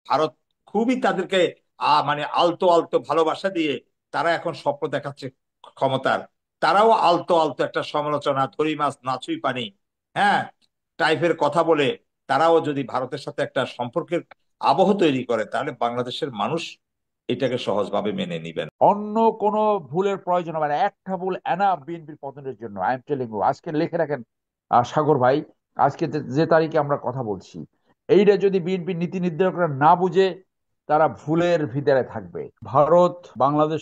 ভারত খুবই তাদেরকে মানে আলতো আলতো ভালোবাসা দিয়ে তারা এখন স্বপ্ন দেখাচ্ছে ক্ষমতার। তারাও আলতো আলতো একটা সমালোচনা, ধরি মাছ নাচুই পানি, হ্যাঁ, টাইপের কথা বলে তারাও যদি ভারতের সাথে একটা সম্পর্কের আবহ তৈরি করে, তাহলে বাংলাদেশের মানুষ এটাকে সহজভাবে মেনে নিবেন। অন্য কোনো ভুলের প্রয়োজন হবে না, একটা ভুল এনাফ বিএনপির পতনের জন্য। আই এম টেলিং ইউ, আজকে লিখে রাখেন সাগর ভাই, আজকে যে তারিখে আমরা কথা বলছি, এইটা যদি বিএনপি নীতি নির্ধারকরা না বুঝে, তারা ভুলের ভিতরে থাকবে। ভারত বাংলাদেশ।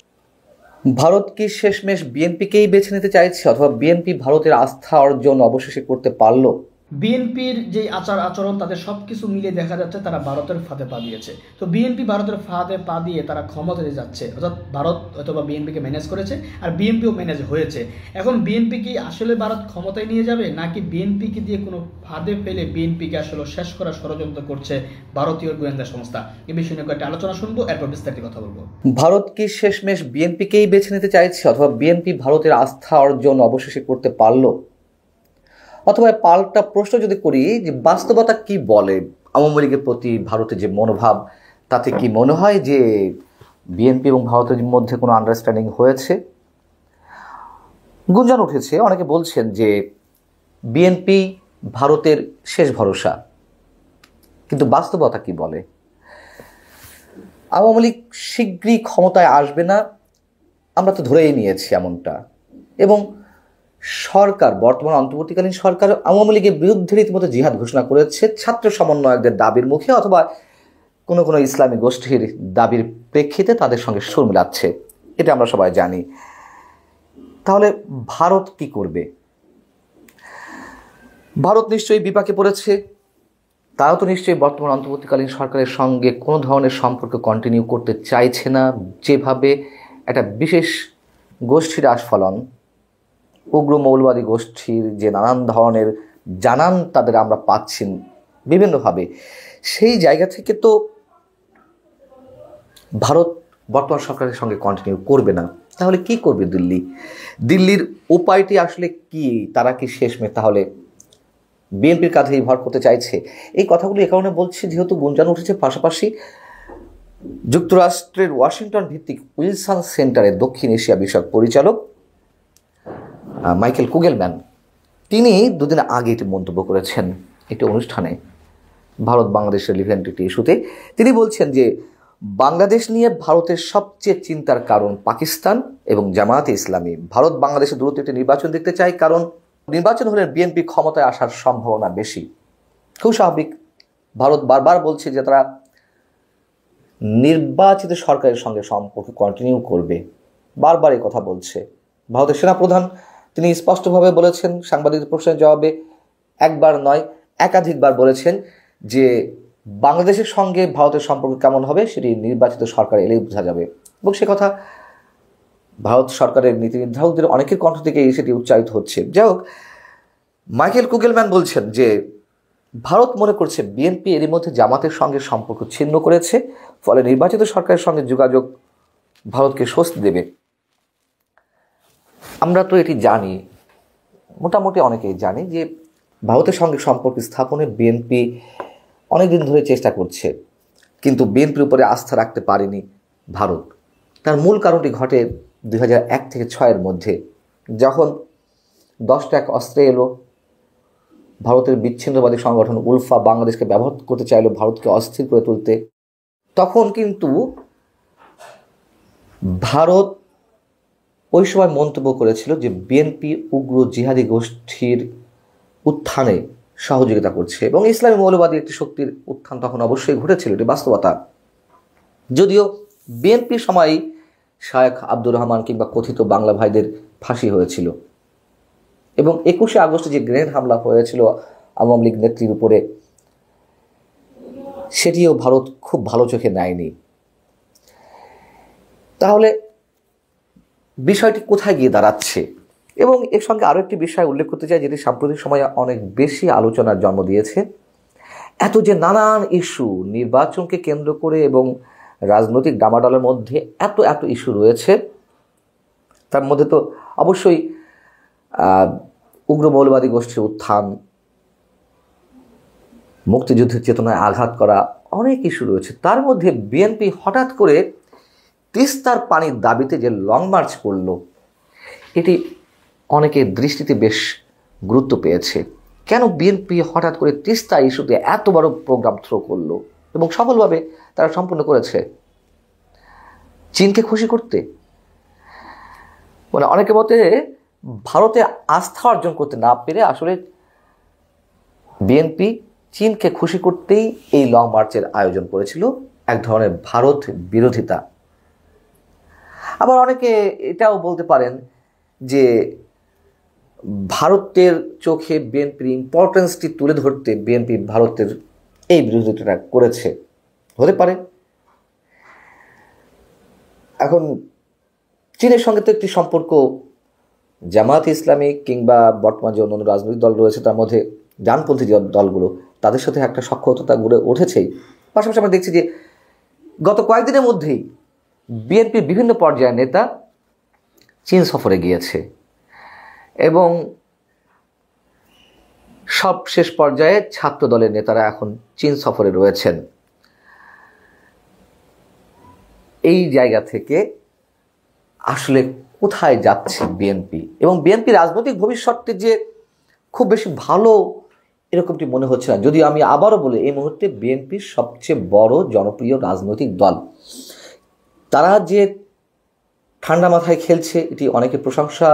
ভারত কি শেষমেশ বিএনপিকেই বেছে নিতে চাইছে, অথবা বিএনপি ভারতের আস্থা অর্জন অবশেষে করতে পারলো? বিএনপির যে আচার আচরণ তাদের সব কিছু মিলিয়ে দেখা যাচ্ছে তারা ভারতের ফাঁদে পা দিয়েছে। তো বিএনপি ভারতের ফাঁদে পা দিয়ে তারা ক্ষমতাতে যাচ্ছে, অর্থাৎ ভারত অথবা বিএনপিকে ম্যানেজ করেছে আর বিএনপিও ম্যানেজ হয়েছে। এখন বিএনপি কি আসলে ভারত ক্ষমতায় নিয়ে যাবে, নাকি বিএনপিকে দিয়ে কোনো ফাঁদে ফেলে বিএনপিকে আসলে শেষ করার ষড়যন্ত্র করছে ভারতীয় গোয়েন্দা সংস্থা? এ বিষয়ে নিয়ে কয়েকটা আলোচনা শুনবো, এরপর বিস্তারিত কথা বলবো। ভারত কি শেষমেশ বিএনপিকেই বেছে নিতে চাইছে, অথবা বিএনপি ভারতের আস্থা অর্জন অবশেষে করতে পারলো? অথবা পাল্টা প্রশ্ন যদি করি, যে বাস্তবতা কি বলে আওয়ামী লীগের প্রতি ভারতের যে মনোভাব, তাতে কি মনে হয় যে বিএনপি এবং ভারতের মধ্যে কোনো আন্ডারস্ট্যান্ডিং হয়েছে? গুঞ্জন উঠেছে, অনেকে বলছেন যে বিএনপি ভারতের শেষ ভরসা, কিন্তু বাস্তবতা কি বলে? আওয়ামী লীগ শীঘ্রই ক্ষমতায় আসবে না, আমরা তো ধরেই নিয়েছি এমনটা। এবং সরকার, বর্তমান অন্তর্বর্তীকালীন সরকার আওয়ামী লীগের বিরুদ্ধে রীতিমতো জিহাদ ঘোষণা করেছে ছাত্র সমন্বয়কদের দাবির মুখে, অথবা কোনো কোনো ইসলামী গোষ্ঠীর দাবির প্রেক্ষিতে তাদের সঙ্গে সুর মিলাচ্ছে। এটা আমরা সবাই জানি। তাহলে ভারত কি করবে? ভারত নিশ্চয়ই বিপাকে পড়েছে। তারাও তো নিশ্চয়ই বর্তমান অন্তর্বর্তীকালীন সরকারের সঙ্গে কোনো ধরনের সম্পর্ক কন্টিনিউ করতে চাইছে না। যেভাবে একটা বিশেষ গোষ্ঠীর আস্ফলন, উগ্র মৌলবাদী গোষ্ঠীর যে নানান ধরনের জানান তাদের আমরা পাচ্ছি বিভিন্নভাবে, সেই জায়গা থেকে তো ভারত বর্তমান সরকারের সঙ্গে কন্টিনিউ করবে না। তাহলে কি করবে দিল্লি? দিল্লির উপায়টি আসলে কি? তারা কি শেষমেশ তাহলে বিএনপির কাঁধেই ভর করতে চাইছে? এই কথাগুলো এ কারণে বলছি, যেহেতু গুঞ্জন উঠেছে, পাশাপাশি যুক্তরাষ্ট্রের ওয়াশিংটন ভিত্তিক উইলসন সেন্টারের দক্ষিণ এশিয়া বিষয়ক পরিচালক মাইকেল কুগেলম্যান, তিনি দুদিন আগে একটি মন্তব্য করেছেন একটি অনুষ্ঠানে, ভারত বাংলাদেশের লিভেন্ট একটি ইস্যুতে। তিনি বলছেন যে বাংলাদেশ নিয়ে ভারতের সবচেয়ে চিন্তার কারণ পাকিস্তান এবং জামায়াতে ইসলামী। ভারত বাংলাদেশে দ্রুত একটি নির্বাচন দেখতে চায়, কারণ নির্বাচন হলে বিএনপি ক্ষমতায় আসার সম্ভাবনা বেশি। খুব স্বাভাবিক। ভারত বারবার বলছে যে তারা নির্বাচিত সরকারের সঙ্গে সম্পর্ক কন্টিনিউ করবে, বারবার এই কথা বলছে। ভারতের সেনাপ্রধান তিনি স্পষ্টভাবে বলেছেন সাংবাদিক প্রশ্নের জবাবে, একবার নয় একাধিকবার বলেছেন যে বাংলাদেশের সঙ্গে ভারতের সম্পর্ক কেমন হবে সেটি নির্বাচিত সরকার এলেই বোঝা যাবে। এবং সে কথা ভারত সরকারের নীতি নির্ধারকদের অনেকের কণ্ঠ থেকে সেটি উচ্চারিত হচ্ছে। যাই হোক, মাইকেল কুগেলম্যান বলছেন যে ভারত মনে করছে বিএনপি এরই মধ্যে জামাতের সঙ্গে সম্পর্ক ছিন্ন করেছে, ফলে নির্বাচিত সরকারের সঙ্গে যোগাযোগ ভারতকে স্বস্তি দেবে। আমরা তো এটি জানি, মোটামুটি অনেকেই জানি, যে ভারতের সঙ্গে সম্পর্ক স্থাপনে বিএনপি অনেকদিন ধরে চেষ্টা করছে, কিন্তু বিএনপির উপরে আস্থা রাখতে পারেনি ভারত। তার মূল কারণটি ঘটে 2001 থেকে 2006 মধ্যে, যখন 10 ট্রাক অস্ত্রে এলো। ভারতের বিচ্ছিন্নতাবাদী সংগঠন উলফা বাংলাদেশকে ব্যবহার করতে চাইল ভারতকে অস্থির করে তুলতে। তখন কিন্তু ভারত ওই সময় মন্তব্য করেছিল যে বিএনপি উগ্র জিহাদি গোষ্ঠীর উত্থানে সহযোগিতা করছে, এবং ইসলামী মৌলবাদী একটি শক্তির উত্থান তখন অবশ্যই ঘটেছিল, এটি বাস্তবতা। যদিও বিএনপির সময় শায়েখ আব্দুর রহমান কিংবা কথিত বাংলা ভাইদের ফাঁসি হয়েছিল, এবং 21শে আগস্টে যে গ্রেনেড হামলা হয়েছিল আওয়ামী লীগ নেত্রীর উপরে, সেটিও ভারত খুব ভালো চোখে নেয়নি। তাহলে বিষয়টি কোথায় গিয়ে দাঁড়াচ্ছে? এবং এর সঙ্গে আরও একটি বিষয় উল্লেখ করতে চাই, যেটি সাম্প্রতিক সময়ে অনেক বেশি আলোচনার জন্ম দিয়েছে। এত যে নানান ইস্যু নির্বাচনকে কেন্দ্র করে এবং রাজনৈতিক ডামাডলের মধ্যে এত এত ইস্যু রয়েছে, তার মধ্যে তো অবশ্যই উগ্র মৌলবাদী গোষ্ঠীর উত্থান, মুক্তিযুদ্ধের চেতনায় আঘাত করা, অনেক ইস্যু রয়েছে। তার মধ্যে বিএনপি হঠাৎ করে তিস্তার পানির দাবিতে যে লং মার্চ করলো, এটি অনেকের দৃষ্টিতে বেশ গুরুত্ব পেয়েছে। কেন বিএনপি হঠাৎ করে তিস্তা ইস্যুতে এত বড় প্রোগ্রাম থ্রো করলো এবং সফলভাবে তারা সম্পূর্ণ করেছে? চীনকে খুশি করতে, মানে অনেকের মতে ভারতে আস্থা অর্জন করতে না পেরে আসলে বিএনপি চীনকে খুশি করতেই এই লং মার্চের আয়োজন করেছিল, এক ধরনের ভারত বিরোধিতা। আবার অনেকে এটাও বলতে পারেন যে ভারতের চোখে বিএনপির ইম্পর্টেন্সটি তুলে ধরতে বিএনপি ভারতের এই বিরোধিতাটা করেছে, হতে পারে। এখন চীনের সঙ্গে তো একটি সম্পর্ক জামায়াত ইসলামী কিংবা বর্তমান যে অন্যান্য রাজনৈতিক দল রয়েছে তার মধ্যে ডানপন্থী যে দলগুলো, তাদের সাথে একটা সখ্যতা গড়ে উঠেছেই। পাশাপাশি আমরা দেখছি যে গত কয়েকদিনের মধ্যেই বিএনপির বিভিন্ন পর্যায়ের নেতা চীন সফরে গিয়েছে এবং সব শেষ পর্যায়ে ছাত্র দলের নেতারা এখন চীন সফরে রয়েছেন। এই জায়গা থেকে আসলে কোথায় যাচ্ছে বিএনপি এবং বিএনপি রাজনৈতিক ভবিষ্যৎটি যে খুব বেশি ভালো এরকমটি মনে হচ্ছে না। যদিও আমি আবারও বলি, এই মুহূর্তে বিএনপির সবচেয়ে বড় জনপ্রিয় রাজনৈতিক দল, তারা যে ঠান্ডা মাথায় খেলছে এটি অনেকে প্রশংসা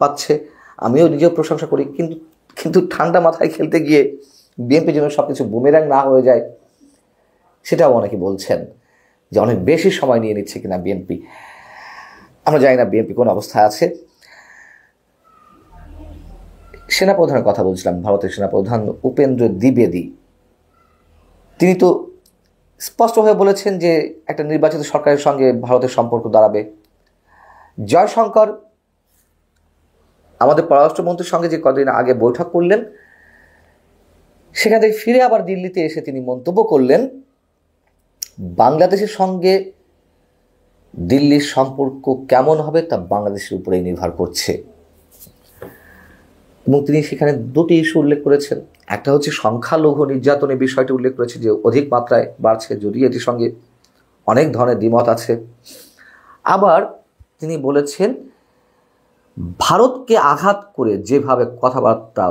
পাচ্ছে, আমিও নিজেও প্রশংসা করি। কিন্তু ঠান্ডা মাথায় খেলতে গিয়ে বিএনপির জন্য সব কিছু বুমেরাং না হয়ে যায়, সেটাও অনেকে বলছেন যে অনেক বেশি সময় নিয়ে নিচ্ছে কিনা বিএনপি। আমরা জানি না বিএনপি কোন অবস্থায় আছে। সেনাপ্রধানের কথা বলছিলাম, ভারতের সেনাপ্রধান উপেন্দ্র দ্বিবেদী, তিনি তো স্পষ্টভাবে বলেছেন যে একটা নির্বাচিত সরকারের সঙ্গে ভারতের সম্পর্ক দাঁড়াবে। জয়শঙ্কর আমাদের পররাষ্ট্রমন্ত্রীর সঙ্গে যে কদিন আগে বৈঠক করলেন, সেখান থেকে ফিরে আবার দিল্লিতে এসে তিনি মন্তব্য করলেন বাংলাদেশের সঙ্গে দিল্লির সম্পর্ক কেমন হবে তা বাংলাদেশের উপরেই নির্ভর করছে। এবং তিনি সেখানে দুটি ইস্যু উল্লেখ করেছেন। একটা হচ্ছে সংখ্যালঘু নির্যাতনের বিষয়টি উল্লেখ করেছে যে অধিক মাত্রায় বাড়ছে, যদিও এটির সঙ্গে অনেক ধরনের দ্বিমত আছে। আবার তিনি বলেছেন ভারতকে আঘাত করে যেভাবে কথাবার্তা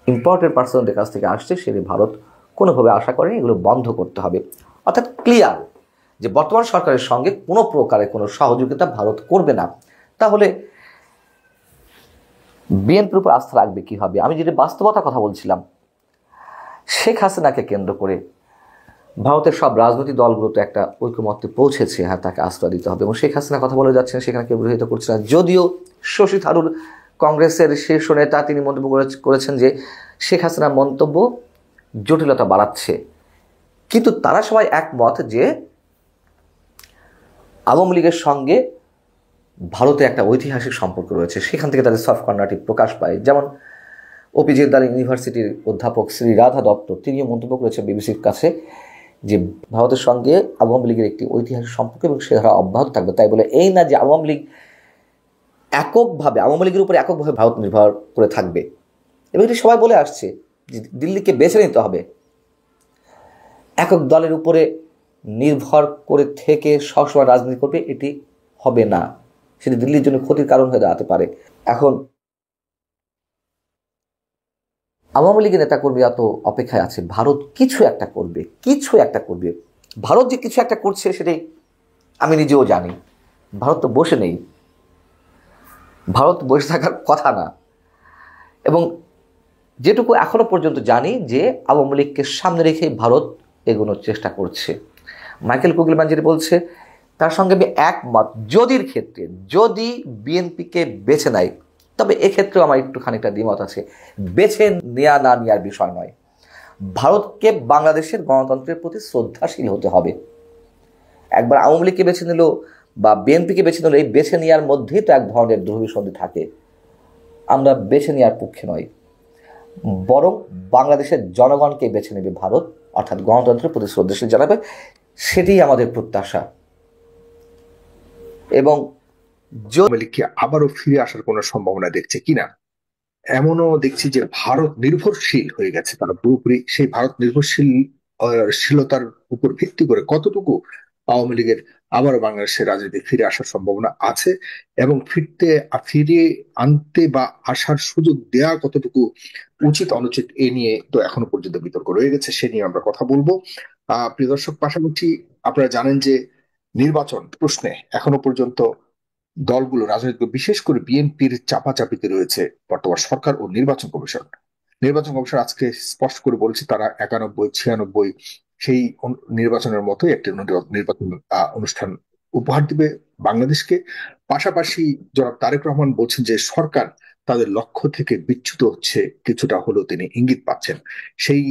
ইম্পর্টেন্ট পার্সনদের কাছ থেকে আসছে সেটি ভারত কোনোভাবে আশা করেনি, এগুলো বন্ধ করতে হবে। অর্থাৎ ক্লিয়ার যে বর্তমান সরকারের সঙ্গে কোনো প্রকারের কোনো সহযোগিতা ভারত করবে না। তাহলে বিএনপির উপর আস্থা রাখবে কীভাবে? আমি যেটা বাস্তবতার কথা বলছিলাম, শেখ হাসিনাকে কেন্দ্র করে ভারতের সব রাজনৈতিক দলগুলো তো একটা ঐকমত্যে পৌঁছেছে, হ্যাঁ তাকে আশ্রয় দিতে হবে, এবং শেখ হাসিনা কথা বলে যাচ্ছেন, সেখানে কেউ বিরোধিতা করছে না। যদিও শশী থারুর কংগ্রেসের শীর্ষ নেতা তিনি মন্তব্য করেছেন যে শেখ হাসিনার মন্তব্য জটিলতা বাড়াচ্ছে, কিন্তু তারা সবাই একমত যে আওয়ামী লীগের সঙ্গে ভারতে একটা ঐতিহাসিক সম্পর্ক রয়েছে, সেখান থেকে তাদের সফট কর্নারটি প্রকাশ পায়। যেমন ওপিজে দার ইউনিভার্সিটির অধ্যাপক শ্রী রাধা দত্ত তিনিও মন্তব্য করেছেন বিবিসির কাছে যে ভারতের সঙ্গে আওয়ামী লীগের একটি ঐতিহাসিক সম্পর্ক এবং সে ধারা অব্যাহত থাকবে। তাই বলে এই না যে আওয়ামী লীগ আওয়ামী লীগের উপর এককভাবে ভারত নির্ভর করে থাকবে। এবং এটি সবাই বলে আসছে যে দিল্লিকে বেছে নিতে হবে, একক দলের উপরে নির্ভর করে থেকে সবসময় রাজনীতি করবে, এটি হবে না, সেটি দিল্লির জন্য ক্ষতির কারণ হয়ে দাঁড়াতে পারে। এখন আওয়ামী লীগের নেতাকর্মীরা তো অপেক্ষায় আছে ভারত কিছু একটা করবে। ভারত যে কিছু একটা করছে সেটাই আমি নিজেও জানি। ভারত তো বসে নেই, ভারত বসে থাকার কথা না। এবং যেটুকু এখনো পর্যন্ত জানি যে আওয়ামী লীগকে সামনে রেখে ভারত এগোনোর চেষ্টা করছে। মাইকেল কুগলম্যান যেটি বলছে তার সঙ্গে আমি একমত। যদি বিএনপিকে বেছে নেয়, তবে এক্ষেত্রেও আমার একটু খানিকটা দ্বিমত আছে। বেছে নেওয়া না নেওয়ার বিষয় নয়, ভারতকে বাংলাদেশের গণতন্ত্রের প্রতি শ্রদ্ধাশীল হতে হবে। একবার আওয়ামী লীগকে বেছে নিল বা বিএনপিকে বেছে নিল, এই বেছে নেওয়ার মধ্যেই তো এক ধরনের দুর্বিসন্ধি থাকে। আমরা বেছে নেওয়ার পক্ষে নয়, বরং বাংলাদেশের জনগণকে বেছে নেবে ভারত, অর্থাৎ গণতন্ত্রের প্রতি শ্রদ্ধাশীল জানাবে, সেটাই আমাদের প্রত্যাশা। এবং আওয়ামী লীগকে আবারও ফিরে আসার কোনো সম্ভাবনা দেখছে কিনা, এমনও দেখছি যে ভারত নির্ভরশীল হয়ে গেছে, তারা পুরোপুরি সেই ভারত নির্ভরশীল শীলতার উপর ভিত্তি করে কতটুকু আওয়ামী লীগের আবারও বাংলাদেশের রাজনীতি ফিরে আসার সম্ভাবনা আছে, এবং ফিরিয়ে আনতে বা আসার সুযোগ দেয়া কতটুকু উচিত অনুচিত এ নিয়ে তো এখনো পর্যন্ত বিতর্ক রয়ে গেছে, সে নিয়ে আমরা কথা বলবো। প্রিয় দর্শক, পাশাপাশি আপনারা জানেন যে নির্বাচন প্রশ্নে এখনো পর্যন্ত দলগুলো রাজনৈতিক, বিশেষ করে বিএনপির চাপাচাপিতে রয়েছে বর্তমান সরকার ও নির্বাচন কমিশন আজকে স্পষ্ট করে বলেছে তারা 91-96 সেই নির্বাচনের মতোই একটি নির্বাচন অনুষ্ঠান উপহার দিবে বাংলাদেশকে। পাশাপাশি জনাব তারেক রহমান বলছেন যে সরকার তাদের লক্ষ্য থেকে বিচ্যুত হচ্ছে, কিছুটা হলেও তিনি ইঙ্গিত পাচ্ছেন। সেই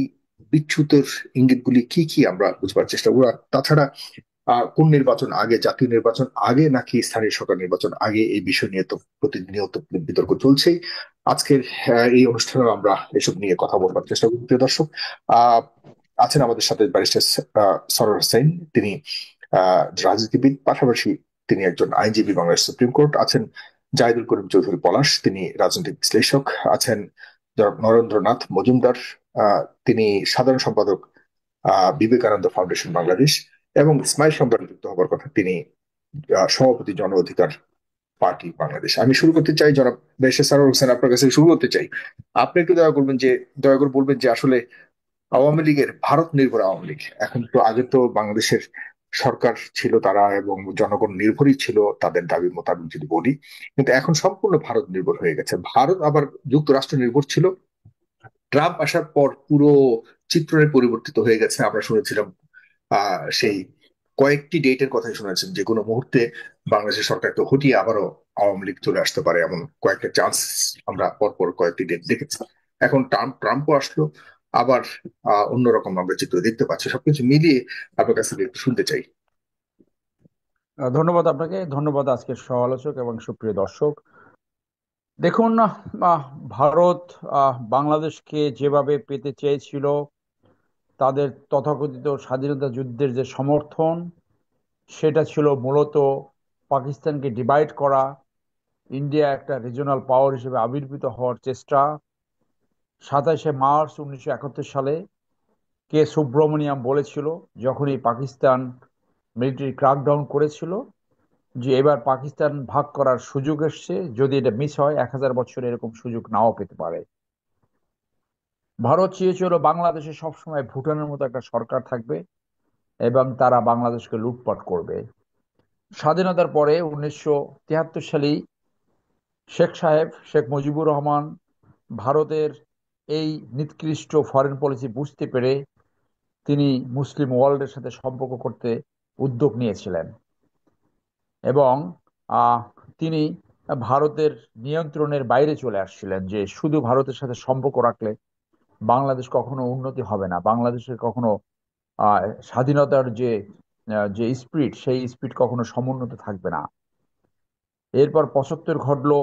বিচ্যুতের ইঙ্গিতগুলি কি কি আমরা বুঝবার চেষ্টা করি। আর তাছাড়া কোন নির্বাচন আগে, জাতীয় নির্বাচন আগে নাকি স্থানীয় সরকার নির্বাচন আগে, এই বিষয় নিয়ে তো প্রতিনিয়ত বিতর্ক চলছেই। আজকের এই অনুষ্ঠানে আমরা এসব নিয়ে কথা বলবার চেষ্টা করি। প্রিয় দর্শক, আহ আছেন আমাদের সাথে ব্যারিস্টার সরোয়ার হোসেন, তিনি রাজনীতিবিদ, পাশাপাশি তিনি একজন আইনজীবী, বাংলাদেশ সুপ্রিম কোর্ট। আছেন জাহিদুল করিম চৌধুরী পলাশ, তিনি রাজনৈতিক বিশ্লেষক। আছেন নরেন্দ্রনাথ মজুমদার, তিনি সাধারণ সম্পাদক বিবেকানন্দ ফাউন্ডেশন বাংলাদেশ। এবং ইসমাইল সম্রাট যুক্ত হবার কথা, তিনি সভাপতি জন অধিকার পার্টি বাংলাদেশ। আমি শুরু করতে চাই জনাব বেশে সারোয়ার হোসেন, আপনার কাছে শুরু করতে চাই। আপনি একটু দয়া করে বলবেন যে আসলে আওয়ামী লীগের ভারত নির্ভর আওয়ামী লীগ, এখন তো, আগে তো বাংলাদেশের সরকার ছিল তারা এবং জনগণ নির্ভরই ছিল তাদের দাবি মোতাবেক যদি বলি, কিন্তু এখন সম্পূর্ণ ভারত নির্ভর হয়ে গেছে। ভারত আবার যুক্তরাষ্ট্র নির্ভর ছিল, ট্রাম্প আসার পর পুরো চিত্রই পরিবর্তিত হয়ে গেছে। আমরা শুনেছিলাম সেই কয়েকটি ডেটের কথাই শুনেছেন, যে কোনো মুহূর্তে বাংলাদেশের সরকারকে হটিয়ে আবারও আওয়ামী লীগ চলে আসতে পারে, এমন কয়েকটা চান্স আমরা পরপর কয়েকটি ডেট দেখেছি। এখন ট্রাম্পও আসলো, আবার অন্যরকম আমরা চিত্র দেখতে পাচ্ছি। সবকিছু মিলিয়ে আপনার কাছ থেকে একটু শুনতে চাই। ধন্যবাদ আপনাকে, ধন্যবাদ আজকের সহ-আলোচক এবং সুপ্রিয় দর্শক। দেখুন, ভারত বাংলাদেশকে যেভাবে পেতে চেয়েছিল, তাদের তথাকথিত স্বাধীনতা যুদ্ধের যে সমর্থন, সেটা ছিল মূলত পাকিস্তানকে ডিভাইড করা, ইন্ডিয়া একটা রিজিওনাল পাওয়ার হিসেবে আবির্ভূত হওয়ার চেষ্টা। 27শে মার্চ 1971 সালে কে সুব্রমণিয়াম বলেছিল, যখন এই পাকিস্তান মিলিটারি ক্র্যাকডাউন করেছিল, যে এবার পাকিস্তান ভাগ করার সুযোগ এসছে, যদি এটা মিস হয় 1000 বছর এরকম সুযোগ নাও পেতে পারে। ভারত চেয়েছিল বাংলাদেশে সবসময় ভুটানের মতো একটা সরকার থাকবে এবং তারা বাংলাদেশকে লুটপাট করবে। স্বাধীনতার পরে 1973 সালেই শেখ মুজিবুর রহমান ভারতের এই নিকৃষ্ট ফরেন পলিসি বুঝতে পেরে তিনি মুসলিম ওয়ার্ল্ডের সাথে সম্পর্ক করতে উদ্যোগ নিয়েছিলেন, এবং আহ, তিনি ভারতের নিয়ন্ত্রণের বাইরে চলে আসছিলেন, যে শুধু ভারতের সাথে সম্পর্ক রাখলে বাংলাদেশ কখনো উন্নতি হবে না, বাংলাদেশের কখনো স্বাধীনতার যে স্পিরিট, সেই স্পিরিট কখনো সমুন্নত থাকবে না। এরপর 75 ঘটলো,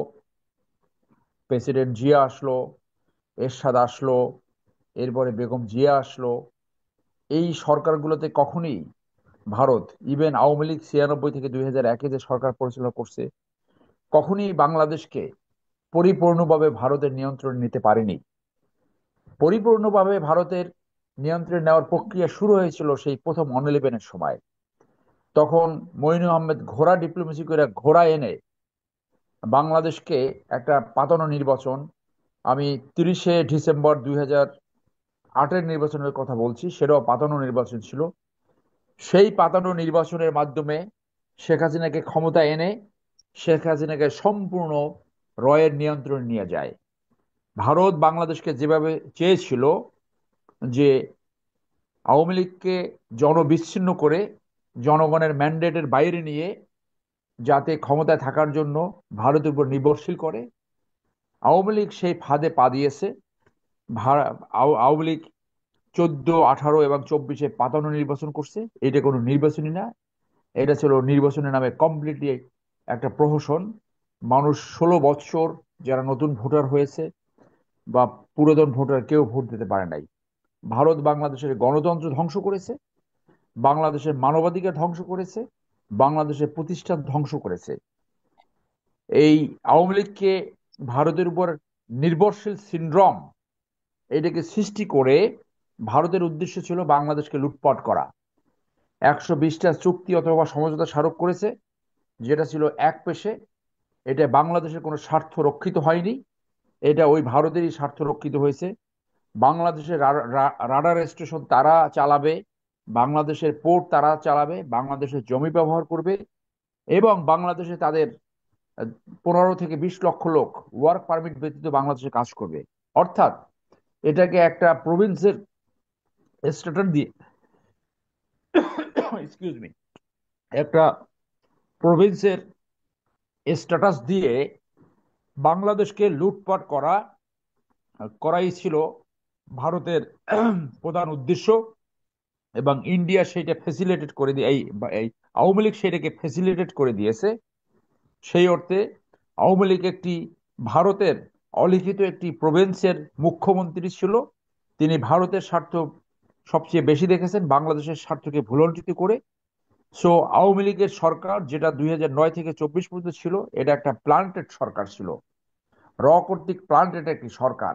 প্রেসিডেন্ট জিয়া আসলো, এরশাদ আসলো, এরপরে বেগম জিয়া আসলো। এই সরকারগুলোতে কখনই ভারত, ইভেন আওয়ামী লীগ 96 থেকে 2001 যে সরকার পরিচালনা করছে, কখনই বাংলাদেশকে পরিপূর্ণভাবে ভারতের নিয়ন্ত্রণে নিতে পারেনি। পরিপূর্ণভাবে ভারতের নিয়ন্ত্রণে নেওয়ার প্রক্রিয়া শুরু হয়েছিল সেই প্রথম 11-এর সময়। তখন মঈনু আহমেদ ঘোড়া ডিপ্লোমেসি করে ঘোড়া এনে বাংলাদেশকে একটা পাতানো নির্বাচন, আমি 30শে ডিসেম্বর 2008-এর নির্বাচনের কথা বলছি, সেটাও পাতানো নির্বাচন ছিল। সেই পাতানো নির্বাচনের মাধ্যমে শেখ হাসিনাকে ক্ষমতা এনে শেখ হাসিনাকে সম্পূর্ণ রয়ের নিয়ন্ত্রণ নিয়ে যায়। ভারত বাংলাদেশকে যেভাবে চেয়েছিল যে আওয়ামী লীগকে জনবিচ্ছিন্ন করে জনগণের ম্যান্ডেটের বাইরে নিয়ে যাতে ক্ষমতায় থাকার জন্য ভারতের উপর নির্ভরশীল করে, আওয়ামী লীগ সেই ফাঁদে পা দিয়েছে। আওয়ামী লীগ 14, 18 এবং 24-এ পাতানো নির্বাচন করছে। এটা কোনো নির্বাচনই না, এটা ছিল নির্বাচনের নামে কমপ্লিটলি একটা প্রহসন। মানুষ 16 বছর যারা নতুন ভোটার হয়েছে বা পুরাতন ভোটার, কেউ ভোট দিতে পারে নাই। ভারত বাংলাদেশের গণতন্ত্র ধ্বংস করেছে, বাংলাদেশের মানবাধিকার ধ্বংস করেছে, বাংলাদেশের প্রতিষ্ঠান ধ্বংস করেছে। এই আওয়ামী লীগকে ভারতের উপর নির্ভরশীল সিনড্রোম, এটাকে সৃষ্টি করে ভারতের উদ্দেশ্য ছিল বাংলাদেশকে লুটপাট করা। 120টা চুক্তি অথবা সমঝোতা স্মারক করেছে, যেটা ছিল এক পেশে। এটা বাংলাদেশের কোনো স্বার্থ রক্ষিত হয়নি, এটা ওই ভারতেরই স্বার্থ রক্ষিত হয়েছে। বাংলাদেশের রাডার স্টেশন তারা চালাবে, বাংলাদেশের পোর্ট তারা চালাবে, বাংলাদেশের জমি ব্যবহার করবে, এবং বাংলাদেশে তাদের 15 থেকে 20 লক্ষ লোক ওয়ার্ক পারমিট ব্যতীত বাংলাদেশে কাজ করবে। অর্থাৎ এটাকে একটা প্রভিন্সের স্ট্যাটাস দিয়ে, এক্সকিউজ মি, একটা প্রভিন্সের স্ট্যাটাস দিয়ে বাংলাদেশকে লুটপাট করাই ছিল ভারতের প্রধান উদ্দেশ্য। এবং ইন্ডিয়া সেটা ফেসিলিটেট করে দিয়ে এই আওয়ামী লীগ সেটাকে ফেসিলিটেট করে দিয়েছে। সেই অর্থে আওয়ামী লীগ একটি ভারতের অলিখিত একটি প্রভিন্সের মুখ্যমন্ত্রী ছিল। তিনি ভারতের স্বার্থ সবচেয়ে বেশি দেখেছেন, বাংলাদেশের স্বার্থকে ভুলণ্ঠিত করে। সো আওয়ামী লীগের সরকার, যেটা 2009 থেকে 24 পর্যন্ত ছিল, এটা একটা প্লান্টেড সরকার ছিল, কর্তৃক প্লান্টেড একটি সরকার।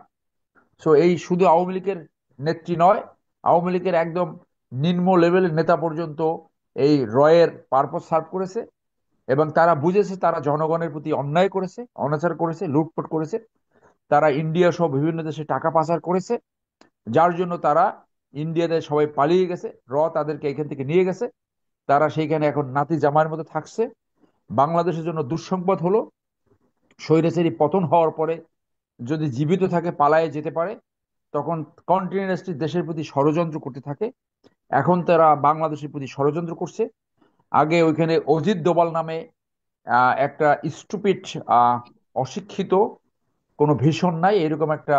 সো এই শুধু আওয়ামী লীগের নেত্রী নয়, আওয়ামী লীগের একদম নিম্ন লেভেলের নেতা পর্যন্ত এই রয়ের পারপস সার্ভ করেছে, এবং তারা বুঝেছে তারা জনগণের প্রতি অন্যায় করেছে, অনাচার করেছে, লুটপাট করেছে। তারা ইন্ডিয়া সহ বিভিন্ন দেশে টাকা পাচার করেছে, যার জন্য তারা ইন্ডিয়াতে সবাই পালিয়ে গেছে। তাদেরকে এখান থেকে নিয়ে গেছে, তারা সেইখানে এখন নাতি জামাইয়ের মতো থাকছে। বাংলাদেশের জন্য দুঃসংবাদ হলো, স্বৈরাচারী পতন হওয়ার পরে যদি জীবিত থাকে পালায়ে যেতে পারে, তখন কন্টিনিউয়াসলি দেশের প্রতি ষড়যন্ত্র করতে থাকে। এখন তারা বাংলাদেশের প্রতি ষড়যন্ত্র করছে। আগে ওইখানে অজিত ডোভাল নামে একটা স্টুপিড, অশিক্ষিত, কোনো ভিশন নাই এরকম একটা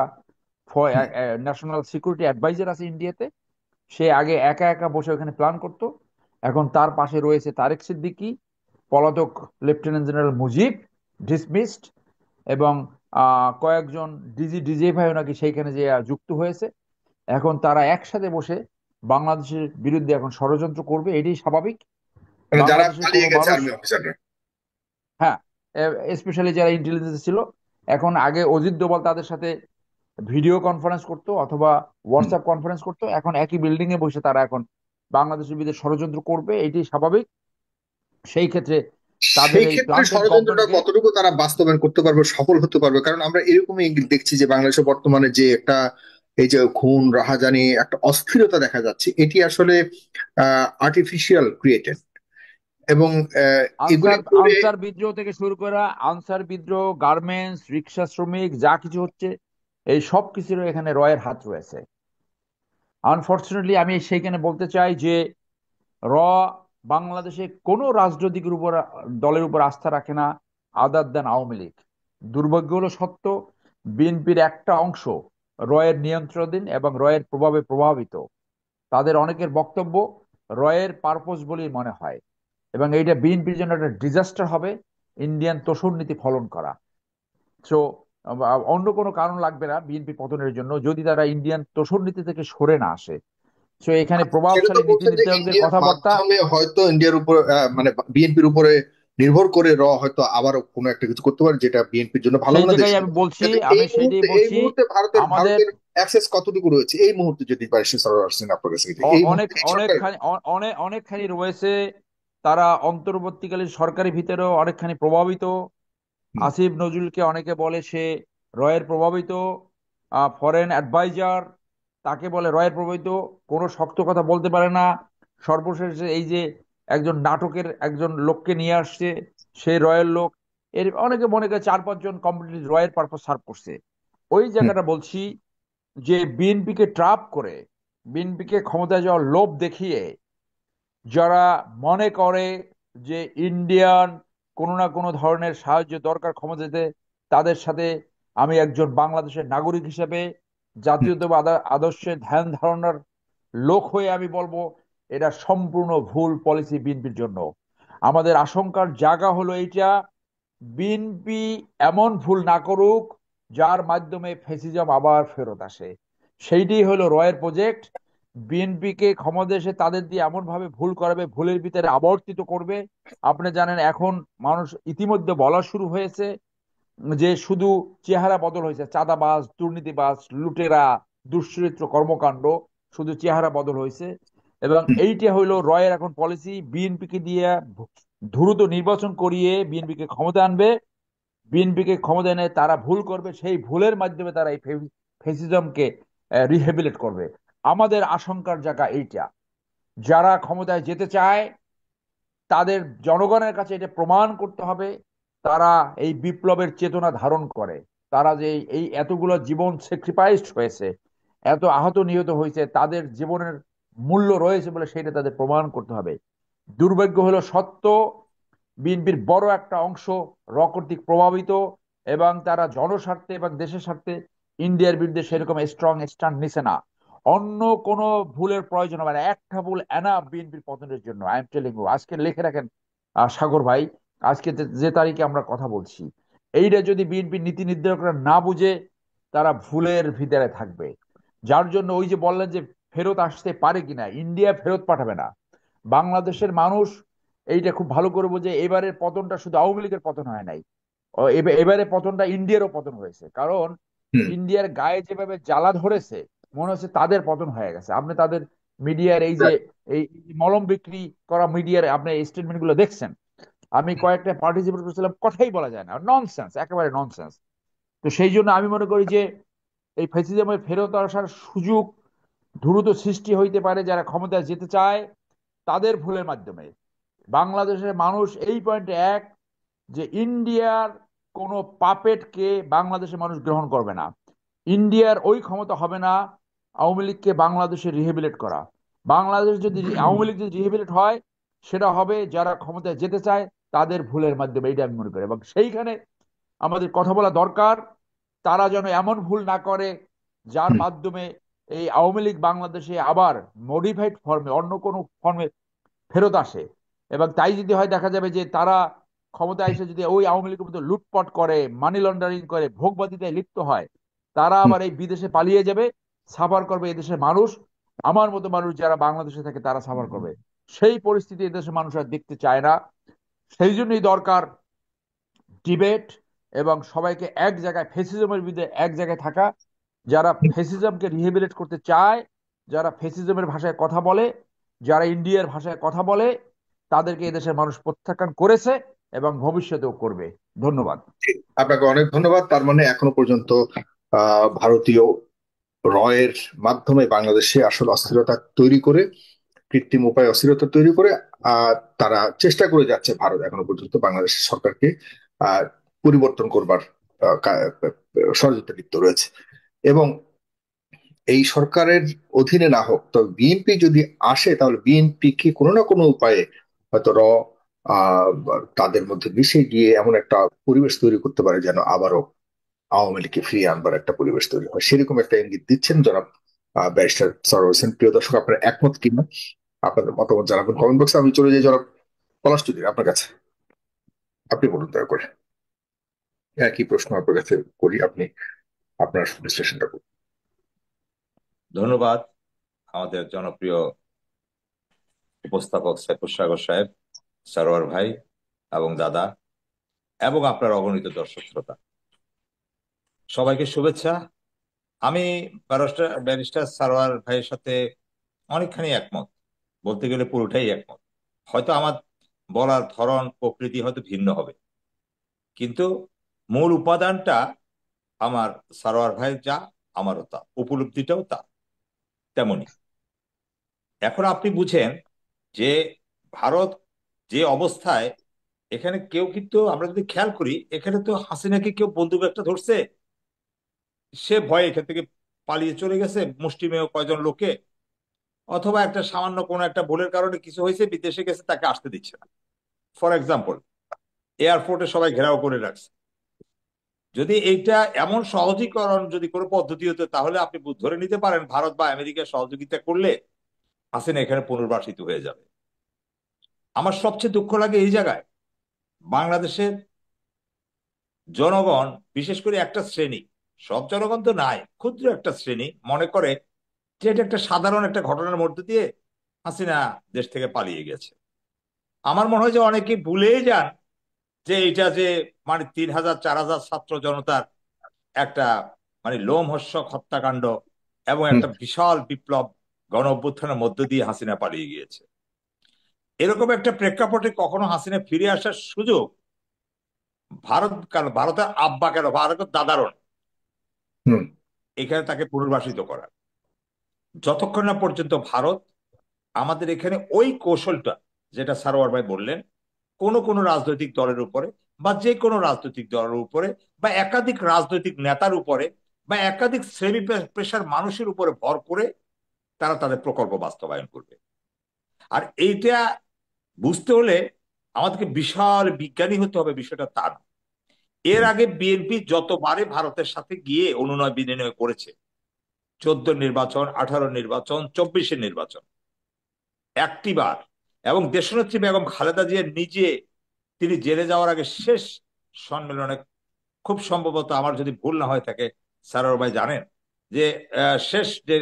ন্যাশনাল সিকিউরিটি অ্যাডভাইজার আছে ইন্ডিয়াতে। সে আগে একা একা বসে ওখানে প্ল্যান করতো। এখন তার পাশে রয়েছে তারেক সিদ্দিকী, পলাতক লেফটেন্যান্ট জেনারেল মুজিব, ডিসমিসড, এবং কয়েকজন ডিজিএফআই নাকি সেইখানে যে যুক্ত হয়েছে। এখন তারা একসাথে বসে বাংলাদেশের বিরুদ্ধে এখন ষড়যন্ত্র করবে, এটাই স্বাভাবিক। মানে যারা বাংলাদেশের কোনো পালিয়ে গেছে মানুষ, আর্মি অফিসাররা। হ্যাঁ, স্পেশালি যারা ইন্টেলিজেন্স ছিল, এখন আগে অজিত ডোভাল তাদের সাথে ভিডিও কনফারেন্স করতো অথবা হোয়াটসঅ্যাপ কনফারেন্স করতো, এখন একই বিল্ডিং এ বসে তারা এখন বাংলাদেশের বিরুদ্ধে ষড়যন্ত্র করবে, এটি স্বাভাবিক। সেই ক্ষেত্রে তাদের সেই এই ক্ষেত্রে প্লান্টেড ষড়যন্ত্রটা গভর্নমেন্টকে, কতটুকু তারা বাস্তবায়ন করতে পারবে, সফল হতে পারবে? কারণ আমরা এরকমই দেখছি যে বাংলাদেশে বর্তমানে যে একটা এই যে খুন রাহাজানি একটা অস্থিরতা দেখা যাচ্ছে, এটি আসলে আর্টিফিশিয়াল ক্রিয়েটেড। এবং এগুলি আনসার করে আনসার বিদ্রোহ থেকে শুরু করে আনসার বিদ্রোহ, গার্মেন্টস, রিক্সা শ্রমিক, যা কিছু হচ্ছে, এই সব কিছুর এখানে রয়ের হাত রয়েছে। আনফর্চুনেটলি আমি সেইখানে বলতে চাই যে র বাংলাদেশে কোনো রাজনৈতিকের উপর, দলের উপর আস্থা রাখে না আদার দেন আওয়ামী লীগ। দুর্ভাগ্য হলো সত্য, বিএনপির একটা অংশ রয়ের নিয়ন্ত্রণাধীন এবং রয়ের প্রভাবে প্রভাবিত। তাদের অনেকের বক্তব্য রয়ের পারপোজ বলেই মনে হয়, এবং এইটা বিএনপির জন্য একটা ডিজাস্টার হবে, ইন্ডিয়ান তোষণ নীতি ফলন করা। সো অন্য কোনো কারণ লাগবে না বিএনপি পতনের জন্য, যদি তারা ইন্ডিয়ান তোষণ নীতি থেকে সরে না আসে। সো এখানে সেটা তো প্রভাবশালী নীতি বলছে যে নির্ধারকদের ইন্ডিয়ার কথাবার্তা। মাধ্যমে হয়তো ইন্ডিয়ার উপর মানে বিএনপির উপরে নির্ভর করে হয়তো আবারও কোনো একটা কিছু করতে পারে, যেটা বিএনপির জন্য ভালো সেই হবে না, দেশ। জায়গায় আমি বলছি, কিন্তু আমি এই সেটাই মুহূর্তে বলছি। ভারতের আমাদের ভারতের অ্যাক্সেস কতটুকু রয়েছে এই মুহূর্তে, যদি পারেন সরাসরি আসছেন আপনার কাছে, যে এই অনেক মুহূর্তে এই সরকার। অনেকখানি রয়েছে। তারা অন্তর্বর্তীকালীন সরকারের ভিতরেও অনেকখানি প্রভাবিত। হুম, আসিফ নজরুলকে অনেকে বলে সে রয়ের প্রভাবিত। ফরেন অ্যাডভাইজার তাকে বলে রয়ের প্রভাবিত, কোনো শক্ত কথা বলতে পারে না। সর্বশেষে এই যে একজন নাটকের একজন লোককে নিয়ে আসছে, সেই রয়ের লোক। এর অনেকে মনে করে 4-5 জন কমপ্লিটলি রয়ের পারপাস সার্ভ করছে। ওই হুম, জায়গাটা বলছি যে বিএনপিকে ট্রাপ করে, বিএনপিকে ক্ষমতায় যাওয়ার লোভ দেখিয়ে যারা মনে করে যে ইন্ডিয়ান কোনো না কোনো ধরনের সাহায্য দরকার ক্ষমতাতে, তাদের সাথে আমি একজন বাংলাদেশের নাগরিক হিসেবে হুম। জাতীয়তাবাদ আদর্শের ধ্যান ধারণার লোক হয়ে আমি বলবো এটা সম্পূর্ণ ভুল পলিসি বিএনপির জন্য। আমাদের আশঙ্কার জায়গা হলো এইটা, বিএনপি এমন ভুল না করুক যার মাধ্যমে ফ্যাসিজম আবার ফেরত আসে। সেইটাই হলো রয়ের প্রজেক্ট। বিএনপিকে ক্ষমতা এসে তাদের দিয়ে এমন ভাবে ভুল করাবে, ভুলের ভিতরে আবর্তিত করবে। আপনি জানেন এখন মানুষ ইতিমধ্যে বলা শুরু হয়েছে যে শুধু চেহারা বদল হয়েছে, চাঁদাবাজ, দুর্নীতিবাজ, লুটেরা, দুশ্চরিত্র কর্মকাণ্ড শুধু চেহারা বদল হয়েছে। এবং হুম, এইটা হইলো রয়ের এখন পলিসি, বিএনপিকে দিয়ে দ্রুত নির্বাচন করিয়ে বিএনপিকে ক্ষমতা আনবে। বিএনপিকে ক্ষমতা এনে তারা ভুল করবে, সেই ভুলের মাধ্যমে তারা এই ফেসিজমকে রিহেবিলেট করবে। আমাদের আশঙ্কার জায়গা এইটা, যারা ক্ষমতায় যেতে চায় তাদের জনগণের কাছে এটা প্রমাণ করতে হবে তারা এই বিপ্লবের চেতনা ধারণ করে। তারা যে এই এতগুলো জীবন স্যাক্রিফাইসড হয়েছে, এত আহত নিহত হয়েছে, তাদের জীবনের মূল্য রয়েছে বলে সেটা তাদের প্রমাণ করতে হবে। দুর্ভাগ্য হলো সত্য, বিএনপির বড় একটা অংশ র কর্তৃক প্রভাবিত, এবং তারা জনস্বার্থে এবং দেশের স্বার্থে ইন্ডিয়ার বিরুদ্ধে সেরকম স্ট্রং স্ট্যান্ড নিছে না। অন্য কোনো ভুলের প্রয়োজন হবে না, একটা ভুল এনাফ বিএনপির পতনের জন্য। আই এম টেলিং ইউ, আজকে লিখে রাখেন সাগর ভাই, আজকে যে তারিখে আমরা কথা বলছি, এইটা যদি বিএনপির নীতি নির্ধারকরা না বুঝে তারা ভুলের ভিতরে থাকবে। যার জন্য ওই যে বললেন যে ফেরত আসতে পারে কিনা, ইন্ডিয়া ফেরত পাঠাবে না। বাংলাদেশের মানুষ এইটা খুব ভালো করে বোঝে। এবারের পতনটা শুধু আওয়ামী লীগের পতন হয় নাই, এবারে পতনটা ইন্ডিয়ারও পতন হয়েছে। কারণ হুম, ইন্ডিয়ার গায়ে যেভাবে জ্বালা ধরেছে, মনে হচ্ছে তাদের পতন হয়ে গেছে। আপনি তাদের মিডিয়ার এই যে এই মলম বিক্রি করা মিডিয়ার আপনি স্টেটমেন্ট গুলো দেখছেন, আমি কয়েকটা পার্টিসিপেট করেছিলাম, কথাই বলা যায় না, ননসেন্স, একেবারে ননসেন্স। তো সেই জন্য আমি মনে করি যে এই ফ্যাসিজমের ফেরত আসার সুযোগ দ্রুত সৃষ্টি হইতে পারে যারা ক্ষমতায় যেতে চায় তাদের ভুলের মাধ্যমে। বাংলাদেশের মানুষ এই পয়েন্টে এক, যে ইন্ডিয়ার কোনো পাপেটকে বাংলাদেশের মানুষ গ্রহণ করবে না। ইন্ডিয়ার ওই ক্ষমতা হবে না আওয়ামী লীগকে বাংলাদেশে রিহেবিলেট করা। বাংলাদেশ যদি আওয়ামী লীগ যদি রিহেবিলেট হয়, সেটা হবে যারা ক্ষমতায় যেতে চায় তাদের ভুলের মাধ্যমে, এইটা আমি মনে করি। এবং সেইখানে আমাদের কথা বলা দরকার, তারা যেন এমন ভুল না করে যার হুম, মাধ্যমে এই আওয়ামী লীগ বাংলাদেশে আবার মডিফাইড ফর্মে, অন্য কোনো ফর্মে ফেরত আসে। এবং তাই যদি হয়, দেখা যাবে যে তারা ক্ষমতা এসে যদি ওই আওয়ামী লীগের মতো লুটপাট করে, মানি লন্ডারিং করে, ভোগবাদিতায় লিপ্ত হয়, তারা হুম, আবার এই বিদেশে পালিয়ে যাবে, সাফার করবে এদেশের মানুষ। আমার মতো মানুষ যারা বাংলাদেশে থাকে তারা সাফার করবে। সেই পরিস্থিতি এদেশের মানুষ আর দেখতে চায় না। সেই জন্যই দরকার ডিবেট, এবং সবাইকে এক জায়গায়, ফেসিজমের বিরুদ্ধে এক জায়গায় থাকা। যারা ফেসিজমকে রিহেবিলেট করতে চায়, যারা ফেসিজমের ভাষায় কথা বলে, যারা ইন্ডিয়ার ভাষায় কথা বলে, তাদেরকে এদেশের মানুষ প্রত্যাখ্যান করেছে এবং ভবিষ্যতেও করবে। ধন্যবাদ। ঠিক। আপনাকে অনেক ধন্যবাদ। তার মানে এখনো পর্যন্ত ভারতীয় রয়ের মাধ্যমে বাংলাদেশে আসলে অস্থিরতা তৈরি করে, কৃত্রিম উপায়ে অস্থিরতা তৈরি করে তারা চেষ্টা করে যাচ্ছে, ভারত এখনো পর্যন্ত বাংলাদেশ সরকারকে আহ, পরিবর্তন করবার ষড়যন্ত্রে লিপ্ত রয়েছে। এবং এই সরকারের অধীনে না হোক, তবে বিএনপি যদি আসে তাহলে বিএনপি কি কোনো না কোনো উপায়ে হয়তো আহ তাদের মধ্যে মিশে গিয়ে এমন একটা পরিবেশ তৈরি করতে পারে যেন আবারও আওয়ামী লীগকে ফিরিয়ে আনবার একটা পরিবেশ তৈরি হয়, সেরকম একটা ইঙ্গিত দিচ্ছেন জনাব ব্যারিস্টার সরোয়ার হোসেন। প্রিয় দর্শক, আপনারা একমত কিনা আপনাদের মতামত জানাবেন কমেন্ট বক্সে। আমি চলে যাই জনাব পলাশ চৌধুরী আপনার কাছে। আপনি বলুন দয়া করে, একই প্রশ্ন আপনার কাছে করি, আপনি আপনার বিশ্লেষণটা করুন। ধন্যবাদ আমাদের জনপ্রিয় উপস্থাপক সাইফুর সাগর সাহেব, সারোয়ার ভাই এবং দাদা, এবং আপনার অগণিত দর্শক শ্রোতা, সবাইকে শুভেচ্ছা। আমি ব্যারিস্টার ব্যারিস্টার সারোয়ার ভাইয়ের সাথে অনেকখানি একমত, বলতে গেলে পুরোটাই একমত। হয়তো আমার বলার ধরন প্রকৃতি হয়তো ভিন্ন হবে, কিন্তু মূল উপাদানটা আমার সারোয়ার ভাই যা, আমারও তা, উপলব্ধিটাও তা তেমনি। এখন আপনি বুঝেন যে ভারত যে অবস্থায়, এখানে কেউ কিন্তু, আমরা যদি খেয়াল করি, এখানে তো হাসিনাকে কেউ বন্দুক একটা ধরছে, সে ভয়ে এখান থেকে পালিয়ে চলে গেছে মুষ্টিমেয় কয়জন লোকে, অথবা একটা সামান্য কোনো একটা ভুলের কারণে কিছু হয়েছে, বিদেশে গেছে, তাকে আসতে দিচ্ছে না। ফর এক্সাম্পল, এয়ারপোর্টে সবাই ঘেরাও করে রাখছে। যদি এইটা এমন সহজীকরণ যদি কোনো পদ্ধতি হতো, তাহলে আপনি ধরে নিতে পারেন ভারত বা আমেরিকা সহযোগিতা করলে হাসিনা এখানে পুনর্বাসিত হয়ে যাবে। আমার সবচেয়ে দুঃখ লাগে এই জায়গায়, বাংলাদেশের জনগণ, বিশেষ করে একটা শ্রেণী, সব জনগণ তো নাই, ক্ষুদ্র একটা শ্রেণী মনে করে যে এটা একটা সাধারণ একটা ঘটনার মধ্যে দিয়ে হাসিনা দেশ থেকে পালিয়ে গেছে। আমার মনে হয় যে অনেকে ভুলেই যান যে এটা যে 3,000 4,000 ছাত্র জনতার একটা লোমহর্ষক হত্যাকাণ্ড এবং হুম, একটা বিশাল বিপ্লব গণ অভ্যুত্থানের মধ্য দিয়ে হাসিনা পালিয়ে গিয়েছে। এরকম একটা প্রেক্ষাপটে কখনো হাসিনা ফিরে আসার সুযোগ ভারত কেন, ভারতের আব্বা কেন, ভারতের দাদারও নেই হুম। এখানে তাকে পুনর্বাসিত করার। যতক্ষণ না পর্যন্ত ভারত আমাদের এখানে ওই কৌশলটা, যেটা সারোয়ার ভাই বললেন, কোন কোন রাজনৈতিক দলের উপরে বা যে কোনো রাজনৈতিক দলের উপরে বা একাধিক রাজনৈতিক নেতার উপরে বা একাধিক শ্রেণী পেশার মানুষের উপরে ভর করে তারা তাদের প্রকল্প বাস্তবায়ন করবে। আর এইটা বুঝতে হলে আমাদেরকে বিশাল বিজ্ঞানী হতে হবে, বিষয়টা তা না। এর আগে বিএনপি যতবারে ভারতের সাথে গিয়ে অনুনয় বিনিময় করেছে, 14 নির্বাচন, 18 নির্বাচন, 24 নির্বাচন, একটি বার, এবং দেশনেত্রী বেগম খালেদা জিয়া নিজে তিনি জেলে যাওয়ার আগে শেষ সম্মেলনে, খুব সম্ভবত আমার যদি ভুল না হয়ে থাকে, সারোয়ার ভাই জানেন যে শেষ যে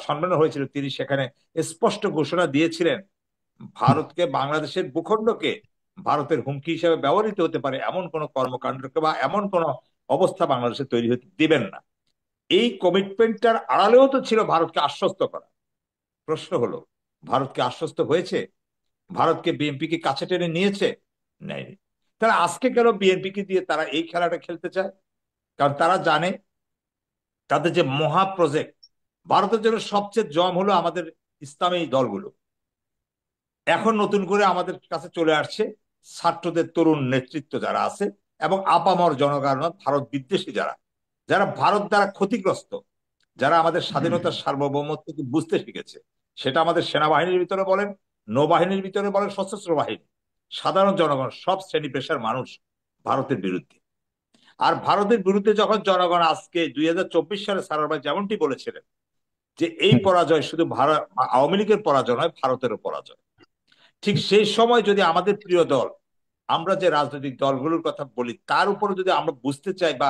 সম্মেলন হয়েছিল তিনি সেখানে স্পষ্ট ঘোষণা দিয়েছিলেন ভারতকে, বাংলাদেশের ভূখণ্ডকে ভারতের হুমকি হিসেবে ব্যবহৃত হতে পারে এমন কোন কর্মকাণ্ডকে বা এমন কোন অবস্থা বাংলাদেশে তৈরি হতে দিবেন না। এই কমিটমেন্টটার আড়ালেও তো ছিল ভারতকে আশ্বস্ত করা। প্রশ্ন হলো, ভারতকে আশ্বস্ত হয়েছে? ভারতকে বিএনপি কি কাছে টেনে নিয়েছে? নেয়নি। তারা আজকে কেন বিএনপি কে দিয়ে তারা এই খেলাটা খেলতে চায়? কারণ তারা জানে তাদের যে মহা প্রজেক্ট, ভারতের জন্য সবচেয়ে জম হলো আমাদের ইসলামী দলগুলো। এখন নতুন করে আমাদের কাছে চলে আসছে ছাত্রদের তরুণ নেতৃত্ব যারা আছে এবং আপামর জনগণ, ভারত বিদ্বেষী যারা, যারা ভারত দ্বারা ক্ষতিগ্রস্ত, যারা আমাদের স্বাধীনতার সার্বভৌমত্বকে বুঝতে শিখেছে। সেটা আমাদের সেনাবাহিনীর ভিতরে বলেন, নৌবাহিনীর ভিতরে বলেন, সশস্ত্র বাহিনী, সাধারণ জনগণ, সব শ্রেণী পেশার মানুষ ভারতের বিরুদ্ধে। আর ভারতের বিরুদ্ধে যখন জনগণ আজকে 2024 সালে সারার ভাই যেমনটি বলেছিলেন যে এই পরাজয় শুধু ভারত, আওয়ামী লীগের পরাজয় নয়, ভারতেরও পরাজয়। ঠিক সেই সময় যদি আমাদের প্রিয় দল, আমরা যে রাজনৈতিক দলগুলোর কথা বলি, তার উপরে যদি আমরা বুঝতে চাই বা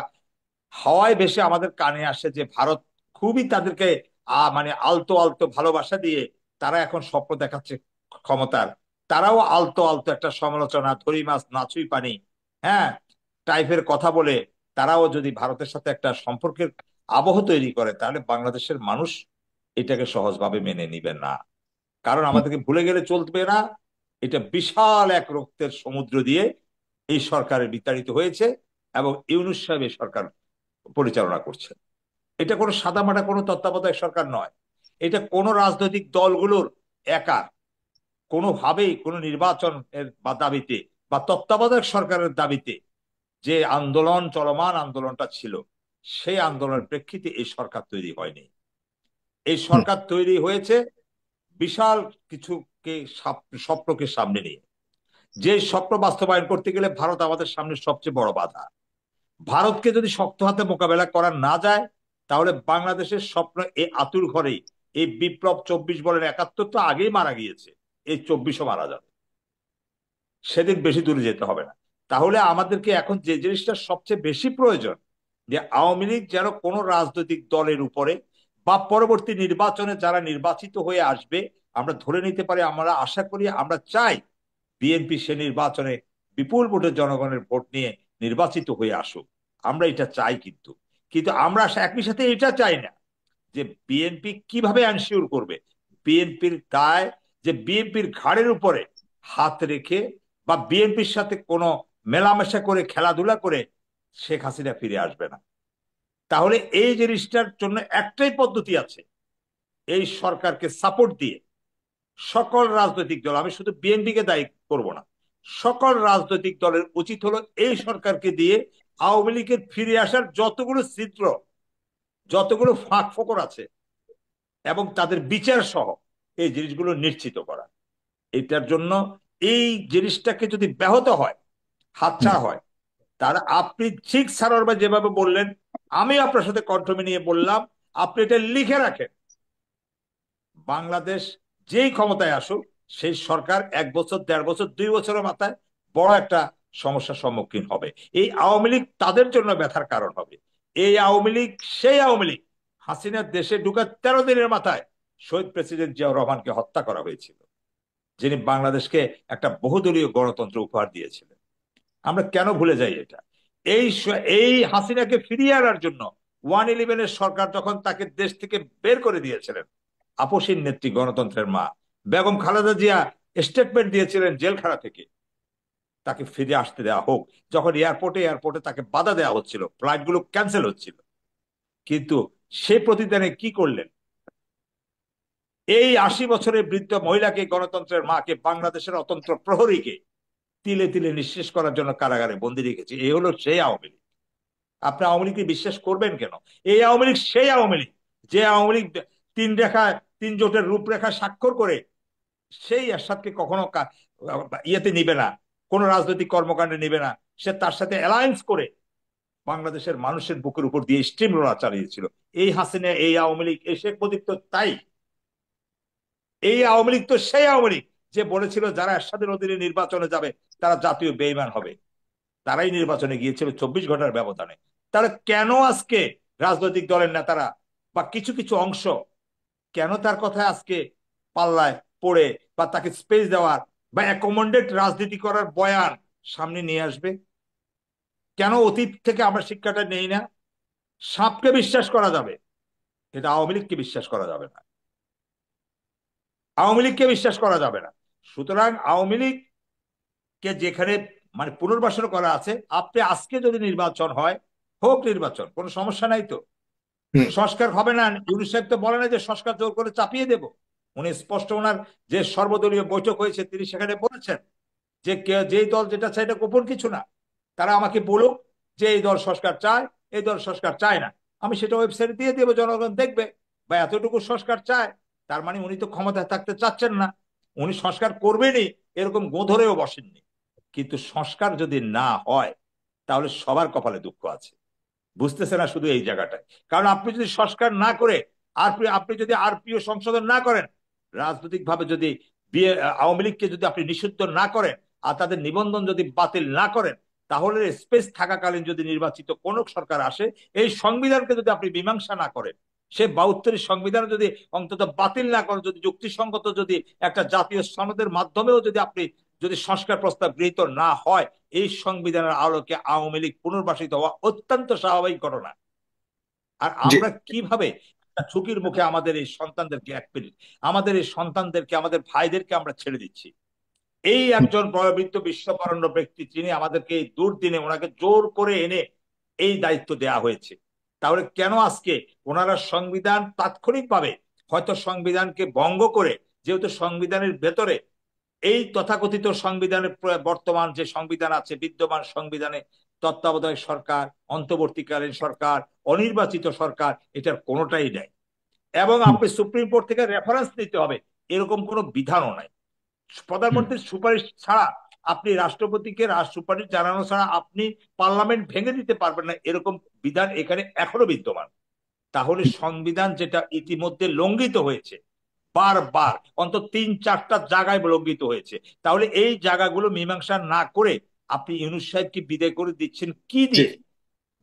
হাওয়ায় ভেসে আমাদের কানে আসে যে ভারত খুবই তাদেরকে মানে আলতো আলতো ভালোবাসা দিয়ে তারা এখন স্বপ্ন দেখাচ্ছে ক্ষমতার, তারাও আলতো আলতো একটা সমালোচনা, ধরি মাছ নাচুই পানি, হ্যাঁ, টাইপের কথা বলে তারাও যদি ভারতের সাথে একটা সম্পর্কের আবহ তৈরি করে, তাহলে বাংলাদেশের মানুষ এটাকে সহজভাবে মেনে নিবে না। কারণ আমাদেরকে ভুলে গেলে চলবে না, এটা বিশাল এক রক্তের সমুদ্র দিয়ে এই সরকারের বিতাড়িত হয়েছে এবং ইউনূস সাহেব এই সরকার পরিচালনা করছে। এটা কোনো সাদামাটা কোনো তত্ত্বাবধায়ক সরকার নয়। এটা কোনো রাজনৈতিক দলগুলোর একার কোনোভাবেই কোনো নির্বাচনের বা দাবিতে বা তত্ত্বাবধায়ক সরকারের দাবিতে যে আন্দোলন, চলমান আন্দোলনটা ছিল, সেই আন্দোলনের প্রেক্ষিতে এই সরকার তৈরি হয়নি। এই সরকার তৈরি হয়েছে বিশাল কিছুকে স্বপ্নকে সামনে নিয়ে। যে স্বপ্ন বাস্তবায়ন করতে গেলে ভারত আমাদের সামনে সবচেয়ে বড় বাধা। ভারতকে যদি শক্ত হাতে মোকাবেলা করা না যায়, তাহলে বাংলাদেশের স্বপ্ন এই আতুর ঘরেই, এই বিপ্লব 24 বলেন, 71 তো আগেই মারা গিয়েছে, এই 24ও মারা যাবে, সেদিন বেশি দূরে যেতে হবে না। তাহলে আমাদেরকে এখন যে জিনিসটা সবচেয়ে বেশি প্রয়োজন, যে আওয়ামী লীগ যেন কোনো রাজনৈতিক দলের উপরে বা পরবর্তী নির্বাচনে যারা নির্বাচিত হয়ে আসবে, আমরা ধরে নিতে পারি, আমরা আশা করি, আমরা চাই বিএনপি সে নির্বাচনে বিপুল ভোটে জনগণের ভোট নিয়ে নির্বাচিত হয়ে আসুক। আমরা এটা চাই, কিন্তু কিন্তু আমরা একই সাথে এটা চাই না যে বিএনপি কিভাবে এনশিওর করবে, বিএনপির দায় যে বিএনপির ঘাড়ের উপরে হাত রেখে বা বিএনপির সাথে কোনো মেলামেশা করে খেলাধুলা করে শেখ হাসিনা ফিরে আসবে না। তাহলে এই জিনিসটার জন্য একটাই পদ্ধতি আছে, এই সরকারকে সাপোর্ট দিয়ে সকল রাজনৈতিক দল, আমি শুধু বিএনপিকে দায়ী করব না, সকল রাজনৈতিক দলের উচিত হলো এই সরকারকে দিয়ে আওয়ামী লীগের ফিরে আসার যতগুলো ছিদ্র, যতগুলো ফাঁক ফোকর আছে এবং তাদের বিচার সহ এই জিনিসগুলো নিশ্চিত করা। এটার জন্য এই জিনিসটাকে যদি ব্যাহত হয়, হাতছাড়া হয়, তাহলে আপনি ঠিক সারোয়ার ভাই যেভাবে বললেন, আমি আপনার সাথে কণ্ঠ মিলিয়ে বললাম, আপনি এটা লিখে রাখেন, বাংলাদেশ যেই ক্ষমতায় আসুক, সেই সরকার 1 বছর, 1.5 বছর, 2 বছরের মাথায় বড় একটা সমস্যার সম্মুখীন হবে। এই আওয়ামী লীগ তাদের জন্য ব্যথার কারণ হবে। এই আওয়ামী লীগ সেই আওয়ামী লীগ, হাসিনার দেশে ঢুকার 13 দিনের মাথায় শহীদ প্রেসিডেন্ট জিয়াউর রহমানকে হত্যা করা হয়েছিল, যিনি বাংলাদেশকে একটা বহুদলীয় গণতন্ত্র উপহার দিয়েছিলেন। আমরা কেন ভুলে যাই এটা? এই এই হাসিনাকে ফিরিয়ে আনার জন্য 111-এর সরকার যখন তাকে দেশ থেকে বের করে দিয়েছিলেন, আপসীন নেত্রী, গণতন্ত্রের মা বেগম খালেদা জিয়া স্টেটমেন্ট দিয়েছিলেন জেলখানা থেকে তাকে ফিরে আসতে দেওয়া হোক, যখন এয়ারপোর্টে তাকে বাধা দেওয়া হচ্ছিল, ফ্লাইট গুলো ক্যান্সেল হচ্ছিল। কিন্তু সেই প্রতিদানে কি করলেন? এই 80 বছরের বৃদ্ধ মহিলাকে, গণতন্ত্রের মাকে, বাংলাদেশের অতন্ত্র প্রহরীকে তিলে তিলে নিঃশেষ করার জন্য কারাগারে বন্দি রেখেছে। এই হলো সেই আওয়ামী লীগ। আপনি আওয়ামী লীগকে বিশ্বাস করবেন কেন? এই আওয়ামী লীগ সেই আওয়ামী লীগ যে আওয়ামী লীগ তিন রেখা, তিন জোটের রূপরেখা স্বাক্ষর করে সেই এরশাদকে কখনো ইয়েতে নিবে না, কোন রাজনৈতিক কর্মকাণ্ডে নিবে না। সে তার সাথে অ্যালায়েন্স করে বাংলাদেশের মানুষের বুকের উপর দিয়ে স্টিম রোলার চালিয়েছিল। এই হাসিনা, এই আওয়ামী লীগ, এই শেখ মুজিব তো তাই। এই আওয়ামী লীগ তো সেই আওয়ামী লীগ যে বলেছিল যারা এরশাদের অধীনে নির্বাচনে যাবে তারা জাতীয় বেঈমান হবে। তারাই নির্বাচনে গিয়েছিল 24 ঘন্টার ব্যবধানে। তারা কেন আজকে রাজনৈতিক দলের নেতারা বা কিছু কিছু অংশ কেন তার কথায় আজকে পাল্লায় পড়ে বা তাকে স্পেস দেওয়ার বা অ্যাকোমোডেট রাজনীতি করার বয়ান সামনে নিয়ে আসবে? কেন অতীত থেকে আমরা শিক্ষাটা নেই না? সাপকে বিশ্বাস করা যাবে, এটা আওয়ামী লীগকে বিশ্বাস করা যাবে না, আওয়ামী লীগকে বিশ্বাস করা যাবে না। সুতরাং আওয়ামী লীগকে যেখানে পুনর্বাসন করা আছে, আপনি আজকে যদি নির্বাচন হয়, হোক নির্বাচন, কোনো সমস্যা নাই তো। হুম। সংস্কার হবে না, ইউনূস সাহেব তো বলে না যে সংস্কার জোর করে চাপিয়ে দেব। উনি স্পষ্ট, ওনার যে সর্বদলীয় বৈঠক হয়েছে তিনি সেখানে বলেছেন যে যেই দল যেটা চায় এটা গোপন কিছু না। তারা আমাকে বলুক যে এই দল সংস্কার চায়, এই দল সংস্কার চায় না, আমি সেটা ওয়েবসাইটে দিয়ে দেবো, জনগণ দেখবে। বা এতটুকু সংস্কার চায়, তার মানে উনি তো ক্ষমতায় থাকতে চাচ্ছেন না, উনি সংস্কার করবেনই, এরকম গোধরেও বসেননি। কিন্তু সংস্কার যদি না হয় তাহলে সবার কপালে দুঃখ আছে, বুঝতেছে না শুধু এই জায়গাটায়। কারণ আপনি যদি সংস্কার না করে, আর আপনি যদি আরপিও সংশোধন না করেন, রাজনৈতিক ভাবে যদি আওয়ামী লীগকে যদি আপনি নিষিদ্ধ না করেন আর তাদের নিবন্ধন যদি বাতিল না করেন, তাহলে স্পেস থাকাকালীন যদি নির্বাচিত কোন সরকার আসে, এই সংবিধানকে যদি আপনি মীমাংসা না করেন, সে 72 সংবিধান যদি অন্তত বাতিল না করেন, যদি যুক্তিসঙ্গত যদি একটা জাতীয় সনদের মাধ্যমেও যদি আপনি যদি সংস্কার প্রস্তাব গৃহীত না হয়, এই সংবিধানের আলোকে আওয়ামী লীগ পুনর্বাসিত হওয়া অত্যন্ত স্বাভাবিক ঘটনা। আর জি। আমরা কিভাবে ঝুঁকির মুখে আমাদের এই সন্তানদেরকে, এক মিনিট, আমাদের এই সন্তানদেরকে, আমাদের ভাইদেরকে আমরা ছেড়ে দিচ্ছি? এই একজন বয়োবৃদ্ধ বিশ্ববরণ্য ব্যক্তি, যিনি আমাদেরকে এই দুর্দিনে ওনাকে জোর করে এনে এই দায়িত্ব দেয়া হয়েছে, তাহলে কেন আজকে ওনারা সংবিধান তাৎক্ষণিকভাবে হয়তো সংবিধানকে ভঙ্গ করে, যেহেতু সংবিধানের ভেতরে এই তথাকথিত সংবিধানের বর্তমান যে সংবিধান আছে, বিদ্যমান সংবিধানে তত্ত্বাবধায়ক সরকার, অন্তর্বর্তীকালীন সরকার, অনির্বাচিত সরকার, এটার কোনোটাই নাই। এবং আপনি সুপ্রিম কোর্ট থেকে রেফারেন্স নিতে হবে, এরকম কোনো বিধানও নাই। প্রধানমন্ত্রীর সুপারিশ ছাড়া, আপনি রাষ্ট্রপতিকে সুপারিশ জানানো ছাড়া আপনি পার্লামেন্ট ভেঙে দিতে পারবেন না, এরকম বিধান এখানে এখনো বিদ্যমান। তাহলে সংবিধান যেটা ইতিমধ্যে লঙ্ঘিত হয়েছে, বারবার অন্তত 3-4টা জায়গায় লঙ্ঘিত হয়েছে, তাহলে এই জায়গাগুলো মীমাংসা না করে আপনি ইউনূস সাহেবকে বিদায় করে দিচ্ছেন কি জি। দিয়ে?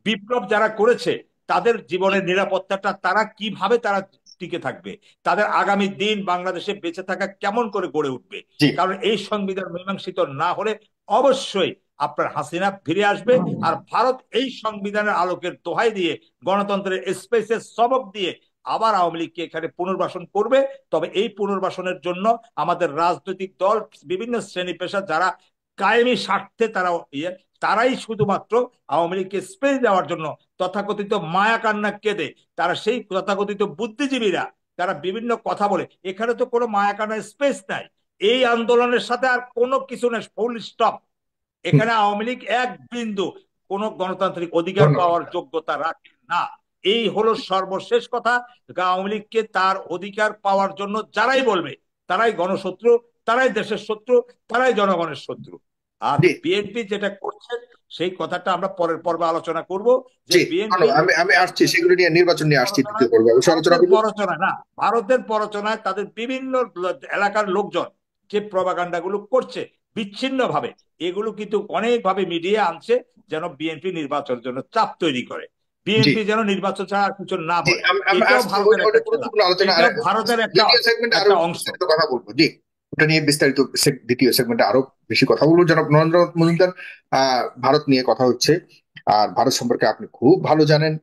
বিপ্লব যারা করেছে তাদের জীবনের নিরাপত্তাটা তারা কিভাবে তারা টিকে থাকবে? তাদের আগামী দিন বাংলাদেশে বেঁচে থাকা কেমন করে গড়ে উঠবে? জি। কারণ এই সংবিধান মীমাংসিত না হলে অবশ্যই আপনার হাসিনা ফিরে আসবে। আর ভারত এই সংবিধানের আলোকের দোহাই দিয়ে, গণতন্ত্রের স্পেসের সবক দিয়ে আবার আওয়ামী লীগকে এখানে পুনর্বাসন করবে। তবে এই পুনর্বাসনের জন্য আমাদের রাজনৈতিক দল, বিভিন্ন শ্রেণী পেশা যারা কায়েমি স্বার্থে তারা তারাই শুধুমাত্র আওয়ামী লীগকে স্পেস দেওয়ার জন্য তথাকথিত মায়া কান্না কেঁদে, তারা সেই তথাকথিত বুদ্ধিজীবীরা তারা বিভিন্ন কথা বলে, এখানে তো কোনো মায়া কান্নার স্পেস নাই। এই আন্দোলনের সাথে আর কোনো কিছু নেই, ফুল স্টপ। এখানে আওয়ামী লীগ এক বিন্দু কোন গণতান্ত্রিক অধিকার ধন্যবাদ। পাওয়ার যোগ্যতা রাখে না। এই হলো সর্বশেষ কথা। আওয়ামী লীগকে তার অধিকার পাওয়ার জন্য যারাই বলবে, তারাই গণশত্রু, তারাই দেশের শত্রু, তারাই জনগণের শত্রু। আর জি। বিএনপি যেটা করছে সেই কথাটা আমরা পরের পর্বে আলোচনা করব, যে জি, বিএনপি আমি আমি আসছি, সেগুলো নিয়ে নির্বাচন নিয়ে আসছি দ্বিতীয় পর্বে অবশ্যই আলোচনা ভারতের করবো। প্ররোচনা না, ভারতের প্ররোচনায় তাদের বিভিন্ন এলাকার লোকজন যে প্রপাগান্ডা গুলো করছে বিচ্ছিন্ন ভাবে, এগুলো কিন্তু অনেক ভাবে মিডিয়া আনছে যেন বিএনপি নির্বাচনের জন্য চাপ তৈরি করে, জি। বিএনপি যেন নির্বাচন ছাড়া আর কিছু না জি, বলে। আমি এটাও আসছি, ভারতের একটা খেলা, গুরুত্বপূর্ণ আলোচনা। আর এটাও ভারতের একটা দ্বিতীয় সেগমেন্টে আরো একটা অংশ। বিস্তারিত কথা বলবো। জি, ওটা নিয়ে বিস্তারিত দ্বিতীয় সেগমেন্টে আরো বেশি কথা বলবো। জনাব নরেন্দ্র মজুমদার, ভারত নিয়ে কথা হচ্ছে, আর ভারত সম্পর্কে আপনি খুব ভালো জানেন।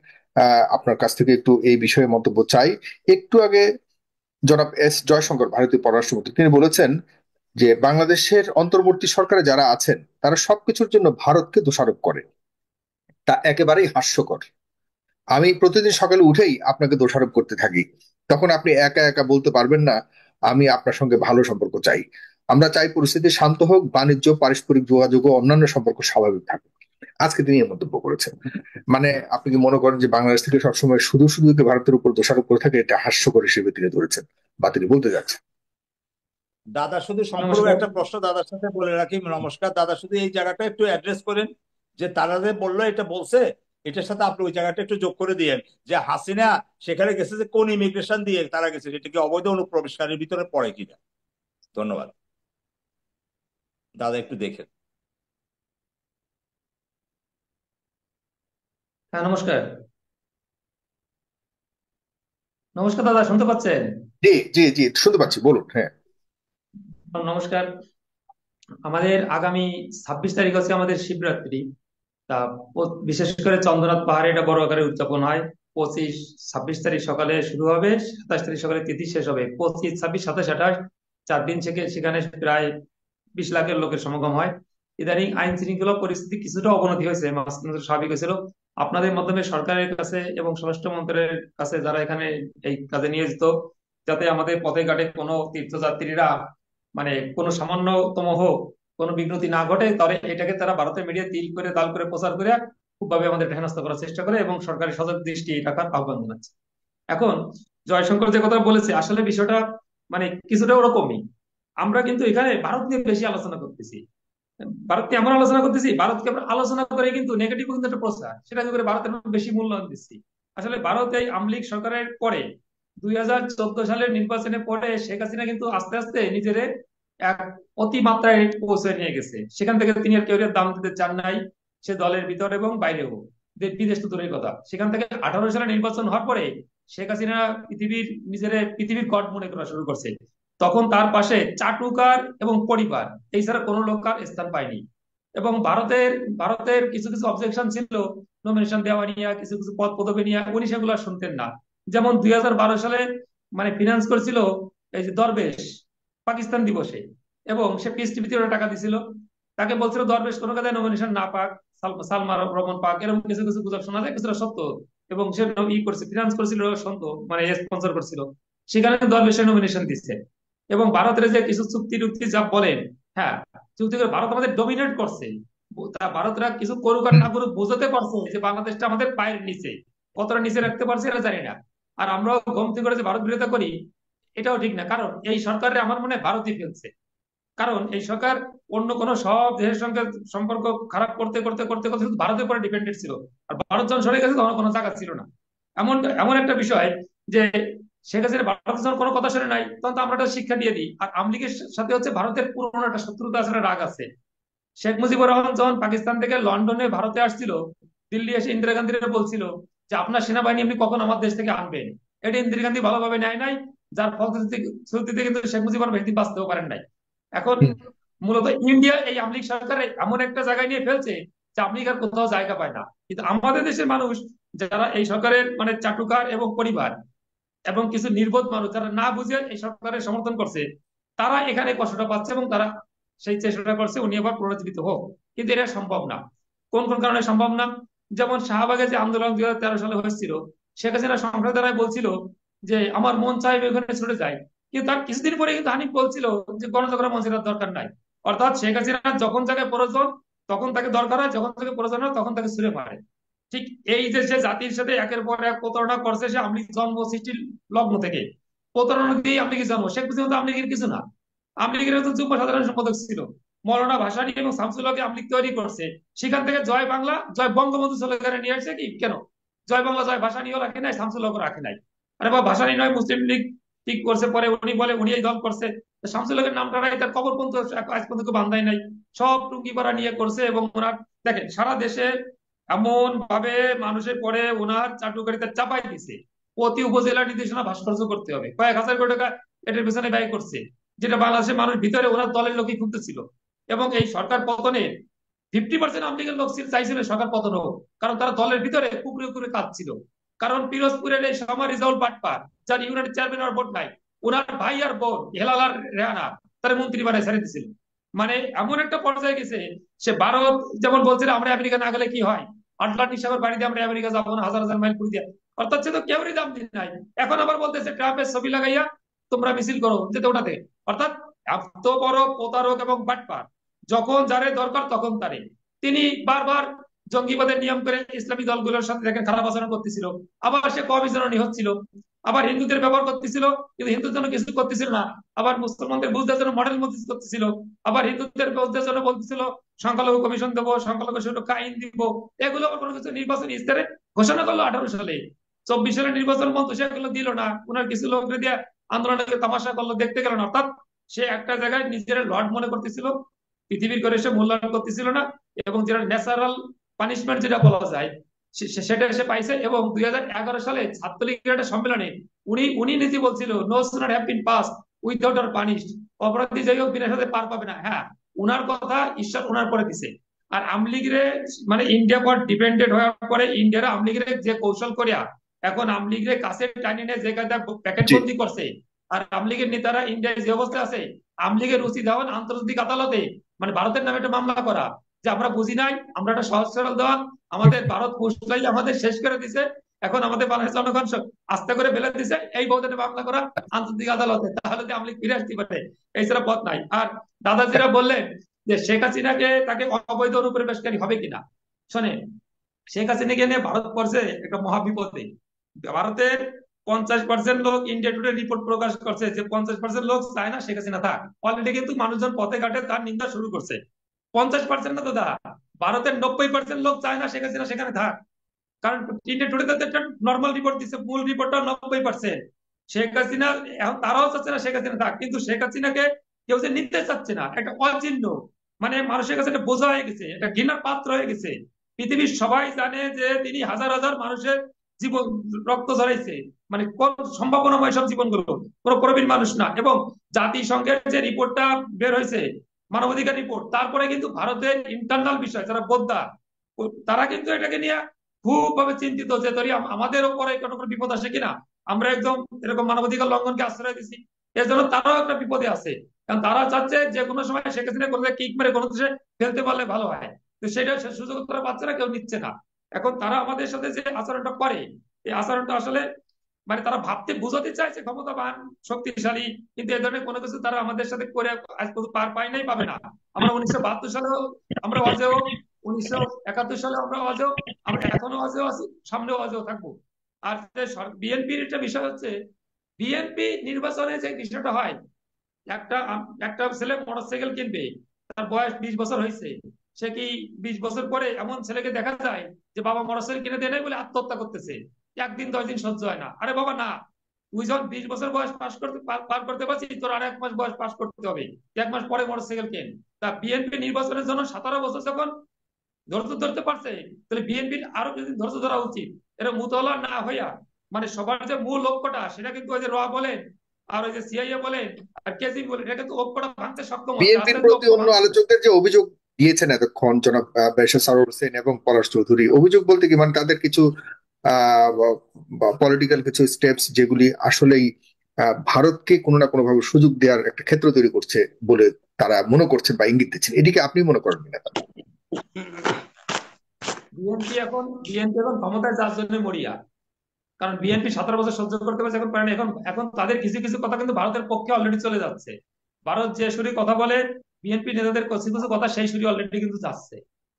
আপনার কাছ থেকে একটু এই বিষয়ে মন্তব্য চাই। একটু আগে জনাব এস জয়শঙ্কর, ভারতীয় পররাষ্ট্রমন্ত্রী, তিনি বলেছেন যে বাংলাদেশের অন্তর্বর্তী সরকারে যারা আছেন তারা সবকিছুর জন্য ভারতকে দোষারোপ করে। তা একেবারেই হাস্যকর। আমি প্রতিদিন সকালে উঠেই আপনাকে দোষারোপ করতে থাকি, তখন আপনি একা একা বলতে পারবেন না আমি আপনার সঙ্গে ভালো সম্পর্ক চাই। আমরা চাই পরিস্থিতি শান্ত হোক, বাণিজ্য, পারস্পরিক যোগাযোগ ও অন্যান্য সম্পর্ক স্বাভাবিক থাকুক। আজকে তিনি এই মন্তব্য করেছেন। মানে আপনি কি মনে করেন যে বাংলাদেশ থেকে সবসময় শুধু শুধু কি ভারতের উপর দোষারোপ করে থাকে? এটা হাস্যকর হিসেবে তিনি ধরেছেন বা তিনি বলতে যাচ্ছেন। দাদা শুধু সম্পূর্ণ নমস্কার। একটা প্রশ্ন দাদার সাথে বলে রাখি, নমস্কার দাদা, শুধু এই জায়গাটা একটু অ্যাড্রেস করেন যে তারা যে বললো এটা বলছে, এটার সাথে আপনি ওই জায়গাটা একটু যোগ করে দিয়েন যে হাসিনা সেখানে গেছে যে কোন ইমিগ্রেশন দিয়ে তারা গেছে, সেটা কি অবৈধ অনুপ্রবেশকারীর ভিতরে পড়ে কিনা। ধন্যবাদ দাদা, একটু দেখেন। হ্যাঁ, নমস্কার। নমস্কার দাদা, শুনতে পাচ্ছেন? জি জি জি, শুনতে পাচ্ছি, বলুন। হ্যাঁ, নমস্কার। আমাদের আগামী 26 তারিখ হচ্ছে আমাদের শিবরাত্রি। তা বিশেষ করে চন্দ্রনাথ পাহাড়ে এটা বড় আকারে উদযাপন হয়। 26 26 তারিখ সকালে শুরু হবে, 27 তারিখ সকালে তিথি শেষ হবে। 25 26 27 28 4 দিন থেকে সেখানে প্রায় 20 লাখের লোকের সমাগম হয়। ইদানিং আইন শৃঙ্খলা পরিস্থিতি কিছুটা অবনতি হয়েছে, মাঝখানে তো স্বাভাবিক হয়েছিল। আপনাদের মাধ্যমে সরকারের কাছে এবং স্বরাষ্ট্র মন্ত্রণালয়ের কাছে যারা এখানে এই কাজে নিয়োজিত, যাতে আমাদের পথে ঘাটে কোনো তীর্থযাত্রীরা মানে কোনো সামান্যতম হোক কোনো বিঘ্নতি না ঘটে, তাহলে এটাকে তারা ভারতের মিডিয়া তিল করে দাল করে প্রচার করে খুবভাবে আমাদের হেনস্থা করার চেষ্টা করে এবং সরকারি সজাগ দৃষ্টি রাখার আহ্বান জানাচ্ছে। এখন জয়শঙ্কর যে কথা বলেছে, আসলে বিষয়টা মানে কিছুটা ওরকমই। আমরা কিন্তু এখানে ভারত নিয়ে বেশি আলোচনা করতেছি। ভারতকে এমন আলোচনা করতেছি, ভারতকে আমরা আলোচনা করে কিন্তু নেগেটিভ কিন্তু একটা প্রচার, সেটা করে ভারতের বেশি মূল্যায়ন দিচ্ছি। আসলে ভারত এই আমলিগ সরকারের পরে 2014 সালের নির্বাচনে পরে শেখ হাসিনা কিন্তু আস্তে আস্তে নিজের এক অতিমাত্রায় পৌঁছে নিয়ে গেছে। সেখান থেকে তিনি আর কেউ দাম দিতে চান নাই, সে দলের ভিতরে এবং বাইরেও, বিদেশ তো দূরের কথা। সেখান থেকে 18 সালে নির্বাচন হওয়ার পরে শেখ হাসিনা পৃথিবীর গড মনে করা শুরু করছে। তখন তার পাশে চাটুকার এবং পরিবার, এই ছাড়া কোনো লোক আর স্থান পায়নি। এবং ভারতের ভারতের কিছু কিছু অবজেকশন ছিল নমিনেশন দেওয়া নিয়ে, কিছু কিছু পদ পদবি নিয়ে, উনি সেগুলো আর শুনতেন না। যেমন 2012 সালে মানে ফিনান্স করেছিল এই যে দরবেশ পাকিস্তান দিবসে, এবং সে পিস টিভিতে ওরা টাকা দিছিল। তাকে বলছিল দরবেশ কোনো কাজে নমিনেশন না পাক, সালমা রহমান পাক, এরকম কিছু কিছু গুজব শোনা যায়, কিছুটা সত্য। এবং সে করছে, ফিনান্স করেছিল, সত্য, মানে স্পন্সর করছিল। সেখানে দরবেশের নমিনেশন দিচ্ছে। এবং ভারতের যে কিছু চুক্তি টুক্তি যা বলেন, হ্যাঁ, চুক্তি করে ভারত আমাদের ডমিনেট করছে। ভারতরা কিছু করুক আর না করুক বোঝাতে পারছে যে বাংলাদেশটা আমাদের পায়ের নিচে, কতটা নিচে রাখতে পারছে এটা জানি না। আর আমরাও গমতি করে যে ভারত বিরোধিতা করি, এটাও ঠিক না, কারণ এই সরকারে আমার মনে হয় ভারতই ফেলছে। কারণ এই সরকার অন্য কোনো সব দেশের সঙ্গে সম্পর্ক খারাপ করতে করতে করতে করতে শুধু ভারতের উপরে ডিপেন্ডেন্ট ছিল। আর ভারত যখন সরে গেছে তখন কোনো জায়গা ছিল না। এমন এমন একটা বিষয় যে শেখ হাসিনা ভারতের যখন কোনো কথা শুনে নাই, তখন তো আমরা একটা শিক্ষা দিয়ে দিই। আর আওয়ামী লীগের সাথে হচ্ছে ভারতের পুরোনো একটা শত্রুতা আছে, একটা রাগ আছে। শেখ মুজিবুর রহমান যখন পাকিস্তান থেকে লন্ডনে ভারতে আসছিল, দিল্লি এসে ইন্দিরা গান্ধীরা বলছিল যে আপনার সেনাবাহিনী আপনি কখন আমার দেশ থেকে আনবেন। এটা ইন্দিরা গান্ধী ভালোভাবে নেয় নাই, যার ফলশ্রুতিতে কিন্তু শেখ মুজিবুর বেশি দিন বাঁচতেও পারেন নাই। এখন মূলত ইন্ডিয়া এই আওয়ামী লীগ সরকারে এমন একটা জায়গায় নিয়ে ফেলছে যে আওয়ামী লীগ আর কোথাও জায়গা পায় না। কিন্তু আমাদের দেশের মানুষ যারা এই সরকারের মানে চাটুকার এবং পরিবার এবং কিছু নির্বোধ মানুষ যারা না বুঝে এই সরকারের সমর্থন করছে, তারা এখানে কষ্টটা পাচ্ছে এবং তারা সেই চেষ্টাটা করছে উনি আবার পুনরুজ্জীবিত হোক। কিন্তু এটা সম্ভব না। কোন কোন কারণে সম্ভব না? যেমন শাহবাগে যে আন্দোলন 2013 সালে হয়েছিল, শেখ হাসিনা সংসদ দ্বারাই বলছিল যে আমার মন চাইবে ওখানে ছুটে যায়। কিন্তু তার কিছুদিন পরে কিন্তু হানিফ বলছিল যে গণজাগরণ মঞ্চের দরকার নাই। অর্থাৎ শেখ হাসিনা যখন তাকে প্রয়োজন তখন তাকে দরকার হয়, যখন তাকে প্রয়োজন হয় তখন তাকে ছুড়ে মারে। ঠিক এই যে সে জাতির সাথে একের পর এক প্রতারণা করছে, সে আওয়ামী লীগ জন্ম সৃষ্টির লগ্ন থেকে প্রতারণা দিয়ে আওয়ামী লীগের জন্ম। শেখ মুজিব তো আওয়ামী লীগের কিছু না, আওয়ামী লীগের একজন যুগ্ম সাধারণ সম্পাদক ছিল। মৌলানা ভাসানী এবং শামসুল হককে আওয়ামী লীগ তৈরি করছে। সেখান থেকে জয় বাংলা জয় বঙ্গবন্ধু স্লোগানে নিয়ে আসছে কি কেন? জয় বাংলা জয় ভাসানীও রাখে নাই, শামসুল হকও রাখে নাই। আরে বা ভাসানী নয়, মুসলিম লীগ ঠিক করছে, পরে উনি বলে উনি এই দল করছে। শামসুল হকের নামটা নাই, তার কবর পর্যন্ত আজ পর্যন্ত বান্ধাই নাই, সব টুঙ্গি পাড়া নিয়ে করছে। এবং ওনার দেখেন সারা দেশে এমন ভাবে মানুষের পরে ওনার চাটুকারিতা চাপাই দিছে। প্রতি উপজেলা নির্দেশনা ভাস্কর্য করতে হবে, কয়েক হাজার কোটি টাকা এটার পেছনে ব্যয় করছে, যেটা বাংলাদেশের মানুষ ভিতরে ওনার দলের লোকই খুঁজতেছিল। এবং এই সরকার পতনে 50% আওয়ামী লীগের লোক চাইছিল সরকার পতন হোক, কারণ তারা দলের ভিতরে কুকুরে কুকুরে কাঁদছিল। কারণ পিরোজপুরের এই সময় রিজাউল বাটপার, যার ইউনিয়ন চেয়ারম্যান ভোট নাই, ওনার ভাই আর বোন হেলাল আর রেহানা তার মন্ত্রী বানায় ছেড়ে দিছিল। মানে এমন একটা পর্যায়ে গেছে, সে ভারত যেমন বলছিল আমরা আমেরিকা না গেলে কি হয়, আটলান্টিক সাগর বাড়ি দিয়ে আমরা আমেরিকা যাবো না, হাজার হাজার মাইল ঘুরে দিয়ে, অর্থাৎ সে তো কেউরই দাম দিন নাই। এখন আবার বলতেছে ট্রাম্পের ছবি লাগাইয়া তোমরা মিছিল করো যেতে ওটাতে। অর্থাৎ এত বড় প্রতারক এবং বাটপার, যখন যারে দরকার তখন তারে। তিনি বারবার জঙ্গিবাদের নিয়ম করে ইসলামী দলগুলোর সাথে দেখেন খারাপ আচরণ করতেছিল, আবার সে কমিশনার হচ্ছিল, আবার হিন্দুদের ব্যবহার করতেছিল কিন্তু হিন্দুর জন্য কিছু করতেছিল না, আবার মুসলমানদের বুঝদের জন্য মডেল মসজিদ করতেছিল, আবার হিন্দুদের বুঝদের জন্য বলতেছিল সংখ্যালঘু কমিশন দেবো, সংখ্যালঘু সুরক্ষা আইন দিব। এগুলো আবার কোনো কিছু নির্বাচন ইস্তারে ঘোষণা করলো 18 সালে, 24 সালে নির্বাচন মন্ত্র সেগুলো দিল না, ওনার কিছু লোক দিয়ে আন্দোলনের তামাশা করলো, দেখতে গেল না। অর্থাৎ সে একটা জায়গায় নিজের লর্ড মনে করতেছিল, পৃথিবীর করে সে মূল্যায়ন করতেছিল না, এবং যেটা ন্যাচারাল পানিশমেন্ট যেটা বলা যায় সেটা সে পাইছে। এবং 2011 সালে ছাত্রলীগের একটা সম্মেলনে উনি উনি নিজে বলছিল no sooner have been pass without are punished, অপরাধী যাই হোক বিনা সাথে পার পাবে না। হ্যাঁ, উনার কথা ঈশ্বর উনার পরে দিছে। আর আমলিগরে মানে ইন্ডিয়া পর ডিপেন্ডেন্ট হওয়ার পরে ইন্ডিয়ার আমলিগরে যে কৌশল করিয়া এখন আমলিগরে কাছে টানি নিয়ে যে কায়দা প্যাকেট জি। বন্দি করছে, আর আমলিগের নেতারা ইন্ডিয়ায় যে অবস্থা আছে, আমলিগের উচিত হওয়ান আন্তর্জাতিক আদালতে মানে ভারতের নামে একটা মামলা করা, যে আমরা বুঝি নাই, আমরা একটা সহজ সরল দেওয়া, আমাদের ভারত পুষলাই আমাদের শেষ করে দিছে, এখন আমাদের বাংলাদেশ জনগণ আস্তে করে ফেলে দিছে, এই বউদের মামলা করা আন্তর্জাতিক আদালতে, তাহলে যে আমলিগ ফিরে আসতে পারে, এছাড়া পথ নাই। আর দাদাজিরা বললেন যে শেখ হাসিনাকে তাকে অবৈধ অনুপ্রবেশকারী হবে কিনা, শোনেন, শেখ হাসিনাকে নিয়ে ভারত পড়ছে একটা মহাবিপদে। ভারতের 50% লোক, ইন্ডিয়া টুডে রিপোর্ট প্রকাশ করছে যে 50% লোক চায় না শেখ হাসিনা থাক। অলরেডি কিন্তু মানুষজন পথে ঘাটে তার নিন্দা শুরু করছে। 50% না দাদা, ভারতের 90% লোক চায় না শেখ হাসিনা সেখানে থাক। কারণ ইন্ডিয়া টুডে তো একটা নর্মাল রিপোর্ট দিচ্ছে, মূল রিপোর্টটা 90%। শেখ হাসিনা এখন তারাও চাচ্ছে না শেখ হাসিনা থাক, কিন্তু শেখ হাসিনাকে কেউ যে নিতে চাচ্ছে না, একটা অচিহ্ন মানে মানুষের কাছে একটা বোঝা হয়ে গেছে, একটা ঘৃণার পাত্র হয়ে গেছে। পৃথিবীর সবাই জানে যে তিনি হাজার হাজার মানুষের জীবন রক্ত ঝরাইছে, মানে কোন সম্ভাবনাময় সব জীবনগুলো, কোনো প্রবীণ মানুষ না। এবং জাতিসংঘের যে রিপোর্টটা বের হয়েছে মানবাধিকার রিপোর্ট, তারপরে কিন্তু ভারতের ইন্টারনাল বিষয় যারা বোদ্ধা তারা কিন্তু এটাকে নিয়ে খুব ভাবে চিন্তিত যে তরি আমাদের উপরে কোনো কোনো বিপদ আসে কিনা, আমরা একদম এরকম মানবাধিকার লঙ্ঘনকে আশ্রয় দিচ্ছি। এর জন্য তারাও একটা বিপদে আছে, কারণ তারা চাচ্ছে যে কোনো সময় শেখ হাসিনা কোনো কিক মেরে কোনো দেশে ফেলতে পারলে ভালো হয়। তো সেটা সে সুযোগ তারা পাচ্ছে না, কেউ নিচ্ছে না। এখন তারা আমাদের সাথে যে আচরণটা করে, এই আচরণটা আসলে মানে তারা ভাবতে বুঝাতে চাইছে ক্ষমতাবান শক্তিশালী, কিন্তু এই ধরনের কোনো কিছু তারা আমাদের সাথে করে আজ পর্যন্ত পার পায় নাই, পাবে না। আমরা 1972 সালেও আমরা অজেয়, 1971 সালে আমরা অজেয়, আমরা এখনো অজেয় আছি, সামনেও অজেয় থাকবো। আর বিএনপির একটা বিষয় হচ্ছে, বিএনপি নির্বাচনে যে বিষয়টা হয়, একটা একটা ছেলে মোটরসাইকেল কিনবে, তার বয়স 20 বছর হয়েছে, সে কি 20 বছর পরে এমন ছেলেকে দেখা যায় যে বাবা মোটরসাইকেল কিনে দেয় নাই বলে আত্মহত্যা করতেছে, 1 দিন 10 দিন সহ্য হয় না। আরে বাবা না, তুই যখন 20 বছর বয়স পাস করতে পার করতে পারছিস, তোর আর 1 মাস বয়স পাস করতে হবে, 1 মাস পরে মোটরসাইকেল কেন। তা বিএনপি নির্বাচনের জন্য 17 বছর যখন ধৈর্য ধরতে পারছে, তাহলে বিএনপির আরো কিছুদিন ধৈর্য ধরা উচিত। এরা মুতলা না হইয়া মানে সবার যে মূল লক্ষ্যটা সেটা কিন্তু ওই যে র বলেন আর ওই যে সিআইএ বলেন আর কেজি বলেন, এটা কিন্তু ঐক্যটা ভাঙতে সক্ষম হচ্ছে, বিএনপির আস্তে আস্তে প্রতি ঐক্য অন্য ভাঙছে। আলোচকদের যে অভিযোগ দিয়েছেন এতক্ষণ জনাব ব্যারিস্টার সারোয়ার হোসেন এবং পলাশ চৌধুরী, অভিযোগ বলতে কি মানে তাদের কিছু পলিটিক্যাল কিছু স্টেপস যেগুলি আসলেই ভারতকে কোনো না কোনো ভাবে সুযোগ দেওয়ার একটা ক্ষেত্র তৈরি করছে বলে তারা মনে করছেন বা ইঙ্গিত দিচ্ছেন, এটিকে আপনি মনে করেন কিনা? বিএনপি এখন ক্ষমতায় যার জন্য মরিয়া, কারণ বিএনপি 17 বছর সহ্য করতে পারছে, এখন পারে না। এখন এখন তাদের কিছু কিছু কথা কিন্তু ভারতের পক্ষে অলরেডি চলে যাচ্ছে। ভারত যে সুরে কথা বলে, বিএনপি নেতাদের কিছু কিছু কথা সেই সুরে অলরেডি কিন্তু যাচ্ছে।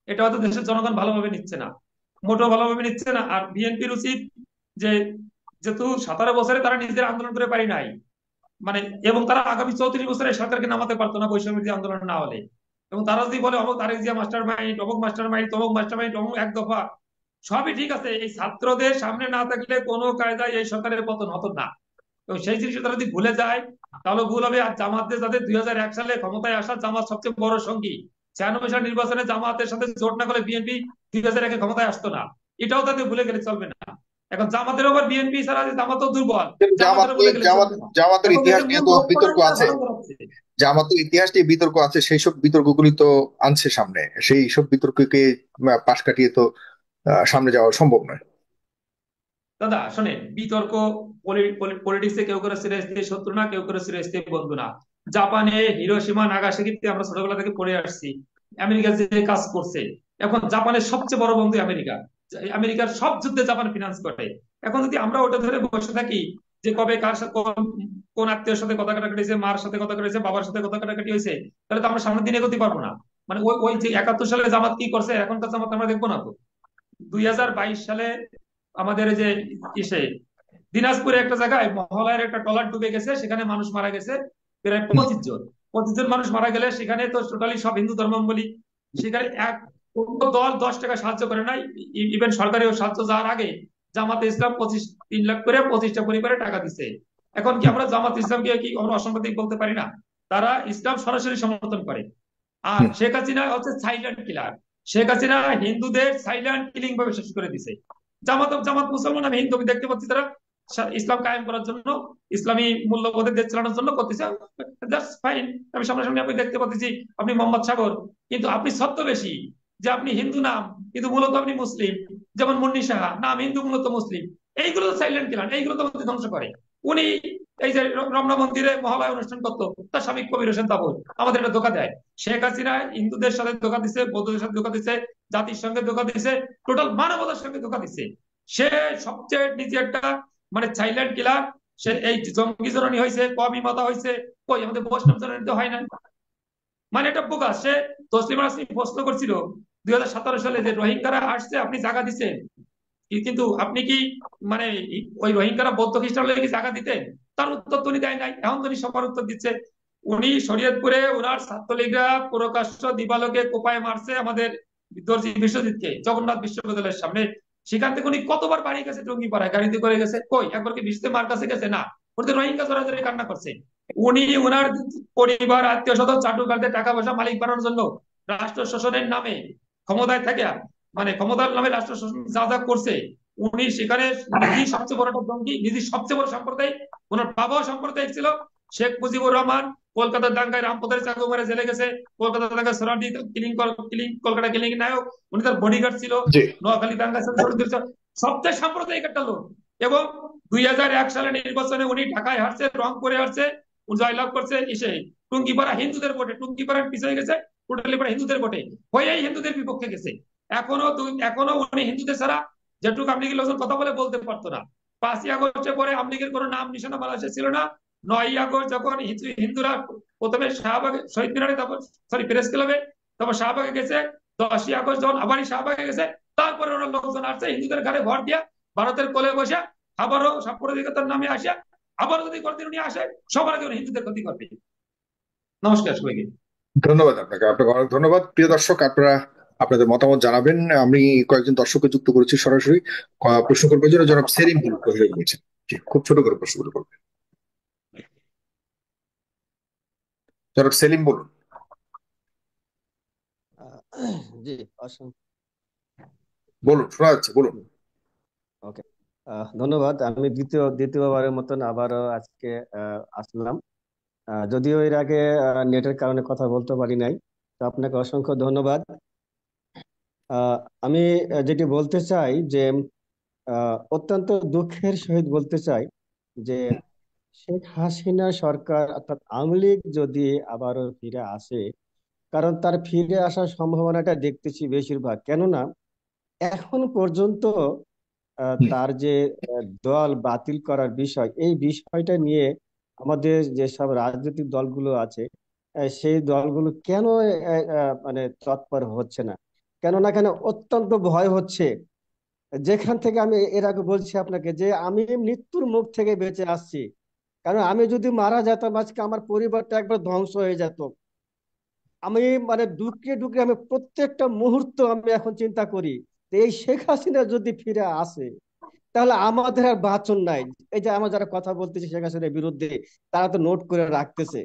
এটা হয়তো দেশের জনগণ ভালোভাবে নিচ্ছে না, মোটেও ভালোভাবে নিচ্ছে না। আর বিএনপির উচিত যে, যেহেতু 17 বছরে তারা নিজের আন্দোলন করে পারি নাই, মানে এবং তারা আগামী 34 বছরে সরকারকে নামাতে পারতো না বৈষম্য বিরোধী আন্দোলন না হলে। এবং তারা যদি বলে অমুক তারেক জিয়া মাস্টার মাইন্ড, অমুক মাস্টার মাইন্ড, তমুক মাস্টার মাইন্ড, অমুক এক দফা, সবই ঠিক আছে, এই ছাত্রদের সামনে না থাকলে কোনো কায়দায় এই সরকারের পতন হতো না। এবং সেই জিনিসটা তারা যদি ভুলে যায় তাহলে ভুল হবে। আর জামাতদের যাদের 2001 সালে ক্ষমতায় আসা, জামাত সবচেয়ে বড় সঙ্গী, 96 সাল নির্বাচনে জামাতের সাথে জোট না করলে বিএনপি 2001-এ ক্ষমতায় আসতো না, এটাও তাদের ভুলে গেলে চলবে না। এখন জামাতের আবার বিএনপি ছাড়া যে জামাতও দুর্বল, জামাত জামাতেরও ভুলে গেলে জামাত চলবে না। জামাতের এবং ইতিহাস এদের নিয়ে মূল তো লক্ষ্যটা বিতর্ক তারা আছে, ভালো করাচ্ছে। জামাতের ইতিহাস নিয়ে বিতর্ক আছে, সেই সব বিতর্কগুলি তো আনছে সামনে, সেই সব বিতর্ককে পাশ কাটিয়ে তো সামনে যাওয়া সম্ভব নয়। দাদা শোনেন, বিতর্ক পলিটিক্সে কেউ করে চিরস্থায়ী শত্রু না, কেউ করে চিরস্থায়ী বন্ধু না। জাপানে হিরোশিমা নাগাসাকিতে আমরা ছোটবেলা থেকে পড়ে আসছি আমেরিকা যে কাজ করছে। এখন জাপানের সবচেয়ে বড় বন্ধু আমেরিকা। আমেরিকার সব যুদ্ধে জাপান ফিনান্স করে। এখন যদি আমরা ওটা ধরে বসে থাকি যে কবে কার সাথে কোন আত্মীয়ের সাথে কথা কাটাকাটি হয়েছে, মার সাথে কথা কাটাকাটি হয়েছে, বাবার সাথে কথা কাটাকাটি হয়েছে, তাহলে তো আমরা সামনের দিনে এগোতে পারবো না। মানে ওই ওই যে 71 সালে জামাত কি করছে এখনকার জামাত আমরা দেখবো না তো। 2022 সালে আমাদের এই যে ইসে দিনাজপুরে একটা জায়গায় মহলার একটা ট্রলার ডুবে গেছে, সেখানে মানুষ মারা গেছে প্রায় হুম, 25 জন। 25 জন মানুষ মারা গেলে সেখানে তো টোটালি সব হিন্দু ধর্মাবলম্বী। সেখানে এক কোনো দল 10 টাকা সাহায্য করে নাই। ইভেন সরকারি সাহায্য যাওয়ার আগে জামাতে ইসলাম 3 লাখ করে 25টা পরিবারে টাকা দিচ্ছে। এখন কি হুম, আমরা জামাত ইসলামকে কি আমরা অসাংবাদিক বলতে পারি না? তারা ইসলাম সরাসরি সমর্থন করে। আর হুম, শেখ হাসিনা হচ্ছে সাইলেন্ট কিলার। শেখ হাসিনা হিন্দুদের সাইলেন্ট কিলিং ভাবে শেষ করে দিছে। জামাত মুসলমান, আমি হিন্দু, আমি দেখতে পাচ্ছি তারা ইসলাম কায়েম করার জন্য, ইসলামী মূল্যবোধের দেশ চালানোর জন্য করতেছে। That's fine. আমি সামনাসামনি আপনি দেখতে পাচ্ছি আপনি মোহাম্মদ সাগর, কিন্তু আপনি ছদ্মবেশী যে আপনি হিন্দু নাম, কিন্তু মূলত আপনি মুসলিম। যেমন মুন্নি সাহা, নাম হিন্দু মূলত মুসলিম। এইগুলো তো সাইলেন্ট কিলার, এইগুলো তো আমাদের ধ্বংস করে। উনি এই যে রমনা মন্দিরে মহালয়া অনুষ্ঠান করতো, তার স্বামী কবির হোসেন তাবুল আমাদের এটা ধোকা দেয়। শেখ হাসিনা হিন্দুদের সাথে ধোকা দিচ্ছে, বৌদ্ধদের সাথে ধোকা দিচ্ছে, জাতির সঙ্গে ধোকা দিচ্ছে, টোটাল মানবতার সঙ্গে ধোকা দিচ্ছে। সে সবচেয়ে নিজে একটা মানে সাইলেন্ট কিলার। সে এই জঙ্গি জননী হয়েছে, কওমি মাতা হয়েছে, কই আমাদের বৈষ্ণব জননী তো হয় না। মানে এটা বোকা সে। তসলিমা নাসরিন প্রশ্ন করছিল 2017 সালে যে রোহিঙ্গারা আসছে আপনি জায়গা দিচ্ছেন, কিন্তু আপনি কি মানে ওই রোহিঙ্গারা বৌদ্ধ খ্রিস্টান কি জায়গা দিতেন? তার উত্তর তো উনি দেয় নাই, এখন তো উনি সবার উত্তর দিচ্ছে। উনি শরীয়তপুরে ওনার ছাত্রলীগরা প্রকাশ্য দিবালোকে কোপায় মারছে আমাদের দর্জি বিশ্বজিৎকে জগন্নাথ বিশ্ববিদ্যালয়ের সামনে। সেখান থেকে উনি কতবার বাড়ি গেছে, টঙ্গিপাড়ায় গাড়িতে করে গেছে, কই একবার কি বিশতে মার কাছে গেছে? না, ওদের রোহিঙ্গা জোরাজোরি কান্না করছে। উনি ওনার পরিবার আত্মীয় স্বজন চাটুকারদের টাকা পয়সা মালিক বানানোর জন্য রাষ্ট্র শোষণের নামে ক্ষমতায় থাকে, মানে ক্ষমতার নামে রাষ্ট্র শাসন যা যা করছে, উনি সেখানে নিজেই সবচেয়ে বড় একটা জঙ্গি, নিজেই সবচেয়ে বড় সাম্প্রদায়িক। ওনার বাবাও সাম্প্রদায়িক ছিল। শেখ মুজিবুর রহমান কলকাতার দাঙ্গায় রামপথের চাকু মেরে জেলে গেছে, কলকাতা দাঙ্গায় সোনারডি কিলিং কলকাতা কিলিং নায়ক, উনি তার বডিগার্ড ছিল। জি, নোয়াখালী দাঙ্গায় সবচেয়ে সাম্প্রদায়িক একটা লোক। এবং 2001 সালে নির্বাচনে উনি ঢাকায় হারছে, রংপুরে হারছে, জয়লাভ করছে ইসে টুঙ্গিপাড়া হিন্দুদের ভোটে, টুঙ্গিপাড়ার পিছিয়ে গেছে টোটালি পাড়া হিন্দুদের ভোটে, হয়েই হিন্দুদের বিপক্ষে গেছে। এখনো উনি হিন্দুদের ছাড়া যেটুকু আমলিগের লোকজন কথা বলে বলতে পারতো না। 5ই আগস্টের পরে আমলিগের কোনো নাম নিশানা বাংলাদেশে ছিল না। 9ই আগস্ট যখন হিন্দুরা প্রথমে শাহবাগে শহীদ মিনারে, তারপর সরি প্রেস ক্লাবে, তারপর শাহবাগে গেছে, 10ই আগস্ট যখন আবারই শাহবাগে গেছে, তারপরে ওরা লোকজন আসছে হিন্দুদের ঘরে ভর দিয়া ভারতের কোলে বসে আবারও সাম্প্রদায়িকতার নামে আসে। আবারও যদি কোনদিন উনি আসে সবার আগে উনি হিন্দুদের ক্ষতি করবে। নমস্কার সবাইকে। ধন্যবাদ আপনাকে। আপনাকে অনেক ধন্যবাদ। প্রিয় দর্শক, আপনারা আপনাদের মতামত জানাবেন। আমি কয়েকজন দর্শককে যুক্ত করেছি সরাসরি প্রশ্ন করবার জন্য। জনাব সেলিম প্রশ্ন করেছেন। জি, খুব ছোট করে প্রশ্নগুলো করবেন। জনাব সেলিম বলুন। জি, অসংখ্য বলুন, শোনা যাচ্ছে, বলুন। ওকে। ধন্যবাদ। আমি দ্বিতীয়বারের মতন আবারও আজকে আসলাম। যদিও এর আগে নেটের কারণে কথা বলতে পারি নাই, তো আপনাকে অসংখ্য ধন্যবাদ। আমি যেটি বলতে চাই যে অত্যন্ত দুঃখের সহিত বলতে চাই যে শেখ হাসিনা সরকার অর্থাৎ আওয়ামী লীগ যদি আবারও ফিরে আসে, কারণ তার ফিরে আসার সম্ভাবনাটা দেখতেছি বেশিরভাগ। কেননা এখন পর্যন্ত হুম, তার যে দল বাতিল করার বিষয়, এই বিষয়টা নিয়ে আমাদের যেসব রাজনৈতিক দলগুলো আছে, সেই দলগুলো কেন মানে তৎপর হচ্ছে না? কেন অত্যন্ত ভয় হচ্ছে। যেখান থেকে আমি এর আগে বলছি আপনাকে যে আমি মৃত্যুর মুখ থেকে বেঁচে আসছি, কারণ আমি যদি মারা যেতাম আজকে আমার পরিবারটা একবার ধ্বংস হয়ে যেত। আমি মানে ডুকরে ডুকরে আমি প্রত্যেকটা মুহূর্ত আমি এখন চিন্তা করি যে এই শেখ হাসিনা যদি ফিরে আসে তাহলে আমাদের আর বাঁচন নাই। এই যে আমরা যারা কথা বলতেছি শেখ হাসিনার বিরুদ্ধে, তারা তো নোট করে রাখতেছে।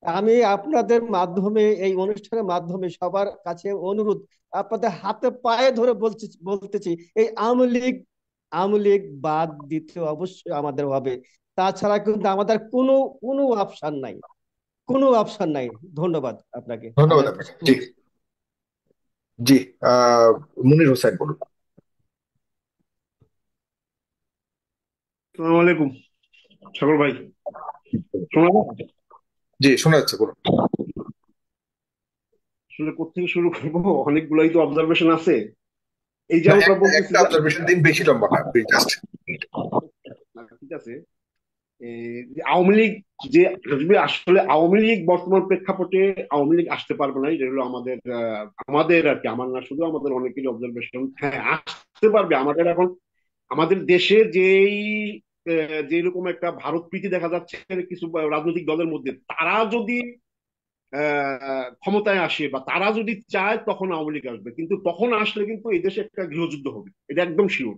আমি আপনাদের মাধ্যমে, এই অনুষ্ঠানের মাধ্যমে সবার কাছে অনুরোধ, আপনাদের হাতে পায়ে ধরে বলতেছি এই আওয়ামী লীগ বাদ দিতে অবশ্যই আমাদের হবে। তাছাড়া কিন্তু আমাদের কোনো কোনো অপশন নাই, কোনো অপশন নাই। ধন্যবাদ আপনাকে। ধন্যবাদ আমার আপনাকে। জি, জি। আহ মুনির হোসেন বলুন। আসসালামু আলাইকুম সাগর ভাই, শোনা যাচ্ছে? জি, শোনা যাচ্ছে, বলুন। আসলে কোত্থেকে শুরু করবো, অনেকগুলাই তো অবজারভেশন আছে। এই যে না, আমরা বলতেছি একটা যে অবজারভেশন দিন, বেশি লম্বা না, জাস্ট। ঠিক আছে, যে আওয়ামী লীগ যে আসবে, আসলে আওয়ামী লীগ বর্তমান প্রেক্ষাপটে আওয়ামী লীগ আসতে পারবে না, এটা হলো আমাদের আমাদের আর কি, আমার না শুধু আমাদের অনেকেরই অবজারভেশন। হ্যাঁ, আসতে পারবে। আমাদের এখন আমাদের দেশে যেই রকম একটা ভারত প্রীতি দেখা যাচ্ছে কিছু রাজনৈতিক দলের মধ্যে, তারা যদি ক্ষমতায় আসে বা তারা যদি চায়, তখন আওয়ামী লীগ আসবে। কিন্তু তখন আসলে কিন্তু এই দেশে একটা গৃহযুদ্ধ হবে, এটা একদম শিওর।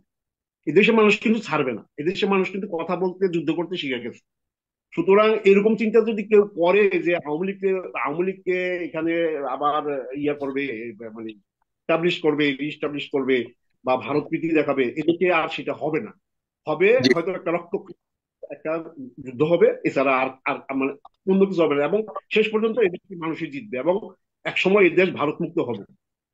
এদেশে মানুষ কিন্তু ছাড়বে না, এদেশে মানুষ কিন্তু কথা বলতে, যুদ্ধ করতে শিখে গেছে। সুতরাং এরকম চিন্তা যদি কেউ করে যে আওয়ামী লীগকে এখানে আবার ইয়া করবে, মানে স্টাবলিশ করবে, রিস্টাবলিশ করবে বা ভারত প্রীতি দেখাবে, এদিকে আর সেটা হবে না। হবে জি, হয়তো একটা একটা যুদ্ধ হবে, এছাড়া আর আর মানে অন্য কিছু হবে না। এবং শেষ পর্যন্ত এদেশ মানুষই জিতবে এবং একসময় এই দেশ ভারত মুক্ত হবে।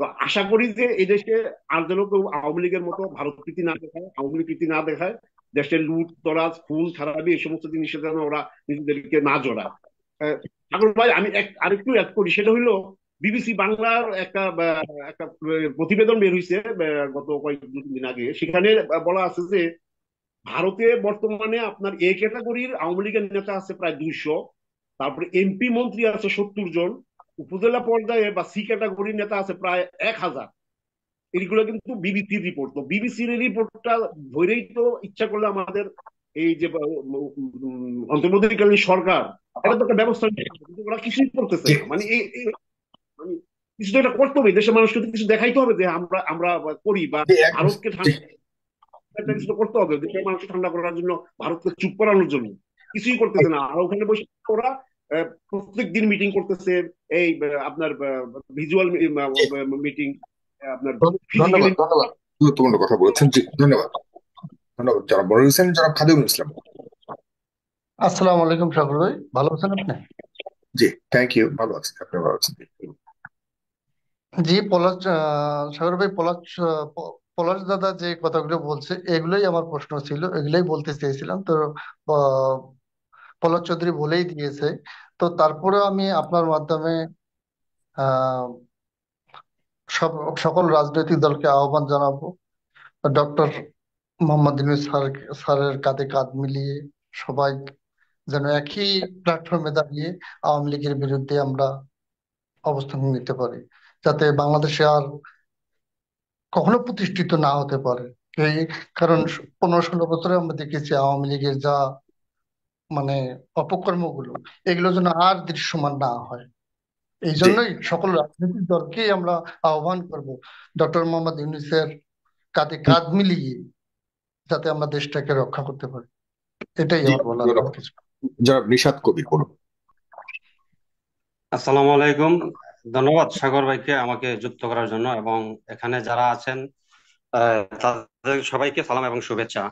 তো আশা করি যে এদেশে আর যেন কেউ আওয়ামী লীগের মতো ভারত প্রীতি না দেখায়, আওয়ামী লীগ প্রীতি না দেখায়, দেশের লুট তরাজ খুন খারাপি এই সমস্ত জিনিসে যেন ওরা নিজেদেরকে না জড়ায়। ঠাকুর ভাই, আমি আরেকটু অ্যাড করি, সেটা হলো বিবিসি বাংলার একটা প্রতিবেদন বের হয়েছে গত কয়েক দিন আগে। সেখানে বলা আছে যে ভারতে বর্তমানে আপনার এ ক্যাটাগরির আওয়ামী লীগের নেতা আছে প্রায় 200, তারপরে এমপি মন্ত্রী আছে 70 জন, উপজেলা পর্যায়ে বা সি ক্যাটাগরির নেতা আছে প্রায় 1000। এইগুলো কিন্তু বিবিসির রিপোর্ট। তো বিবিসির রিপোর্টটা ধরেই তো ইচ্ছা করলে আমাদের এই যে অন্তর্বর্তীকালীন সরকার, এটা তো একটা ব্যবস্থা নিতে হবে, কিন্তু ওরা কিছুই করতেছে জি, না। মানে মানে কিছু তো একটা করতে হবে, দেশের মানুষকে তো কিছু দেখাইতে হবে যে আমরা আমরা করি, বা জি, ভারতকে জি, একটা কিছু তো করতে হবে দেশের মানুষকে ঠান্ডা করার জন্য, ভারতকে চুপ করানোর জন্য। কিছুই করতেছে না। আর ওখানে বসে ওরা প্রত্যেক দিন মিটিং করতেছে, এই আপনার ভিজুয়াল জি। মিটিং, আপনার ধন্যবাদ, ফিজিক্যালি। ধন্যবাদ। গুরুত্বপূর্ণ কথা বলেছেন। জি, ধন্যবাদ। ধন্যবাদ জনাব মনিরুল হোসেন, জনাব খাদিমুল ইসলাম। আসসালামু আলাইকুম সাগর ভাই, ভালো আছেন আপনি? জি, থ্যাংক ইউ, ভালো আছেন, আপনি ভালো আছেন? জি, পলাশ সাগর ভাই, পলাশ দাদা যে কথাগুলো বলছে এগুলোই আমার প্রশ্ন ছিল, এগুলোই বলতে চেয়েছিলাম তো। আহ, পলাশ চৌধুরী বলেই দিয়েছে। তো তারপরে আমি আপনার মাধ্যমে আহ সব সকল রাজনৈতিক দলকে আহ্বান জানাবো, ডক্টর মোহাম্মদ ইউনূস স্যারের কাঁধে কাঁধ মিলিয়ে সবাই যেন একই প্ল্যাটফর্মে দাঁড়িয়ে আওয়ামী লীগের বিরুদ্ধে আমরা অবস্থান নিতে পারি, যাতে বাংলাদেশে আর কখনো প্রতিষ্ঠিত না হতে পারে। এই কারণ 15-16 বছরে আমরা দেখেছি আওয়ামী লীগের যা মানে অপকর্মগুলো, এগুলো যেন আর দৃশ্যমান না হয়। এই জি, জন্যই সকল রাজনৈতিক দলকেই আমরা আহ্বান করব ডক্টর মোহাম্মদ ইউনূসের কাঁধে কাঁধ মিলিয়ে যাতে আমরা দেশটাকে রক্ষা করতে পারি। এটাই জি, আমার বলার, আর ধন্যবাদ। কিছু না। জনাব নিশাত কবির, বলুন। আসসালামু আলাইকুম। ধন্যবাদ সাগর ভাইকে আমাকে যুক্ত করার জন্য, এবং এখানে যারা আছেন তাদের সবাইকে সালাম এবং শুভেচ্ছা।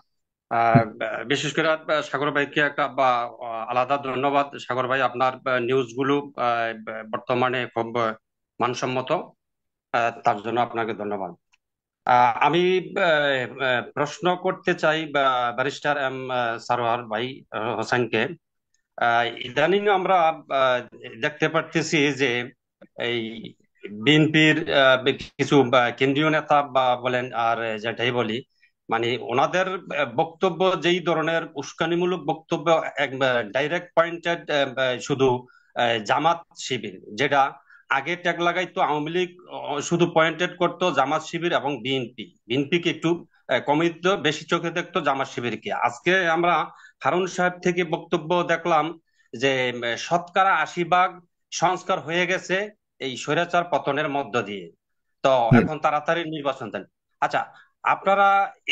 বিশেষ করে সাগর ভাইকে একটা আলাদা ধন্যবাদ। সাগর ভাই, আপনার নিউজগুলো বর্তমানে খুব মানসম্মত, তার জন্য আপনাকে ধন্যবাদ। আমি প্রশ্ন করতে চাই ব্যারিস্টার এম সারোয়ার ভাই হোসেনকে। ইদানিং আমরা দেখতে পারতেছি যে এই বিএনপির কিছু কেন্দ্রীয় নেতা বলেন আর যেটাই বলি, মানে ওনাদের বক্তব্য যেই ধরনের উস্কানিমূলক বক্তব্য, ডাইরেক্ট পয়েন্টেড, শুধু জামাত শিবির, যেটা আগে ট্যাগ লাগাইতো আওয়ামী লীগ, শুধু পয়েন্টেড করতো জামাত শিবির এবং বিএনপিকে একটু কমই দিত, বেশি চোখে দেখতো জামাত শিবিরকে। আজকে আমরা হারুন সাহেব থেকে বক্তব্য দেখলাম যে শতকরা 80 ভাগ সংস্কার হয়ে গেছে এই স্বৈরাচার পতনের মধ্য দিয়ে, তো হুম। এখন তাড়াতাড়ি নির্বাচন দেন। আচ্ছা, আপনারা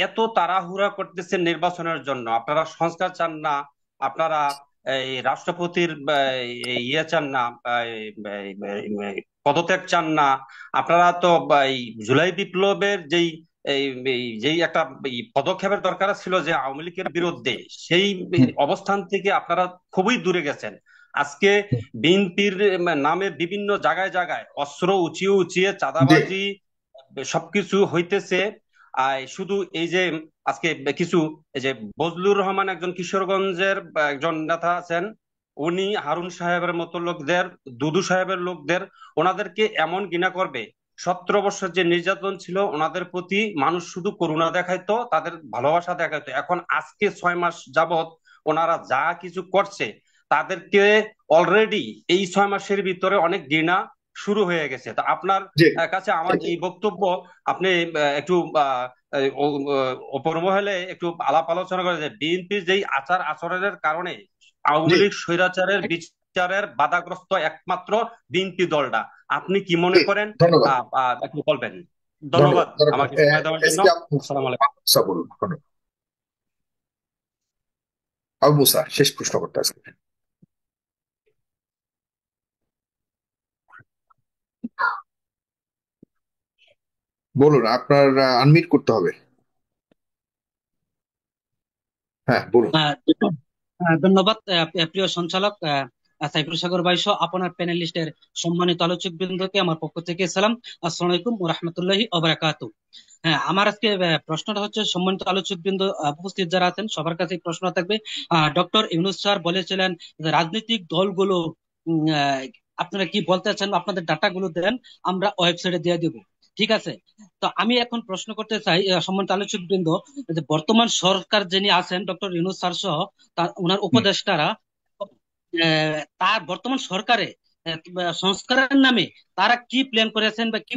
এত তাড়াহুড়া করতেছেন নির্বাচনের জন্য, আপনারা সংস্কার চান না, আপনারা এই রাষ্ট্রপতির ইয়ে চান না, পদত্যাগ চান না, আপনারা তো এই জুলাই বিপ্লবের যেই একটা পদক্ষেপের দরকার ছিল যে আওয়ামী লীগের বিরুদ্ধে, সেই অবস্থান থেকে আপনারা খুবই দূরে গেছেন। আজকে বিএনপির নামে বিভিন্ন জায়গায় জায়গায় অস্ত্র উঁচিয়ে উঁচিয়ে জি, চাঁদাবাজি সবকিছু হইতেছে। শুধু এই যে আজকে কিছু এই যে বজলুর রহমান একজন কিশোরগঞ্জের একজন নেতা আছেন, উনি হারুন সাহেবের মতো লোকদের, দুদু সাহেবের লোকদের, ওনাদেরকে এমন ঘৃণা করবে। 17 বছর যে নির্যাতন ছিল ওনাদের প্রতি, মানুষ শুধু করুণা দেখাইতো, তাদের ভালোবাসা দেখাইতো। এখন আজকে 6 মাস যাবত ওনারা যা কিছু করছে, তাদেরকে অলরেডি এই 6 মাসের ভিতরে অনেক ঘৃণা শুরু হয়ে গেছে। তো আপনার জি কাছে আমার এই বক্তব্য, আপনি একটু উপর মহলে একটু আলাপ আলোচনা করে যে বিএনপির যেই আচার আচরণের কারণে আওয়ামী জি লীগ স্বৈরাচারের বিচারের বাধাগ্রস্ত একমাত্র বিএনপি দলটা, আপনি কি জি মনে করেন? ধন্যবাদ। একটু বলবেন। ধন্যবাদ ধন্যবাদ ধন্যবাদ। আমাকে সময় দেওয়ার জন্য। এসপি আবু মুসা, আসসালামু আলাইকুম। বলুন। ধন্যবাদ। আবু মুসা শেষ প্রশ্ন করতে আজকে। বলুন, আপনার আনমিউট করতে হবে। হ্যাঁ বলুন। আহ, ধন্যবাদ প্রিয় সঞ্চালক সাইফুল সাগর ভাই সহ আপনার প্যানেলিস্টের সম্মানিত আলোচক বৃন্দকে আমার পক্ষ থেকে সালাম। আসসালামু আলাইকুম ওয়া রাহমাতুল্লাহি ওয়া বারাকাতুহু। হ্যাঁ, আমার আজকে প্রশ্নটা হচ্ছে, সম্মানিত আলোচক বৃন্দ উপস্থিত যারা আছেন সবার কাছে প্রশ্ন থাকবে। ডক্টর ইউনূস স্যার বলেছিলেন যে রাজনৈতিক দলগুলো উম, আহ, আপনারা কি বলতে চান, আপনাদের ডাটাগুলো দেন, আমরা ওয়েবসাইটে দিয়ে দেবো। ঠিক আছে। তো আমি এখন প্রশ্ন করতে চাই সম্মানিত আলোচক বৃন্দ, যে বর্তমান সরকার যিনি আছেন ডক্টর ইউনূস স্যার সহ তার ওনার হুম, উপদেষ্টারা, তার বর্তমান সরকারে সংস্কারের নামে তারা কি প্ল্যান করেছেন বা কি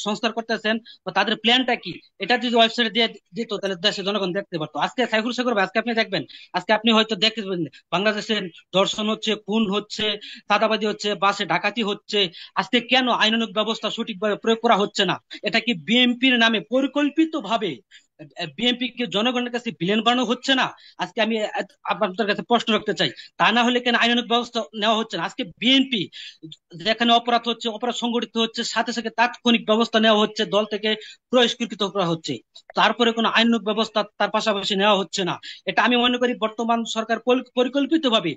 সংস্কার করতেছেন, বা তাদের প্ল্যানটা কি, এটা যদি ওয়েবসাইটে দিয়ে দিত তাহলে দেশের জনগণ দেখতে পারতো। আজকে সাইফুল সাগর ভাই, আজকে আপনি দেখবেন, আজকে আপনি হয়তো দেখবেন বাংলাদেশের ধর্ষণ হচ্ছে, খুন হচ্ছে, চাঁদাবাজি হচ্ছে, বাসে ডাকাতি হচ্ছে। আজকে কেন আইনানুগ ব্যবস্থা সঠিকভাবে প্রয়োগ করা হচ্ছে না? এটা কি বিএনপির নামে পরিকল্পিত ভাবে বিএনপি কে জনগণের কাছে ভিলেন বানানো হচ্ছে না? আজকে আমি আপনাদের কাছে প্রশ্ন রাখতে চাই। তা না হলে কেন আইনানুগ ব্যবস্থা নেওয়া হচ্ছে না? আজকে বিএনপি যেখানে অপরাধ হচ্ছে, অপরাধ সংগঠিত হচ্ছে, সাথে সাথে তাৎক্ষণিক ব্যবস্থা নেওয়া হচ্ছে, দল থেকে বহিষ্কৃত করা হচ্ছে, তারপরে কোনো আইনানুগ ব্যবস্থা তার পাশাপাশি নেওয়া হচ্ছে না। এটা আমি মনে করি বর্তমান সরকার পরিকল্পিত ভাবে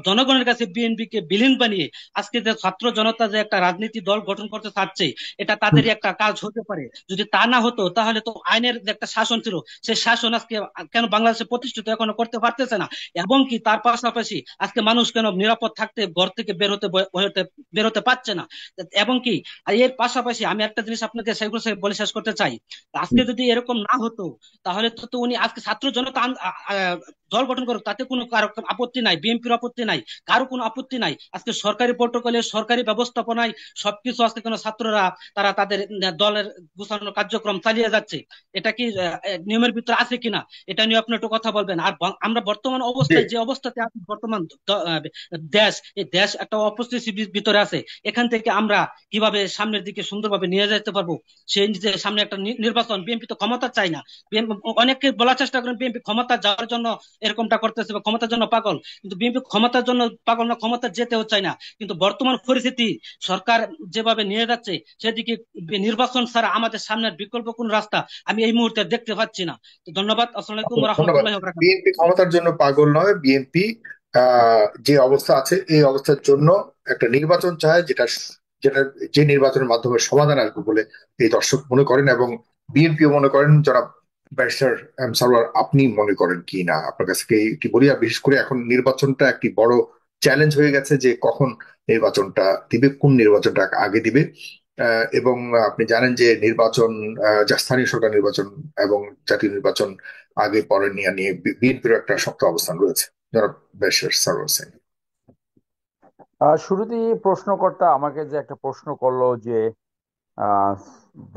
জনগণের কাছে বিএনপি কে বিলীন বানিয়ে আজকে যে ছাত্র জনতা যে একটা রাজনীতি দল গঠন করতে চাচ্ছে, এটা হুম, তাদেরই একটা কাজ হতে পারে। যদি তা না হতো তাহলে তো আইনের যে একটা শাসন ছিল, সেই শাসন আজকে কেন বাংলাদেশে প্রতিষ্ঠিত এখনো করতে পারতেছে না? এবং কি তার পাশাপাশি আজকে মানুষ কেন নিরাপদ থাকতে ঘর থেকে বের হতে পারছে না? এবং কি আর এর পাশাপাশি আমি একটা জিনিস আপনাকে সেগুলো বলে শেষ করতে চাই। আজকে হুম, যদি এরকম না হতো, তাহলে তো উনি আজকে ছাত্র জনতা দল গঠন করুক, তাতে কোনো কারো আপত্তি নাই, বিএনপির আপত্তি নাই, কারো কোনো আপত্তি নাই। আজকে সরকারি প্রোটোকলে, সরকারি ব্যবস্থাপনায় সবকিছু আজকে কেন ছাত্ররা তারা তাদের দলের গুছানোর কার্যক্রম চালিয়ে যাচ্ছে? এটা কি নিয়মের ভিতরে আছে কিনা? এটা নিয়ে আপনি একটু কথা বলবেন। আর আমরা বর্তমান জি অবস্থায় যে অবস্থাতে আছি, বর্তমান দেশ, এই দেশ একটা অপস্থিতির ভিতরে আছে। এখান থেকে আমরা কিভাবে সামনের দিকে সুন্দরভাবে নিয়ে যেতে পারবো? সেই যে সামনে একটা নির্বাচন, বিএনপি তো ক্ষমতা চাই না। অনেকে বলার চেষ্টা করেন বিএনপি ক্ষমতা যাওয়ার জন্য এরকমটা করতেছে বা ক্ষমতার জন্য পাগল, কিন্তু বিএনপি ক্ষমতার জন্য পাগল না, ক্ষমতা যেতেও চায় না। কিন্তু বর্তমান পরিস্থিতি সরকার যেভাবে নিয়ে যাচ্ছে, সেদিকে নির্বাচন ছাড়া আমাদের সামনের বিকল্প কোন রাস্তা আমি এই মুহূর্তে দেখতে পাচ্ছি না। তো ধন্যবাদ। আসসালামু আলাইকুম ওয়া ধন্যবাদ। রাহমাতুল্লাহি ওয়া বারাকাতুহু। বিএনপি ক্ষমতার জন্য পাগল নয়। বিএনপি যে অবস্থা আছে এই অবস্থার জন্য একটা নির্বাচন চায়, যেটা যে নির্বাচনের মাধ্যমে সমাধান আসবে বলে এই দর্শক মনে করেন, এবং বিএনপিও মনে করেন। যারা ব্যারিস্টার সারোয়ার, আপনি মনে করেন কি না? আপনার কাছে কি বলি। আর বিশেষ করে এখন নির্বাচনটা একটি বড় চ্যালেঞ্জ হয়ে গেছে, যে কখন নির্বাচনটা দিবে, কোন নির্বাচনটা আগে দিবে। এবং আপনি জানেন যে নির্বাচন, যা স্থানীয় সরকার নির্বাচন এবং জাতীয় নির্বাচন আগে পরে নিয়ে বিএনপির একটা শক্ত অবস্থান রয়েছে। যারা ব্যারিস্টার সারোয়ার হোসেন। শুরুতেই প্রশ্নকর্তা আমাকে যে একটা প্রশ্ন করলো যে আহ,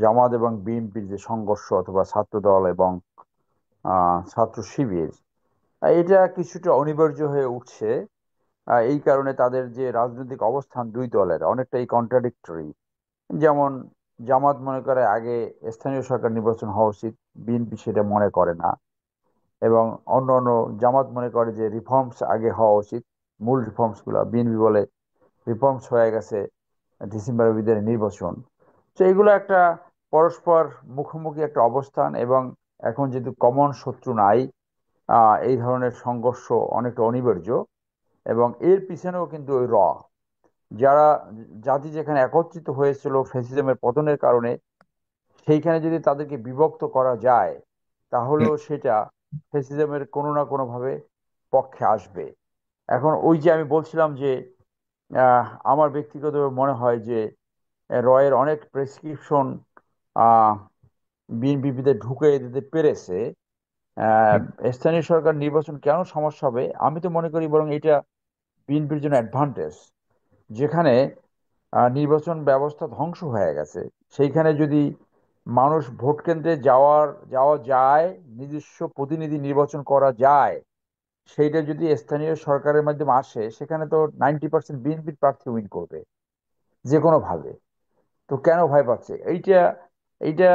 জামাত এবং বিএনপির যে সংঘর্ষ অথবা ছাত্রদল এবং ছাত্র শিবির, এটা কিছুটা অনিবার্য হয়ে উঠছে। এই কারণে তাদের যে রাজনৈতিক অবস্থান দুই দলের অনেকটাই কন্ট্রাডিক্টরি। যেমন জামাত মনে করে আগে স্থানীয় সরকার নির্বাচন হওয়া উচিত, বিএনপি সেটা মনে করে না। এবং অন্য অন্য জামাত মনে করে যে রিফর্মস আগে হওয়া উচিত, মূল রিফর্মস গুলা, বিএনপি বলে রিফর্মস হয়ে গেছে ডিসেম্বরের ভিতরে নির্বাচন। তো এগুলো একটা পরস্পর মুখোমুখি একটা অবস্থান, এবং এখন যেহেতু কমন শত্রু নাই, এই ধরনের সংঘর্ষ অনেকটা অনিবার্য। এবং এর পিছনেও কিন্তু ওই যারা জাতি যেখানে একত্রিত হয়েছিল ফ্যাসিজমের পতনের কারণে, সেইখানে যদি তাদেরকে বিভক্ত করা যায় তাহলেও সেটা ফ্যাসিজমের কোনো না কোনো ভাবে পক্ষে আসবে। এখন ওই যে আমি বলছিলাম যে আমার ব্যক্তিগত মনে হয় যে রয়ের অনেক প্রেসক্রিপশন বিএনপিতে ঢুকে দিতে পেরেছে। আহ, স্থানীয় সরকার নির্বাচন কেন সমস্যা হবে, আমি তো মনে করি বরং এটা বিএনপির জন্য অ্যাডভান্টেজ। যেখানে নির্বাচন ব্যবস্থা ধ্বংস হয়ে গেছে, সেইখানে যদি মানুষ ভোট কেন্দ্রে যাওয়া যায়, নিজস্ব প্রতিনিধি নির্বাচন করা যায়, সেইটা যদি স্থানীয় সরকারের মাধ্যমে আসে, সেখানে তো 90% বিএনপির প্রার্থী উইন করবে যে কোনো ভাবে। তো কেন ভয় পাচ্ছে এইটা? এইটা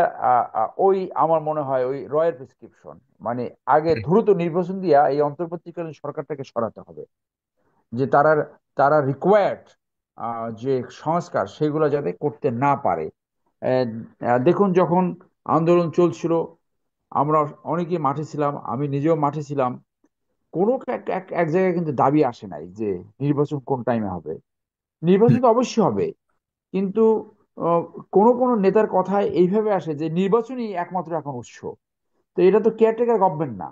ওই আমার মনে হয় ওই রয়ের প্রেসক্রিপশন, মানে আগে দ্রুত নির্বাচন দিয়া এই অন্তর্বর্তীকালীন সরকারটাকে সরাতে হবে, যে তারা তারা রিকোয়ার্ড যে সংস্কার সেগুলো যাতে করতে না পারে। আহ, দেখুন, যখন আন্দোলন চলছিল আমরা অনেকেই মাঠে ছিলাম, আমি নিজেও মাঠে ছিলাম। কোনো এক এক- এক জায়গায় কিন্তু দাবি আসে নাই যে নির্বাচন কোন টাইমে হবে। নির্বাচন তো অবশ্যই হবে, কিন্তু আহ, কোনো কোনো নেতার কথায় এইভাবে আসে যে নির্বাচনই একমাত্র এখন উৎস। তো এটা তো কেয়ারটেকার গভর্নমেন্ট না,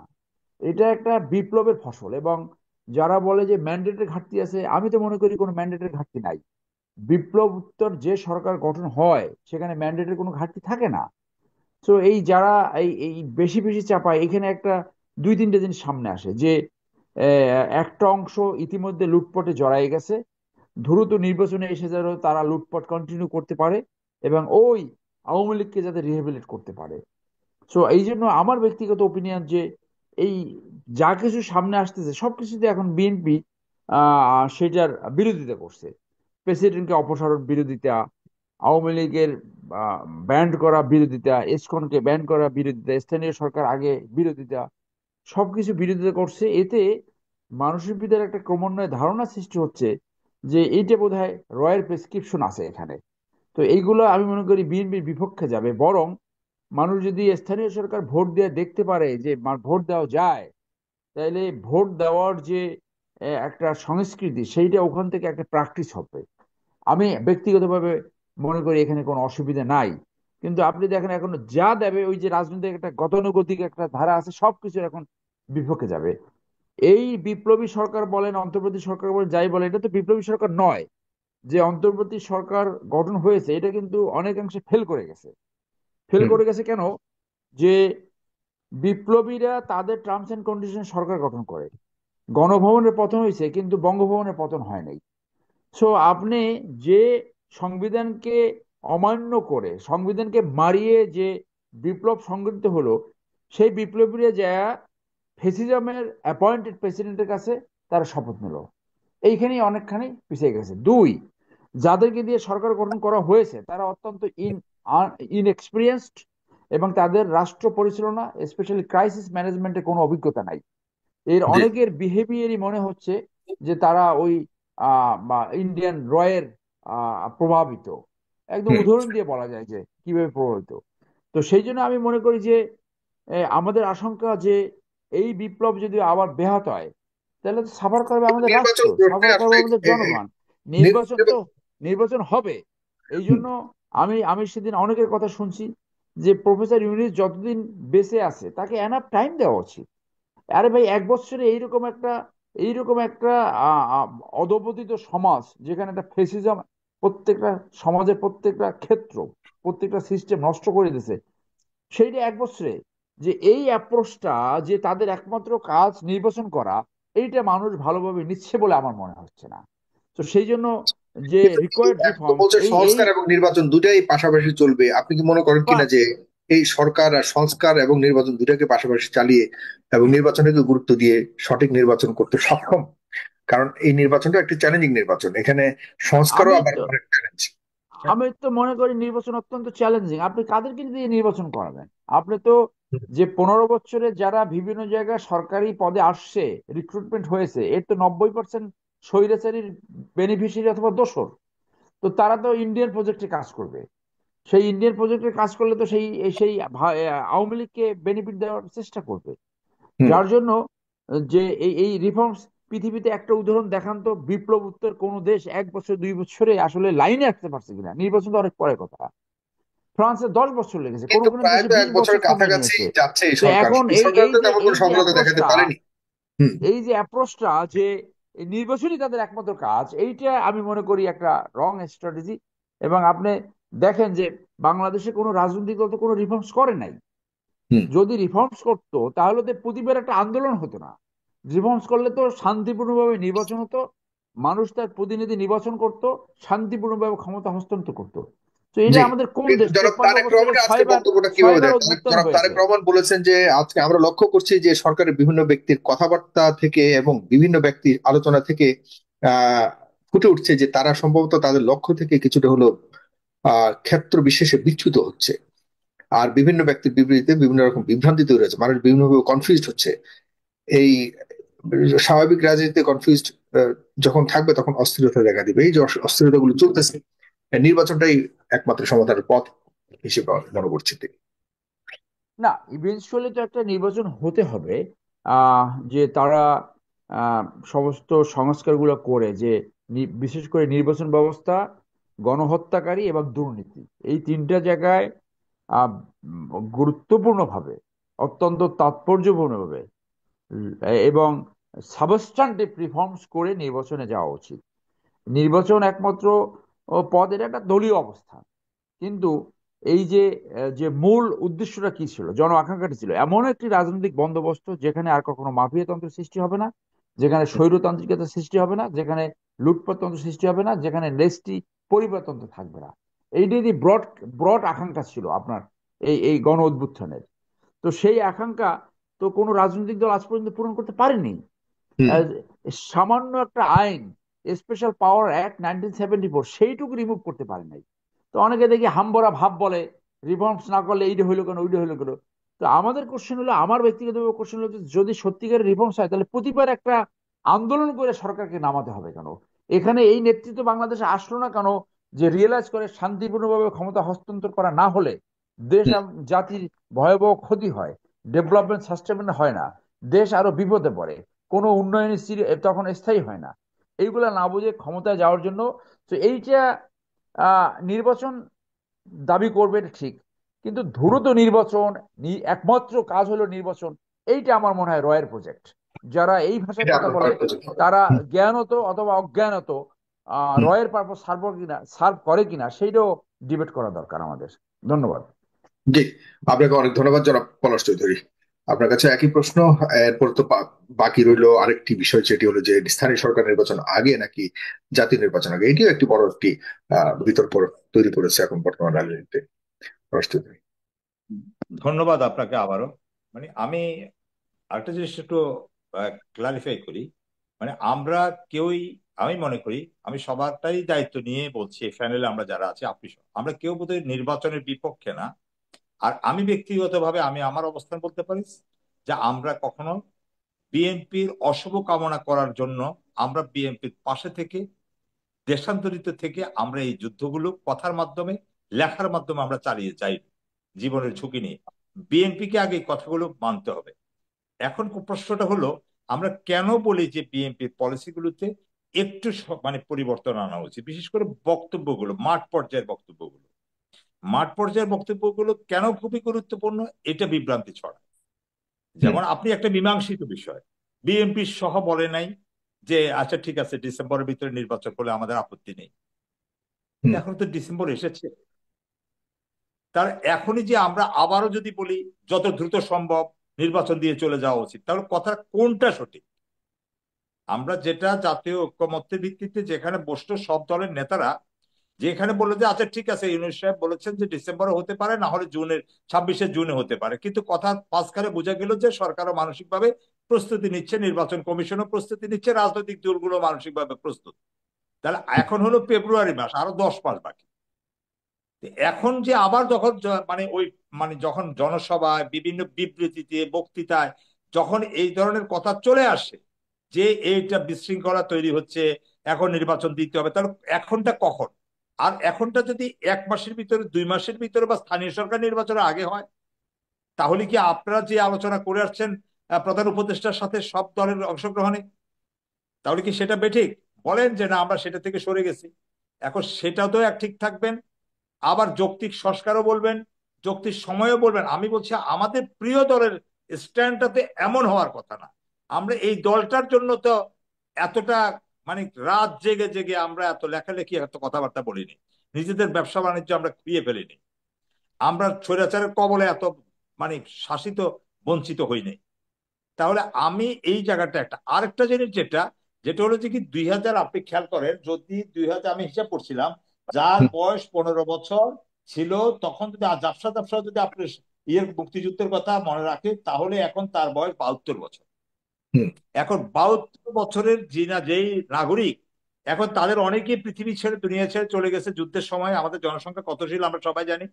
এটা একটা বিপ্লবের ফসল। এবং যারা বলে যে ম্যান্ডেটের ঘাটতি আছে, আমি তো মনে করি কোনো ম্যান্ডেটের ঘাটতি নাই। বিপ্লব উত্তর যে সরকার গঠন হয় সেখানে ম্যান্ডেটের কোনো ঘাটতি থাকে না। তো এই যারা এই এই বেশি বেশি চাপায়, এখানে একটা দুই তিনটে জিনিস সামনে আসে যে একটা অংশ ইতিমধ্যে লুটপাটে জড়াই গেছে, দ্রুত নির্বাচনে এসে যেন তারা লুটপাট কন্টিনিউ করতে পারে এবং ওই আওয়ামী লীগকে যাতে রিহেবিলিট করতে পারে। সো এই জন্য আমার ব্যক্তিগত ওপিনিয়ন যে এই যা কিছু সামনে আসতেছে সবকিছুতে এখন বিএনপি সেটার বিরোধিতা করছে। প্রেসিডেন্টকে অপসারণ বিরোধিতা, আওয়ামী লীগের ব্যান্ড করা বিরোধিতা, ইসকনকে ব্যান্ড করা বিরোধিতা, স্থানীয় সরকার আগে বিরোধিতা, সবকিছু বিরোধিতা করছে। এতে মানুষের ভিতরে একটা ক্রমান্বয়ে ধারণা সৃষ্টি হচ্ছে যে এইটা বোধহয় রয়ের প্রেসক্রিপশন আছে এখানে। তো এইগুলো আমি মনে করি বিএনপির বিপক্ষে যাবে। বরং মানুষ যদি স্থানীয় সরকার ভোট দিয়ে দেখতে পারে যে ভোট দেওয়া যায়, তাইলে ভোট দেওয়ার যে একটা সংস্কৃতি সেইটা ওখান থেকে একটা প্র্যাকটিস হবে। আমি ব্যক্তিগতভাবে মনে করি এখানে কোনো অসুবিধা নাই। কিন্তু আপনি দেখেন এখন যা দেবে, ওই যে রাজনৈতিক একটা গতানুগতিক একটা ধারা আছে, সবকিছু এখন বিপক্ষে যাবে। এই বিপ্লবী সরকার বলেন, অন্তর্বর্তী সরকার বলেন, যাই বলেন, এটা তো বিপ্লবী সরকার নয়। যে অন্তর্বর্তী সরকার গঠন হয়েছে এটা কিন্তু অনেকাংশে ফেল করে গেছে। ফেল করে গেছে কেন? যে বিপ্লবীরা তাদের টার্মস এন্ড কন্ডিশন সরকার গঠন করে, গণভবনের পতন হয়েছে কিন্তু বঙ্গভবনের পতন হয় নাই। সো আপনি যে সংবিধানকে অমান্য করে, সংবিধানকে মারিয়ে যে বিপ্লব সংগঠিত হলো, সেই বিপ্লবীরা যা ফেসিজমের অ্যাপয়েন্টেড প্রেসিডেন্টের কাছে তারা শপথ নিল, এইখানেই অনেকখানি পিছিয়ে গেছে। দুই, যাদেরকে দিয়ে সরকার গঠন করা হয়েছে তারা অত্যন্ত ইনএক্সপিরিয়েন্সড এবং তাদের রাষ্ট্র পরিচালনা, স্পেশালি ক্রাইসিস ম্যানেজমেন্টে কোনো অভিজ্ঞতা নাই। এর জি। অনেকের বিহেভিয়ারই মনে হচ্ছে যে তারা ওই বা ইন্ডিয়ান রয়ের প্রভাবিত। একদম হুম। উদাহরণ দিয়ে বলা যায় যে কিভাবে প্রভাবিত। তো সেই জন্য আমি মনে করি যে আমাদের আশঙ্কা যে এই বিপ্লব যদি আবার ব্যাহত হয়, তাহলে তো সাফার করবে আমাদের রাষ্ট্র, নির্বাচন করতে সাফার করবে আসলে আমাদের এ- এ- জনগণ। নির্বাচন তো নির- নির্বাচন হবে। এই হুম, জন্য আমি আমি সেদিন অনেকের কথা শুনছি যে প্রফেসর ইউনূস যতদিন বেঁচে আছে তাকে এনাফ টাইম দেওয়া উচিত। আরে ভাই, এক বছরে এইরকম একটা আহ, আহ, অধপতিত সমাজ, যেখানে একটা ফেসিজম প্রত্যেকটা সমাজের প্রত্যেকটা ক্ষেত্র, প্রত্যেকটা সিস্টেম নষ্ট করে দিছে, সেইটা এক বছরে, যে এই অ্যাপ্রোচটা, যে তাদের একমাত্র কাজ নির্বাচন করা, এইটা মানুষ ভালোভাবে নিচ্ছে বলে আমার মনে হচ্ছে না। তো সেই জন্য যে কিন্তু রিকোয়ার্ড এখন তো রিফর্মস বলছে এই এই সংস্কার এবং নির্বাচন দুটাই পাশাপাশি চলবে। আপনি কি মনে করেন কিনা বাস। যে এই সরকার আর সংস্কার এবং নির্বাচন দুটাকে পাশাপাশি চালিয়ে এবং নির্বাচনকে গুরুত্ব দিয়ে সঠিক নির্বাচন করতে সক্ষম? কারণ এই নির্বাচনটা একটি চ্যালেঞ্জিং নির্বাচন, এখানে সংস্কারও আমি আবার তো অনেক চ্যালেঞ্জ। আমি তো মনে করি নির্বাচন অত্যন্ত চ্যালেঞ্জিং। আপনি কাদেরকে দিয়ে নির্বাচন করাবেন? আপনি তো যে 15 বছরে যারা বিভিন্ন জায়গায় সরকারি পদে আসছে, রিক্রুটমেন্ট হয়েছে, এর তো 90% স্বৈরাচারীর বেনিফিশিয়ারি অথবা দোসর। তো তারা তো ইন্ডিয়ান প্রজেক্টে কাজ করবে। সেই ইন্ডিয়ান প্রজেক্টে কাজ করলে তো সেই সেই আওয়ামী লীগকে বেনিফিট দেওয়ার চেষ্টা করবে। হুম। যার জন্য যে এই রিফর্মস, পৃথিবীতে একটা উদাহরণ দেখান তো বিপ্লব উত্তর কোন দেশ 1 বছর 2 বছরে আসলে লাইনে আসতে পারছে কিনা। নির্বাচন তো অনেক পরের কথা। ফ্রান্সে 10 বছর লেগেছে, কোনো কিন্তু কোনো প্রায় দেশে তো 20 এক বছর বছরের সময় কাছাকাছি নিয়েছে। যাচ্ছে এই তো সরকার, এখন এই সরকার তো তেমন কোনো এই যে সফলতা দেখাতে অ্যাপ্রোচটা, পারেনি। হুম। এই যে অ্যাপ্রোচটা যে এই নির্বাচনই তাদের একমাত্র কাজ, এইটা আমি মনে করি একটা রং স্ট্র্যাটেজি। এবং আপনি দেখেন যে বাংলাদেশে কোনো রাজনৈতিক দল তো কোনো রিফর্মস করে নাই। হুম। যদি রিফর্মস করতো তাহলে তো প্রতিবার একটা আন্দোলন হতো না। রিফর্মস করলে তো শান্তিপূর্ণভাবে নির্বাচন হতো, মানুষ তার প্রতিনিধি নির্বাচন করত, শান্তিপূর্ণভাবে ক্ষমতা হস্তান্তর করতো। তো এটা জি, আমাদের কোন কিন্তু দেশ? জনাব 53 তারেক বছরে রহমানের আজকে 6 বার বক্তব্যটা কিভাবে 6 বার দেন? অভ্যুত্থান জনাব তারেক হয়েছে। রহমান বলেছেন যে আজকে আমরা লক্ষ্য করছি যে সরকারের বিভিন্ন ব্যক্তির কথাবার্তা থেকে এবং বিভিন্ন ব্যক্তির আলোচনা থেকে ফুটে উঠছে যে তারা সম্ভবত তাদের লক্ষ্য থেকে কিছুটা হলো ক্ষেত্র বিশেষে বিচ্যুত হচ্ছে। আর বিভিন্ন ব্যক্তির বিবৃতিতে বিভিন্ন রকম বিভ্রান্তি তৈরি হচ্ছে, মানুষ বিভিন্নভাবে কনফিউজড হচ্ছে। এই স্বাভাবিক রাজনীতিতে কনফিউজড যখন থাকবে তখন অস্থিরতা দেখা দিবে। এই যে অস্থিরতাগুলো চলতেছে, নির্বাচনটাই একমাত্র সমাধানের পথ হিসেবে মনে করছি তিনি। না, ইভেনচুয়ালি তো একটা নির্বাচন হতে হবে। যে তারা সমস্ত সংস্কারগুলো করে, যে বিশেষ করে নির্বাচন ব্যবস্থা, গণহত্যাকারী এবং দুর্নীতি, এই তিনটা জায়গায় আহ, গুরুত্বপূর্ণভাবে, অত্যন্ত তাৎপর্যপূর্ণভাবে এবং সাবস্টান্টিভ রিফর্মস করে নির্বাচনে যাওয়া উচিত। নির্বাচন একমাত্র পদ, এটা একটা দলীয় অবস্থা। কিন্তু এই যে যে মূল উদ্দেশ্যটা কি ছিল, জন আকাঙ্ক্ষাটা ছিল এমন একটি রাজনৈতিক বন্দোবস্ত যেখানে আর কখনো মাফিয়াতন্ত্রের সৃষ্টি হবে না, যেখানে স্বৈরতান্ত্রিকতার সৃষ্টি হবে না, যেখানে লুটপাটতন্ত্র সৃষ্টি হবে না, যেখানে লেস্টি পরিবারতন্ত্র থাকবে না। এইটাই ব্রড ব্রড আকাঙ্ক্ষা ছিল আপনার এই গণ অভ্যুত্থানের। তো সেই আকাঙ্ক্ষা তো কোনো রাজনৈতিক দল আজ পর্যন্ত পূরণ করতে পারেনি। হুম। আহ, সামান্য একটা আইন, স্পেশাল পাওয়ার অ্যাক্ট 1974, সেইটুকু রিমুভ করতে পারে নাই। তো অনেকে দেখি হামবরা ভাব বলে, রিফর্মস না করলে এইটা হইলো কেন, ওইটা হইলো কেন। তো আমাদের কোশ্চেন হলো, আমার ব্যক্তিগত কোশ্চেন হলো যে যদি সত্যিকারের রিফর্মস হয় তাহলে প্রতিবার একটা আন্দোলন করে সরকারকে নামাতে হবে কেন? এখানে এই নেতৃত্ব বাংলাদেশে আসলো না কেন, যে রিয়েলাইজ করে শান্তিপূর্ণভাবে ক্ষমতা হস্তান্তর করা না হলে দেশ জাতির ভয়াবহ ক্ষতি হয়, ডেভেলপমেন্ট সাস্টেনেবল হয় না, দেশ আরো বিপদে পড়ে, কোনো উন্নয়ন তখন স্থায়ী হয় না। এইগুলা না বুঝে ক্ষমতায় যাওয়ার জন্য, তো এইটা নির্বাচন দাবি করবে এটা ঠিক, কিন্তু দ্রুত নির্বাচন, একমাত্র কাজ হলো নির্বাচন, এইটা আমার মনে হয় রয়ের প্রজেক্ট। যারা এই ভাষায় এটা কথা আপনার বলে কয়েক বছর হবে। তারা হুম। জ্ঞানত অথবা অজ্ঞানত হুম। রয়ের পারপোজ সার্ভ করে কিনা সেইটাও ডিবেট করা দরকার আমাদের। ধন্যবাদ। জি, আপনাকে অনেক ধন্যবাদ জনাব পলাশ চৌধুরী। আপনার কাছে একই প্রশ্ন। এরপর তো বাকি রইলো আরেকটি বিষয়, যেটি হলো যে স্থানীয় সরকার নির্বাচন আগে নাকি জাতীয় নির্বাচন আগে। এটিও একটি বড় একটি বিতর্ক তৈরি করেছে এখন বর্তমান রাজনীতিতে। পলাশ চৌধুরী। ধন্যবাদ আপনাকে আবারও। আমি আরেকটা জিনিস একটু ক্লারিফাই করি। আমরা কেউই, আমি মনে করি, আমি সবারটাই দায়িত্ব নিয়ে বলছি, এই প্যানেলে আমরা যারা আছি, আপনি সহ, আমরা কেউ বোধহয় নির্বাচনের বিপক্ষে না। আর আমি ব্যক্তিগতভাবে আমি আমার অবস্থান বলতে পারি যে আমরা কখনো বিএনপির অশুভ কামনা করার জন্য আমরা বিএনপির পাশে থেকে, দেশান্তরিত থেকে আমরা এই যুদ্ধগুলো কথার মাধ্যমে, লেখার মাধ্যমে আমরা চালিয়ে যাই জীবনের ঝুঁকি নিয়ে। বিএনপিকে আগে এই কথাগুলো মানতে হবে। এখন প্রশ্নটা হলো, আমরা কেন বলি যে বিএনপির পলিসিগুলোতে একটু পরিবর্তন আনা উচিত, বিশেষ করে বক্তব্যগুলো, মাঠ পর্যায়ের বক্তব্যগুলো। মাঠ পর্যায়ের বক্তব্যগুলো কেন খুবই গুরুত্বপূর্ণ, এটা বিভ্রান্তি ছড়ায়। যেমন আপনি একটা মীমাংসিত বিষয়, বিএনপি সহ বলে নাই যে আচ্ছা ঠিক আছে ডিসেম্বরের ভিতরে নির্বাচন করলে আমাদের আপত্তি নেই। এখন তো ডিসেম্বর এসেছে, তার এখনই যে আমরা আবারও যদি বলি যত দ্রুত সম্ভব নির্বাচন দিয়ে চলে যাওয়া উচিত, তাহলে কথা কোনটা সঠিক? আমরা যেটা জাতীয় ঐক্যমত্যের ভিত্তিতে যেখানে বসতো সব দলের নেতারা, যেখানে বললো যে আচ্ছা ঠিক আছে, ইউনূস সাহেব বলেছেন যে ডিসেম্বরে হতে পারে, না হলে 26শে জুনে হতে পারে, কিন্তু কথা মাঝখানে বোঝা গেল যে সরকারও মানসিকভাবে প্রস্তুতি নিচ্ছে, নির্বাচন কমিশনও প্রস্তুতি নিচ্ছে, রাজনৈতিক দলগুলো মানসিকভাবে প্রস্তুত। তাহলে এখন হলো ফেব্রুয়ারি মাস, আরো 10 মাস বাকি। এখন যে আবার যখন ওই যখন জনসভায়, বিভিন্ন বিবৃতিতে, বক্তৃতায় যখন এই ধরনের কথা চলে আসে যে এইটা বিশৃঙ্খলা তৈরি হচ্ছে, এখন নির্বাচন দিতে হবে, তাহলে এখনটা কখন? আর এখনটা যদি 1 মাসের ভিতরে, 2 মাসের ভিতরে বা স্থানীয় সরকার নির্বাচনের আগে হয়, তাহলে কি আপনারা যে আলোচনা করে আসছেন প্রধান উপদেষ্টার সাথে সব দলের অংশগ্রহণে, তাহলে কি সেটা বেঠিক? বলেন যে না আমরা সেটা থেকে সরে গেছি। এখন সেটাও তো এক ঠিক থাকবেন, আবার যৌক্তিক সংস্কারও বলবেন, যৌক্তিক সময়ও বলবেন। আমি বলছি আমাদের প্রিয় দলের স্ট্যান্ডটাতে এমন হওয়ার কথা না। আমরা এই দলটার জন্য তো এতটা মানে রাত জেগে জেগে আমরা এত লেখালেখি এত কথাবার্তা বলিনি, নিজেদের ব্যবসা বাণিজ্য আমরা খুইয়ে ফেলিনি, আমরা স্বৈরাচারের কবলে এত মানে শাসিত বঞ্চিত হইনি। তাহলে আমি এই জায়গাটা একটা আরেকটা জিনিস যেটা যেটা হলো যে কি 2000, আপনি খেয়াল করেন যদি 2000 আমি হিসাব করছিলাম, যার বয়স 15 বছর ছিল তখন যদি জাফসা জাফসা যদি আপনি মুক্তিযুদ্ধের কথা মনে রাখে, তাহলে এখন তার বয়স 72 বছর। এখন 72 বছরের যেই নাগরিক, এখন তাদের অনেকেই পৃথিবী ছেড়ে দুনিয়া ছেড়ে চলে গেছে যুদ্ধের সময়। আমাদের জনসংখ্যা কত ছিল আমরা সবাই জানি।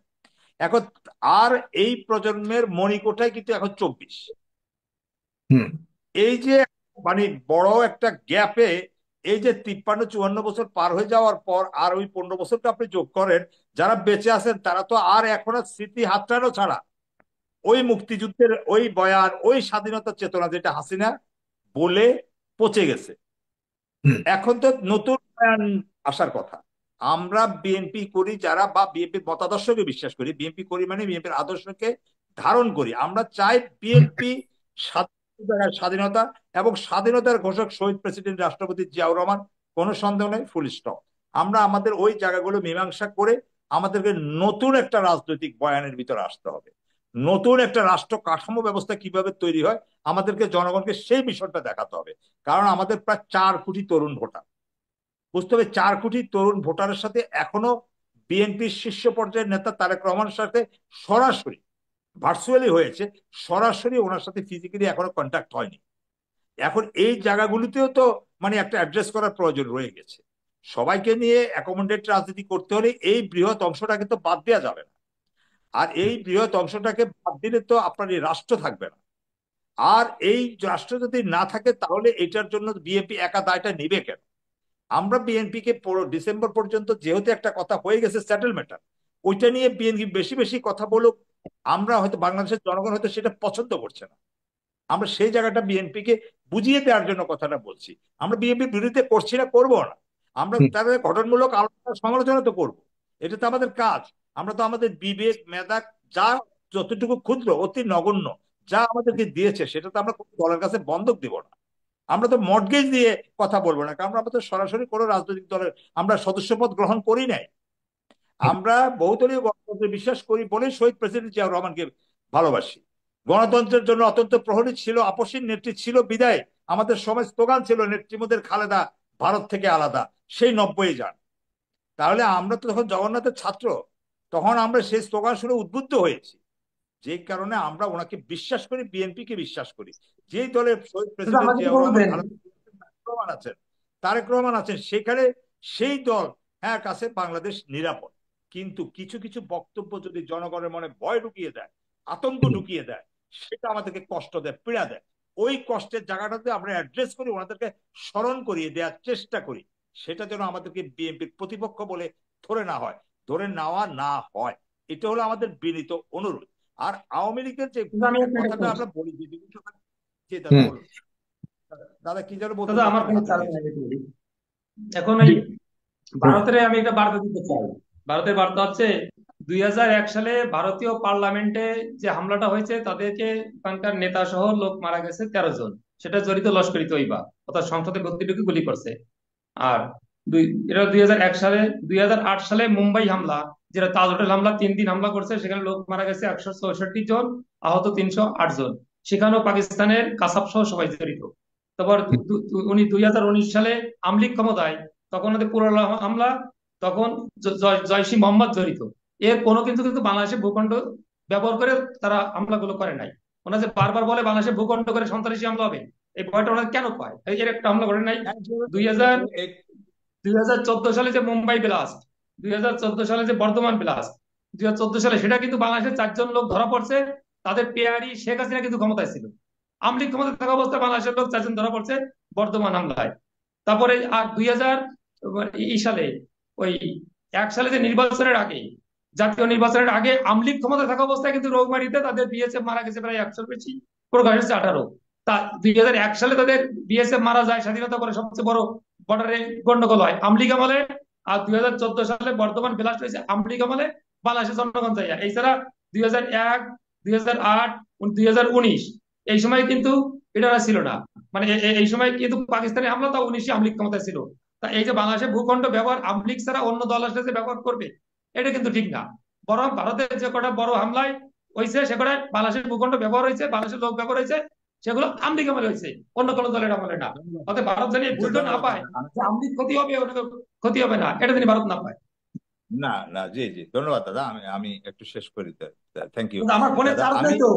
এখন আর এই প্রজন্মের মণিকোঠায় কিন্তু এখন 24। এই যে মানে বড় একটা গ্যাপে এই যে 53-54 বছর পার হয়ে যাওয়ার পর আর ওই 15 বছরটা আপনি যোগ করেন, যারা বেঁচে আছেন তারা তো আর এখন আর স্মৃতি হাতড়ানো ছাড়া ওই মুক্তিযুদ্ধের ওই বয়ান ওই স্বাধীনতার চেতনা যেটা হাসিনা বলে পচে গেছে। এখন তো নতুন বয়ান আসার কথা। আমরা বিএনপি করি যারা, বা বিএনপির মতাদর্শকে বিশ্বাস করি, বিএনপি করি মানে বিএনপির আদর্শকে ধারণ করি। আমরা চাই বিএনপি স্বাধীনতা এবং স্বাধীনতার ঘোষক শহীদ প্রেসিডেন্ট রাষ্ট্রপতি জিয়াউর রহমান, কোনো সন্দেহ নেই, ফুল স্টপ। আমরা আমাদের ওই জায়গাগুলো মীমাংসা করে আমাদেরকে নতুন একটা রাজনৈতিক বয়ানের ভিতরে আসতে হবে। নতুন একটা রাষ্ট্র কাঠামো ব্যবস্থা কিভাবে তৈরি হয় আমাদেরকে জনগণকে সেই বিষয়টা দেখাতে হবে। কারণ আমাদের প্রায় 4 কোটি তরুণ ভোটার, বুঝতে হবে 4 কোটি তরুণ ভোটারের সাথে এখনো বিএনপির শীর্ষ পর্যায়ের নেতা তারেক রহমানের সাথে সরাসরি, ভার্চুয়ালি হয়েছে, সরাসরি ওনার সাথে ফিজিক্যালি এখনো কন্ট্যাক্ট হয়নি। এখন এই জায়গাগুলিতেও তো মানে একটা অ্যাড্রেস করার প্রয়োজন রয়ে গেছে। সবাইকে নিয়ে অ্যাকোমোডেট রাজনীতি করতে হলে এই বৃহৎ অংশটাকে তো বাদ দেওয়া যাবে না। আর এই বৃহৎ অংশটাকে বাদ দিলে তো আপনার এই রাষ্ট্র থাকবে না। আর এই রাষ্ট্র যদি না থাকে তাহলে এটার জন্য বিএনপি একা দায়টা নিবে কেন? আমরা বিএনপি কে ডিসেম্বর পর্যন্ত যেহেতু একটা কথা হয়ে গেছে সেটেলমেন্টার, ওইটা নিয়ে বিএনপি বেশি বেশি কথা বলুক। আমরা হয়তো বাংলাদেশের জনগণ হয়তো সেটা পছন্দ করছে না, আমরা সেই জায়গাটা বিএনপি কে বুঝিয়ে দেওয়ার জন্য কথাটা বলছি। আমরা বিএনপির বিরুদ্ধে করছি না, করবো না, আমরা তাদের গঠনমূলক আলোচনা সমালোচনা তো করবো, এটা তো আমাদের কাজ। আমরা তো আমাদের বিবেক মেধা যা যতটুকু ক্ষুদ্র অতি নগণ্য যা আমাদেরকে দিয়েছে সেটা তো আমরা কোনো দলের কাছে বন্ধক দিব না। আমরা তো মর্টগেজ দিয়ে কথা বলবো না, কারণ আমরা তো সরাসরি কোনো রাজনৈতিক দলের আমরা সদস্যপদ গ্রহণ করি নাই। আমরা বহুদলীয় গণতন্ত্রে বিশ্বাস করি বলেই শহীদ প্রেসিডেন্ট জিয়াউর রহমানকে ভালোবাসি। গণতন্ত্রের জন্য অত্যন্ত প্রহরী ছিল, আপসীন নেত্রী ছিল বিদায় আমাদের সমাজ স্লোগান ছিল নেত্রীমোদের খালেদা ভারত থেকে আলাদা, সেই 90 যান। তাহলে আমরা তো তখন জগন্নাথের ছাত্র, তখন আমরা সেই স্লোগান শুনে উদ্বুদ্ধ হয়েছি। যে কারণে আমরা ওনাকে বিশ্বাস করি, বিএনপি কে বিশ্বাস করি। যেই দলের শহীদ প্রেসিডেন্ট জিয়াউর রহমান আছেন, তারেক রহমান আছেন, সেখানে সেই দল হ্যাঁ কাছে বাংলাদেশ নিরাপদ। কিন্তু কিছু কিছু বক্তব্য যদি জনগণের মনে ভয় ঢুকিয়ে দেয়, আতঙ্ক ঢুকিয়ে দেয়, সেটা আমাদেরকে কষ্ট দেয়, পীড়া দেয়। ওই কষ্টের জায়গাটাতে আমরা অ্যাড্রেস করি, ওনাদেরকে স্মরণ করিয়ে দেওয়ার চেষ্টা করি। সেটা যেন আমাদেরকে বিএনপির প্রতিপক্ষ বলে ধরে না হয়, ধরে নেওয়া না হয়। এটা হলো আমাদের বিনীত অনুরোধ। আর আওয়ামী লীগের যে কথাটা আমরা বলি যে দাদা বলুন, দাদা কি যেন বলতে দাদা আমার এখন এই ভারতের আমি একটা বার্তা দিতে চাই। ভারতের বার্তা হচ্ছে 2001 সালে ভারতীয় পার্লামেন্টে যে হামলাটা হয়েছে তাদেরকে ওখানকার নেতা সহ লোক মারা গেছে 13 জন, সেটা জড়িত লস্করি তৈবা, অর্থাৎ সংসদে ভর্তিটুকু গুলি করছে। আর এটা 2001 সালে। 2008 সালে মুম্বাই হামলা, যেটা তাজ হোটেল হামলা, 3 দিন হামলা করছে, সেখানে লোক মারা গেছে 164 জন, আহত 308 জন, সেখানেও পাকিস্তানের কাসাব সহ সবাই জড়িত। তারপর উনি 2019 সালে আমলিগ ক্ষমতায়, তখন ওদের পুরো হামলা, তখন জয়সী মোহাম্মদ জড়িত। এর কোনো কিন্তু কিন্তু বাংলাদেশের ভূখণ্ড ব্যবহার করে তারা হামলাগুলো করে নাই। ওনারা যে বারবার বলে বাংলাদেশের ভূখণ্ড করে সন্ত্রাসী হামলা হবে, এই ভয়টা ওনারা কেন পায়? এর একটা হামলা করে নাই। 2014 সালে যে মুম্বাই ব্লাস্ট, 2014 সালে যে বর্ধমান ব্লাস্ট, 2014 সালে, সেটা কিন্তু বাংলাদেশের 4 জন লোক ধরা পড়ছে। তাদের পেয়ারি শেখ হাসিনা কিন্তু ক্ষমতায় ছিল, আমলিগ ক্ষমতায় থাকা অবস্থায় বাংলাদেশের লোক 4 জন ধরা পড়ছে বর্ধমান হামলায়। তারপরে আর 2000 সালে ওই 1 সালে যে নির্বাচনের আগে, জাতীয় নির্বাচনের আগে আমলিগ ক্ষমতায় থাকা অবস্থায় কিন্তু রৌমারীতে তাদের বিএসএফ মারা গেছে প্রায় 100 বেশি, প্রকাশ হচ্ছে 18। তা 2001 সালে তাদের বিএসএফ মারা যায় স্বাধীনতা পরে, সবচেয়ে বড় বর্ডারে গন্ডগোল হয়। আমলিগ আমলে আর 2014 সালে বর্ধমান ব্লাস্ট হয়েছে আওয়ামী লীগ আমলে, বাংলাদেশের জনগণ চাইয়া। এছাড়া 2001, 2008, 2019 এই সময় কিন্তু এটা ছিল না। মানে এই সময় কিন্তু পাকিস্তানি হামলা, তা 19 আওয়ামী লীগ ক্ষমতায় ছিল। তা এই যে বাংলাদেশের ভূখণ্ড ব্যবহার আওয়ামী লীগ ছাড়া অন্য দল আসলে যে ব্যবহার করবে, এটা কিন্তু ঠিক না। বরং ভারতের যে কটা বড় হামলায় হয়েছে সে কটা বাংলাদেশের ভূখণ্ড ব্যবহার হয়েছে, বাংলাদেশের লোক ব্যবহার হয়েছে, সেগুলো আওয়ামী লীগ আমলে হয়েছে, অন্য কোনো দলের আমলে না। অতএব ভারত জানি এই আচ্ছা, ভুলটা না ধন্যবাদ পায় দাদা। যে আওয়ামী লীগ ক্ষতি হবে, অন্য কেউ ক্ষতি হবে না, এটা জানি ভারত না পায়। না না, জি জি, ধন্যবাদ দাদা। আমি আমি একটু শেষ করি। থ্যাংক ইউ কিন্তু আমার ফোনে দাদা। চার্জ আমি নাই তো,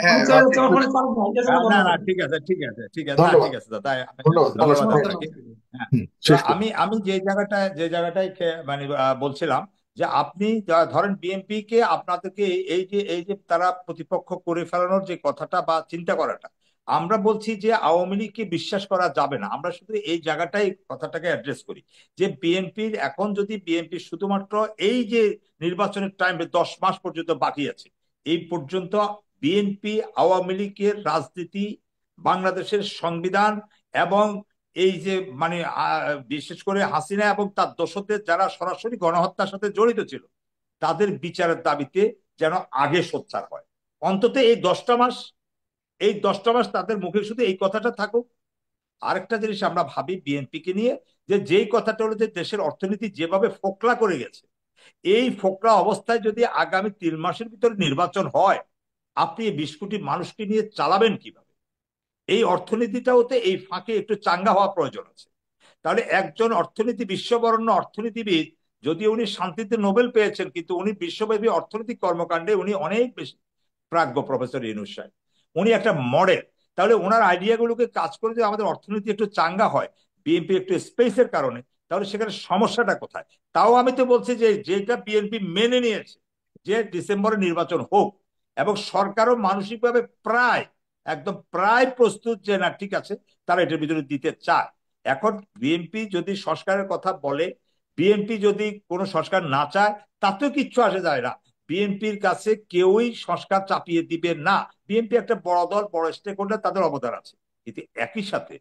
হ্যাঁ আমি চাই হচ্ছে আমার একটু ফোনে চার্জ নাই, এই জন্য না বন্ধ না, করি। ঠিক আছে ঠিক আছে ঠিক আছে, না ধন্যবাদ। ঠিক আছে দাদা। ধন্যবাদ ধন্যবাদ সময় আপনাকে। হ্যাঁ, তো শেষ করুন। আমি আমি যে জায়গাটায় মানে বলছিলাম যে আপনি ধরেন বিএনপি কে আপনাদেরকে এই যে তারা প্রতিপক্ষ করে ফেলানোর যে কথাটা বা চিন্তা করাটা, আমরা বলছি যে আওয়ামী লীগকে বিশ্বাস করা যাবে না। আমরা শুধু এই জায়গাটাই কথাটাকে অ্যাড্রেস করি যে বিএনপির এখন যদি বিএনপি শুধুমাত্র এই যে নির্বাচনের টাইম 10 মাস পর্যন্ত বাকি আছে, এই পর্যন্ত বিএনপি আওয়ামী লীগের রাজনীতি, বাংলাদেশের সংবিধান এবং এই যে মানে বিশেষ করে হাসিনা এবং তার দোসরদের যারা সরাসরি গণহত্যার সাথে জড়িত ছিল, তাদের বিচারের দাবিতে যেন আগে সোচ্চার হয়। অন্তত এই 10টা মাস তাদের মুখে শুধু এই কথাটা থাকুক। আরেকটা জিনিস আমরা ভাবি বিএনপি কে নিয়ে, যে যেই কথাটা হলো যে দেশের অর্থনীতি যেভাবে ফোকলা করে গেছে, এই ফোকলা অবস্থায় যদি আগামী 3 মাসের ভিতরে নির্বাচন হয়, আপনি এই 20 কোটি মানুষকে নিয়ে চালাবেন কিভাবে? এই অর্থনীতিটাও তো এই ফাঁকে একটু চাঙ্গা হওয়া প্রয়োজন আছে। তাহলে একজন বিশ্ববরণ্য অর্থনীতিবিদ, যদিও উনি শান্তিতে নোবেল পেয়েছেন, কিন্তু উনি বিশ্বব্যাপী অর্থনৈতিক কর্মকাণ্ডে উনি অনেক বেশি প্রাজ্ঞ, প্রফেসর ইউনূস সাহেব। উনি একটা মডেল। তাহলে ওনার আইডিয়াগুলোকে কাজ করে যদি আমাদের অর্থনীতি একটু চাঙ্গা হয়, বিএনপি একটু স্পেসের কারণে, তাহলে সেখানে সমস্যাটা কোথায়? তাও আমি তো বলছি যে যেটা বিএনপি মেনে নিয়েছে যে ডিসেম্বরে নির্বাচন হোক, এবং সরকারও মানসিকভাবে প্রায় প্রস্তুত যে না ঠিক আছে, তারা এটার ভিতরে দিতে চায়। এখন বিএনপি যদি সংস্কারের কথা বলে, বিএনপি যদি কোনো সংস্কার না চায়, তাতেও কিচ্ছু আসে যায় না। বিএনপির কাছে কেউই সংস্কার চাপিয়ে দিবে না। বিএনপি একটা বড় দল, বড় স্টেক হোল্ডার, তাদের অবদান আছে। কিন্তু একই সাথে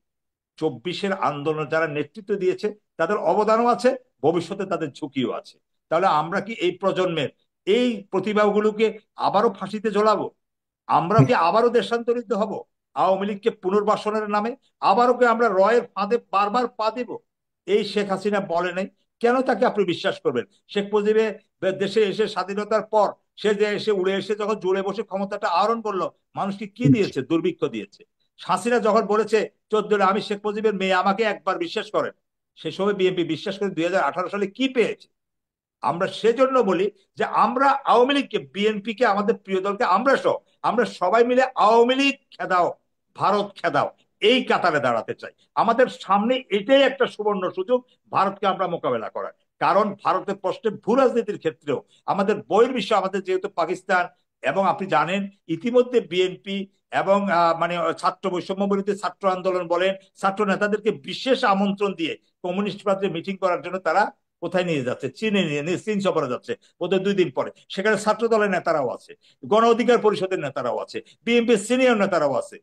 24-এর আন্দোলন যারা নেতৃত্ব দিয়েছে, তাদের অবদানও আছে, ভবিষ্যতে তাদের ঝুঁকিও আছে। তাহলে আমরা কি এই প্রজন্মের এই প্রতিভাগুলোকে আবারও ফাঁসিতে ঝোলাবো? আমরা কি আবারও দেশান্তরিত হব আওয়ামী লীগকে পুনর্বাসনের নামে? আবারও কি আমরা রয়ের ফাঁদে বারবার পা দিব? এই শেখ হাসিনা বলে নাই, কেন তাকে আপনি বিশ্বাস করবেন? শেখ মুজিবে দেশে এসে স্বাধীনতার পর সে যে এসে উড়ে এসে যখন জুড়ে বসে ক্ষমতাটা আহরণ করলো, মানুষকে কি দিয়েছে? দুর্ভিক্ষ দিয়েছে। হাসিনা যখন বলেছে 14 আমি শেখ মুজিবের মেয়ে, আমাকে একবার বিশ্বাস করেন, সে সময় বিএনপি বিশ্বাস করে 2018 সালে কি পেয়েছে? আমরা সেজন্য বলি যে আমরা আওয়ামী লীগকে, বিএনপি কে, আমাদের প্রিয় দলকে, আমরা সবাই মিলে আওয়ামী লীগ খেদাও, ভারত খেদাও, এই কাতারে দাঁড়াতে চাই। আমাদের সামনে এটাই একটা সুবর্ণ সুযোগ ভারতকে আমরা মোকাবেলা করার। কারণ ভারতের প্রশ্নে ভূ রাজনীতির ক্ষেত্রেও আমাদের বহির্বিশ্ব, আমাদের যেহেতু পাকিস্তান, এবং আপনি জানেন ইতিমধ্যে বিএনপি এবং মানে ছাত্র বৈষম্য বিরোধী ছাত্র আন্দোলন বলেন, ছাত্র নেতাদেরকে বিশেষ আমন্ত্রণ দিয়ে কমিউনিস্ট পার্টির মিটিং করার জন্য তারা কোথায় নিয়ে যাচ্ছে? চীনে নিয়ে চীন সফরে যাচ্ছে বোধহয় 2 দিন পরে। সেখানে ছাত্র দলের নেতারাও আছে, গণ অধিকার পরিষদের নেতারাও আছে, বিএনপির সিনিয়র নেতারাও আছে।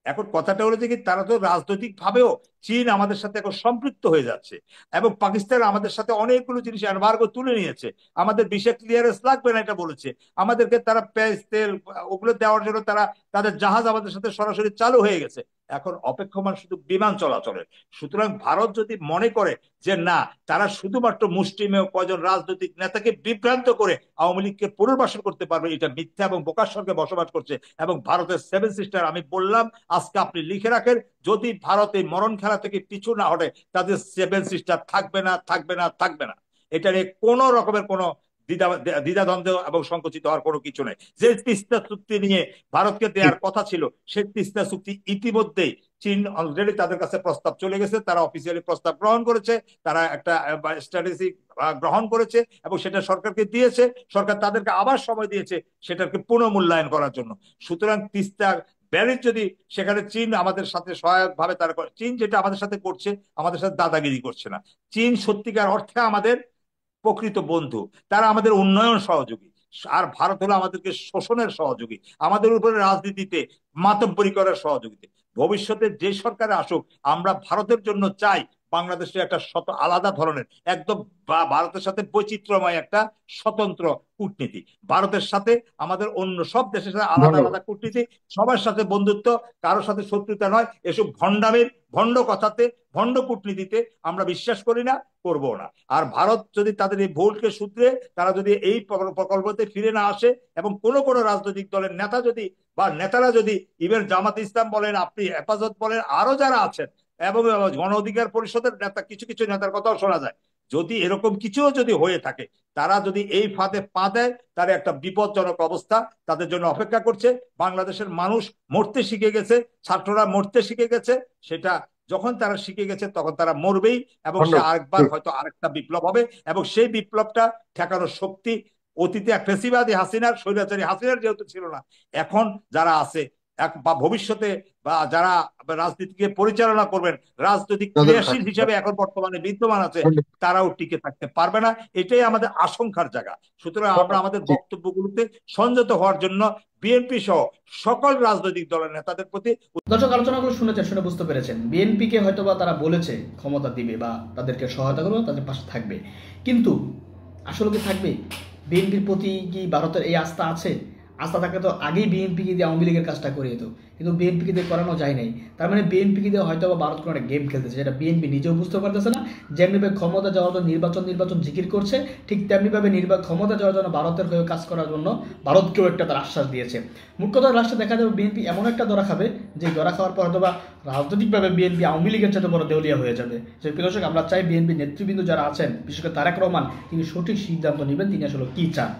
এখন কথাটা হলো যে কি, তারা তো রাজনৈতিক ভাবেও চীন আমাদের সাথে এখন সম্পৃক্ত হয়ে যাচ্ছে, এবং পাকিস্তান আমাদের সাথে অনেকগুলো জিনিস এমবার্গো তুলে নিয়েছে। আমাদের বিশেষ ক্লিয়ারেন্স লাগবে না এটা বলেছে। আমাদেরকে তারা পেঁয়াজ, তেল ওগুলো দেওয়ার জন্য তারা তাদের জাহাজ আমাদের সাথে সরাসরি চালু হয়ে গেছে। এখন অপেক্ষমান শুধু বিমান চলাচলের। সুতরাং ভারত যদি মনে করে যে না, তারা শুধুমাত্র মুষ্টিমেয় কয়জন রাজনৈতিক নেতাকে বিভ্রান্ত করে আওয়ামী লীগকে পুনর্বাসন করতে পারবে, এটা মিথ্যা এবং বোকার স্বর্গে বসবাস করছে। এবং ভারতের 7 সিস্টার, আমি বললাম আজকে আপনি লিখে রাখেন, যদি ভারতে মরণ খেলা থেকে পিছু না হটে, তাদের 7 সিস্টার থাকবে না, থাকবে না, থাকবে না। এটা নিয়ে কোনো রকমের কোনো দ্বিধাদ্বন্দ্ব এবং সংকুচিত হওয়ার কোনো কিছু নেই। যে তিস্তা চুক্তি নিয়ে ভারতকে দেওয়ার কথা ছিল, সেই তিস্তা চুক্তি ইতিমধ্যেই চীন অলরেডি তাদের কাছে প্রস্তাব চলে গেছে, তারা অফিসিয়ালি প্রস্তাব গ্রহণ করেছে, তারা একটা স্ট্র্যাটেজি গ্রহণ করেছে এবং সেটা সরকারকে দিয়েছে। সরকার তাদেরকে আবার সময় দিয়েছে সেটাকে পুনঃমূল্যায়ন করার জন্য। সুতরাং তিস্তা ব্যারেজ যদি সেখানে চীন আমাদের সাথে সহায়ক ভাবে তারা চীন যেটা আমাদের সাথে করছে, আমাদের সাথে দাদাগিরি করছে না। চীন সত্যিকার অর্থে আমাদের প্রকৃত বন্ধু, তারা আমাদের উন্নয়ন সহযোগী। আর ভারত হলো আমাদেরকে শোষণের সহযোগী, আমাদের উপরে রাজনীতিতে মাতব্বরি করার সহযোগী। ভবিষ্যতে যে সরকারে আসুক, আমরা ভারতের জন্য চাই বাংলাদেশের একটা আলাদা ধরনের একদম ভারতের সাথে বৈচিত্র্যময় একটা স্বতন্ত্র কূটনীতি। ভারতের সাথে আমাদের অন্য সব দেশের সাথে আলাদা ধন্যবাদ। আলাদা কূটনীতি, সবার সাথে বন্ধুত্ব, কারোর সাথে শত্রুতা নয়। এসব ভণ্ডামির, ভণ্ড কথাতে, ভণ্ড কূটনীতিতে আমরা বিশ্বাস করি না, করবো না। আর ভারত যদি তাদের এই ভুলকে শুধরে তারা যদি এই প্রকল্পতে ফিরে না আসে, এবং কোনো কোনো রাজনৈতিক দলের নেতা যদি বা নেতারা যদি, ইভেন জামাত ইসলাম বলেন, আপনি হেফাজত বলেন, আরো যারা আছেন, এবং গণ অধিকার পরিষদের নেতা, কিছু কিছু নেতার কথাও শোনা যায়, যদি এরকম কিছুও যদি হয়ে থাকে, তারা যদি এই ফাঁদে পা দেয়, তার একটা বিপজ্জনক অবস্থা তাদের জন্য অপেক্ষা করছে। বাংলাদেশের মানুষ মরতে শিখে গেছে, ছাত্ররা মরতে শিখে গেছে। সেটা যখন তারা শিখে গেছে তখন তারা মরবেই, এবং সে ধন্যবাদ। আরেকবার হয়তো আরেকটা বিপ্লব হবে, এবং সেই বিপ্লবটা ঠেকানোর শক্তি অতীতে ফেসিবাদী হাসিনার, স্বৈরাচারী হাসিনার যেহেতু ছিল না, এখন যারা আছে বা ভবিষ্যতে বা যারা রাজনীতিকে পরিচালনা করবেন, রাজনৈতিক ক্রিয়াশীল হিসেবে এখন বর্তমানে বিদ্যমান আছে, তারাও টিকে থাকতে পারবে না। এটাই আমাদের আশঙ্কার জায়গা। সুতরাং আমরা আমাদের বক্তব্যগুলোতে সংযত হওয়ার জন্য বিএনপি সহ সকল রাজনৈতিক দলের নেতাদের প্রতি। দর্শক, আলোচনাগুলো শুনেছেন, শুনে বুঝতে পেরেছেন বিএনপিকে হয়তোবা তারা বলেছে ক্ষমতা দিবে বা তাদেরকে সহায়তা করবে, তাদের পাশে থাকবে, কিন্তু আসলে কি থাকবে? বিএনপির প্রতি কি ভারতের এই আস্থা আছে? আস্থা থাকলে তো আগেই বিএনপিকে দিয়ে আওয়ামী লীগের কাজটা করে যেত, কিন্তু বিএনপিকে দিয়ে করানো যায় নাই। তার মানে বিএনপিকে দিয়ে হয়তো বা ভারত কোনো একটা গেম খেলতেছে, যেটা বিএনপি নিজেও বুঝতে পারতেছে না। যেমনিভাবে ক্ষমতা যাওয়ার জন্য নির্বাচন জিকির করছে, ঠিক তেমনিভাবে ক্ষমতা যাওয়ার জন্য ভারতের হয়ে কাজ করার জন্য ভারতকেও একটা তার আশ্বাস দিয়েছে। মূল কথা, লাস্টে দেখা যাবে বিএনপি এমন একটা ধরা খাবে, যে ধরা খাওয়ার পর হয়তো বা রাজনৈতিকভাবে বিএনপি আওয়ামী লীগের সাথে বড় দেউলিয়া হয়ে যাবে। সেই দর্শক, আমরা চাই বিএনপি নেতৃবৃন্দ যারা আছেন, বিশেষ করে তারেক রহমান, তিনি সঠিক সিদ্ধান্ত নেবেন, তিনি আসলে কি চান।